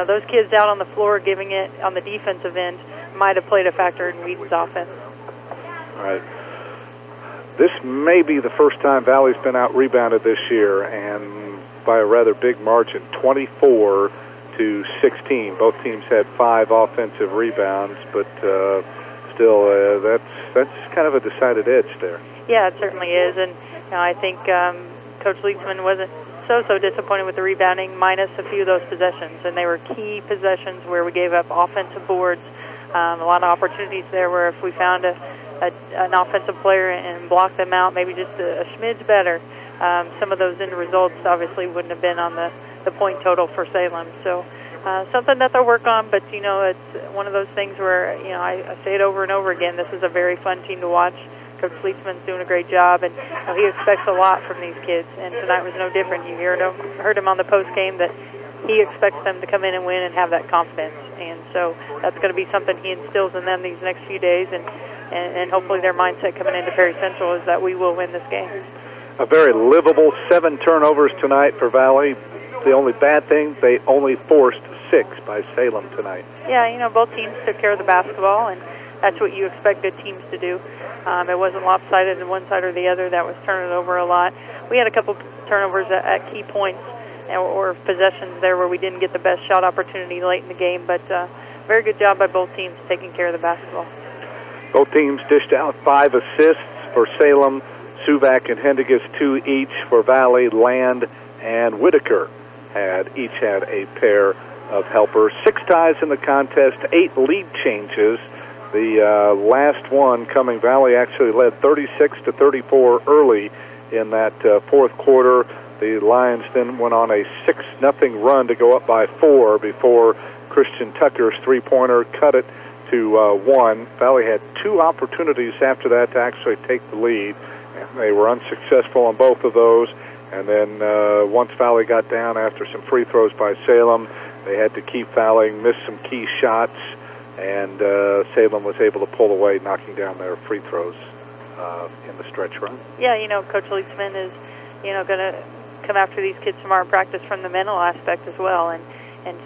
those kids out on the floor giving it on the defensive end might have played a factor in Whedon's offense. All right. This may be the first time Valley's been out-rebounded this year, and by a rather big margin, 24-16. Both teams had 5 offensive rebounds, but still, that's kind of a decided edge there. Yeah, it certainly is, and I think Coach Leitsman wasn't so disappointed with the rebounding, minus a few of those possessions, and they were key possessions where we gave up offensive boards. A lot of opportunities there where if we found an offensive player and blocked them out, maybe just a smidge better, some of those end results obviously wouldn't have been on the point total for Salem. So something that they'll work on, but it's one of those things where I say it over and over again. This is a very fun team to watch. Coach Leitsman's doing a great job, and he expects a lot from these kids. And tonight was no different. You heard him on the post game that he expects them to come in and win and have that confidence. And so that's going to be something he instills in them these next few days, and hopefully their mindset coming into Perry Central is that we will win this game. A very livable 7 turnovers tonight for Valley. The only bad thing, they only forced 6 by Salem tonight. Yeah, both teams took care of the basketball, and that's what you expect good teams to do. It wasn't lopsided on one side or the other. That was turning it over a lot. We had a couple turnovers at key points or possessions there where we didn't get the best shot opportunity late in the game, but very good job by both teams taking care of the basketball. Both teams dished out 5 assists for Salem. Suvak and Hendigas 2 each for Valley. Land and Whitaker each had a pair of helpers. 6 ties in the contest, 8 lead changes. The last one coming, Valley actually led 36-34 early in that fourth quarter. The Lions then went on a 6-0 run to go up by 4 before Christian Tucker's three-pointer cut it to 1. Valley had 2 opportunities after that to actually take the lead, and they were unsuccessful on both of those. And then once Valley got down after some free throws by Salem, they had to keep fouling, miss some key shots, and Salem was able to pull away, knocking down their free throws in the stretch run. Yeah, Coach Leitsman is, going to come after these kids tomorrow and practice from the mental aspect as well, and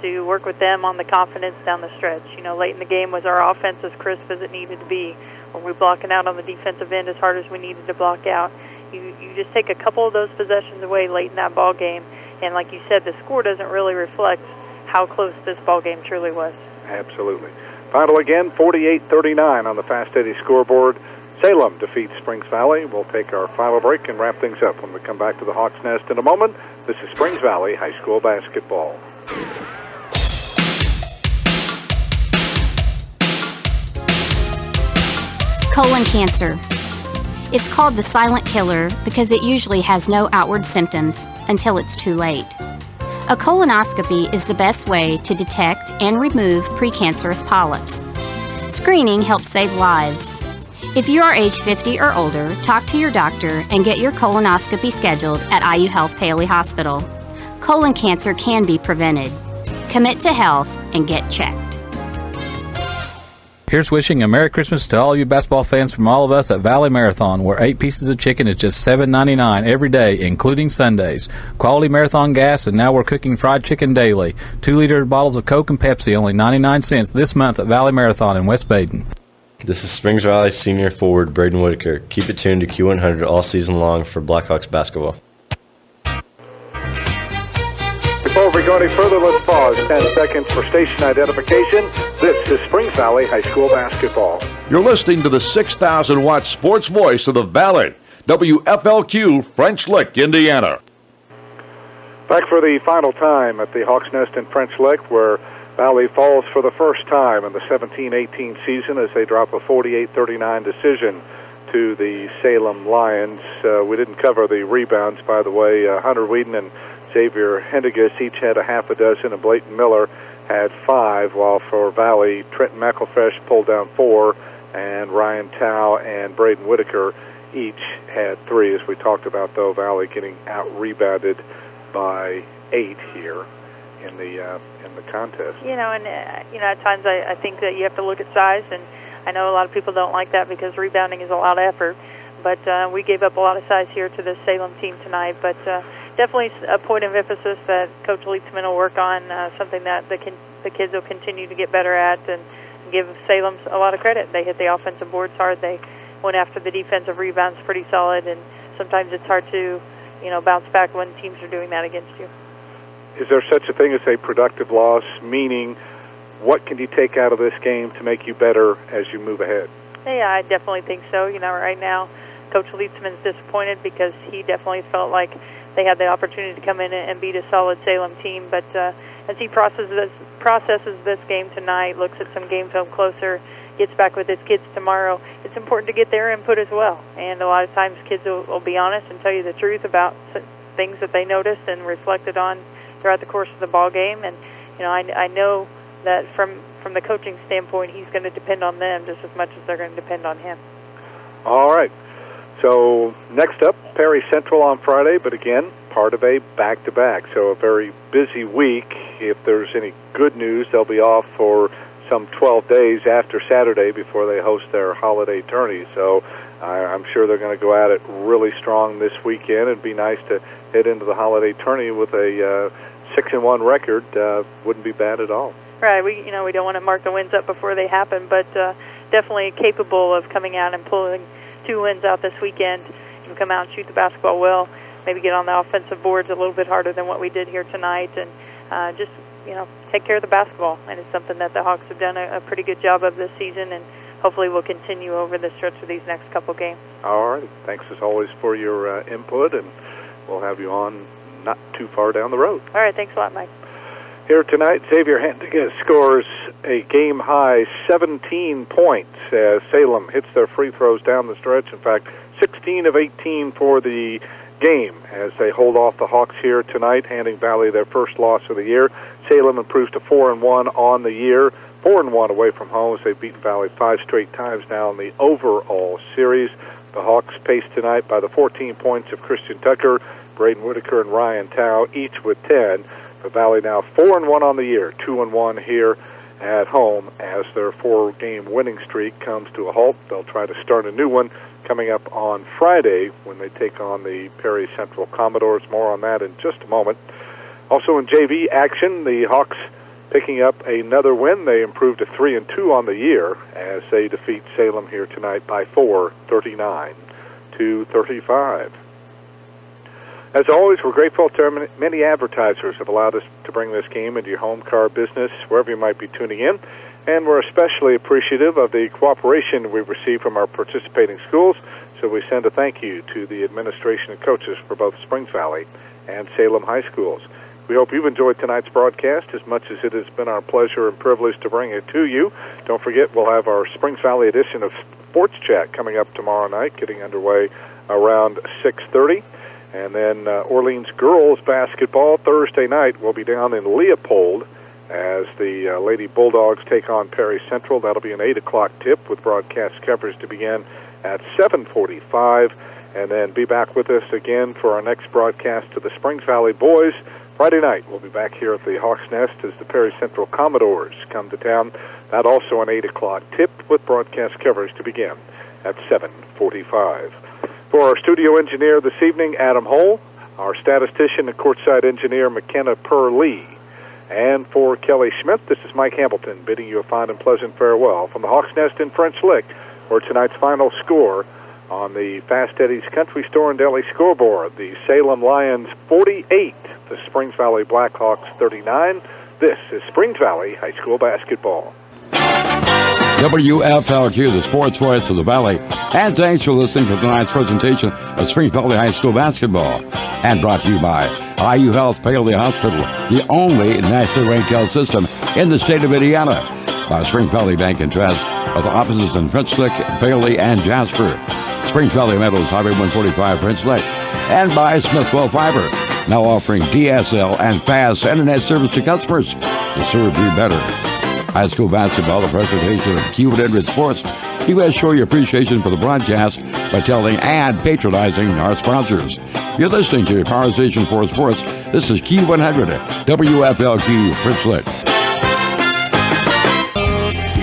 to work with them on the confidence down the stretch. Late in the game, was our offense as crisp as it needed to be? Were we blocking out on the defensive end as hard as we needed to block out? You just take a couple of those possessions away late in that ball game, and like you said, the score doesn't really reflect how close this ball game truly was. Absolutely. Final again, 48-39 on the Fast Eddie scoreboard. Salem defeats Springs Valley. We'll take our final break and wrap things up when we come back to the Hawks Nest in a moment. This is Springs Valley High School basketball. Colon cancer. It's called the silent killer because it usually has no outward symptoms until it's too late. A colonoscopy is the best way to detect and remove precancerous polyps. Screening helps save lives. If you are age 50 or older, talk to your doctor and get your colonoscopy scheduled at IU Health Paley Hospital. Colon cancer can be prevented. Commit to health and get checked. Here's wishing a Merry Christmas to all you basketball fans from all of us at Valley Marathon, where 8 pieces of chicken is just $7.99 every day, including Sundays. Quality Marathon gas, and now we're cooking fried chicken daily. 2-liter bottles of Coke and Pepsi, only 99 cents this month at Valley Marathon in West Baden. This is Springs Valley senior forward Braden Whitaker. Keep it tuned to Q100 all season long for Blackhawks basketball. Before we go any further, let's pause 10 seconds for station identification. This is Springs Valley High School basketball. You're listening to the 6,000-watt sports voice of the Valley, WFLQ, French Lick, Indiana. Back for the final time at the Hawks Nest in French Lick, where Valley falls for the first time in the 17-18 season as they drop a 48-39 decision to the Salem Lions. We didn't cover the rebounds, by the way. Hunter Whedon and Xavier Hendigas each had a half a dozen, and Blayton Miller had 5, while for Valley, Trenton McElfresh pulled down 4, and Ryan Tao and Braden Whitaker each had 3. As we talked about, though, Valley getting out-rebounded by 8 here in the contest. At times I think that you have to look at size, and I know a lot of people don't like that because rebounding is a lot of effort, but we gave up a lot of size here to the Salem team tonight, but definitely a point of emphasis that Coach Leitzman will work on, something that the kids will continue to get better at, and give Salem a lot of credit. They hit the offensive boards hard. They went after the defensive rebounds pretty solid, and sometimes it's hard to bounce back when teams are doing that against you. Is there such a thing as a productive loss, meaning what can you take out of this game to make you better as you move ahead? Yeah, I definitely think so. Right now, Coach Leitzman's disappointed because he definitely felt like they had the opportunity to come in and beat a solid Salem team. But as he processes this game tonight, looks at some game film closer, gets back with his kids tomorrow, it's important to get their input as well. And a lot of times kids will be honest and tell you the truth about things that they noticed and reflected on throughout the course of the ball game. And I know that from the coaching standpoint, he's going to depend on them just as much as they're going to depend on him. All right. So next up, Perry Central on Friday, but again, part of a back-to-back. So a very busy week. If there's any good news, they'll be off for some 12 days after Saturday before they host their holiday tourney. So I'm sure they're going to go at it really strong this weekend. It'd be nice to head into the holiday tourney with a 6-1 record. Wouldn't be bad at all. Right. We don't want to mark the wins up before they happen, but definitely capable of coming out and pulling 2 wins out this weekend and come out and shoot the basketball well, maybe get on the offensive boards a little bit harder than what we did here tonight, and just take care of the basketball. And it's something that the Hawks have done a pretty good job of this season, and hopefully will continue over the stretch of these next couple games. All right. Thanks as always for your input, and we'll have you on not too far down the road. All right. Thanks a lot, Mike. Here tonight, Xavier Hendigas scores a game-high 17 points as Salem hits their free throws down the stretch. In fact, 16 of 18 for the game as they hold off the Hawks here tonight, handing Valley their first loss of the year. Salem improves to 4-1 on the year, 4-1 away from home as they've beaten Valley 5 straight times now in the overall series. The Hawks paced tonight by the 14 points of Christian Tucker, Braden Whitaker, and Ryan Tao, each with 10. The Valley now 4-1 on the year, 2-1 here at home as their 4-game winning streak comes to a halt. They'll try to start a new one coming up on Friday when they take on the Perry Central Commodores. More on that in just a moment. Also in JV action, the Hawks picking up another win. They improved to 3-2 on the year as they defeat Salem here tonight by 4, 39-35. As always, we're grateful to many advertisers have allowed us to bring this game into your home car business, wherever you might be tuning in. And we're especially appreciative of the cooperation we've received from our participating schools, so we send a thank you to the administration and coaches for both Springs Valley and Salem High Schools. We hope you've enjoyed tonight's broadcast as much as it has been our pleasure and privilege to bring it to you. Don't forget, we'll have our Springs Valley edition of Sports Chat coming up tomorrow night, getting underway around 6:30. And then Orleans girls basketball Thursday night will be down in Leopold as the Lady Bulldogs take on Perry Central. That'll be an 8 o'clock tip with broadcast coverage to begin at 7:45. And then be back with us again for our next broadcast to the Springs Valley boys. Friday night, we'll be back here at the Hawks Nest as the Perry Central Commodores come to town. That also an 8 o'clock tip with broadcast coverage to begin at 7:45. For our studio engineer this evening, Adam Hull, our statistician and courtside engineer, McKenna Lee, and for Kelly Schmidt, this is Mike Hamilton bidding you a fine and pleasant farewell from the Hawks Nest in French Lick, where tonight's final score on the Fast Eddie's Country Store and Deli scoreboard, the Salem Lions 48, the Springs Valley Blackhawks 39. This is Springs Valley High School basketball. WFLQ, the sports voice of the Valley. And thanks for listening to tonight's presentation of Springs Valley High School basketball. And brought to you by IU Health Paoli Hospital, the only nationally ranked health system in the state of Indiana. By Springs Valley Bank and Trust, with offices in French Lick, Paoli, and Jasper. Springs Valley Metals, Highway 145, French Lick. And by Smithwell Fiber, now offering DSL and fast internet service to customers to serve you better. High school basketball, the presentation of Q100 Sports. You guys show your appreciation for the broadcast by telling and patronizing our sponsors. You're listening to Power Station for Sports. This is Q100 WFLQ French Lick.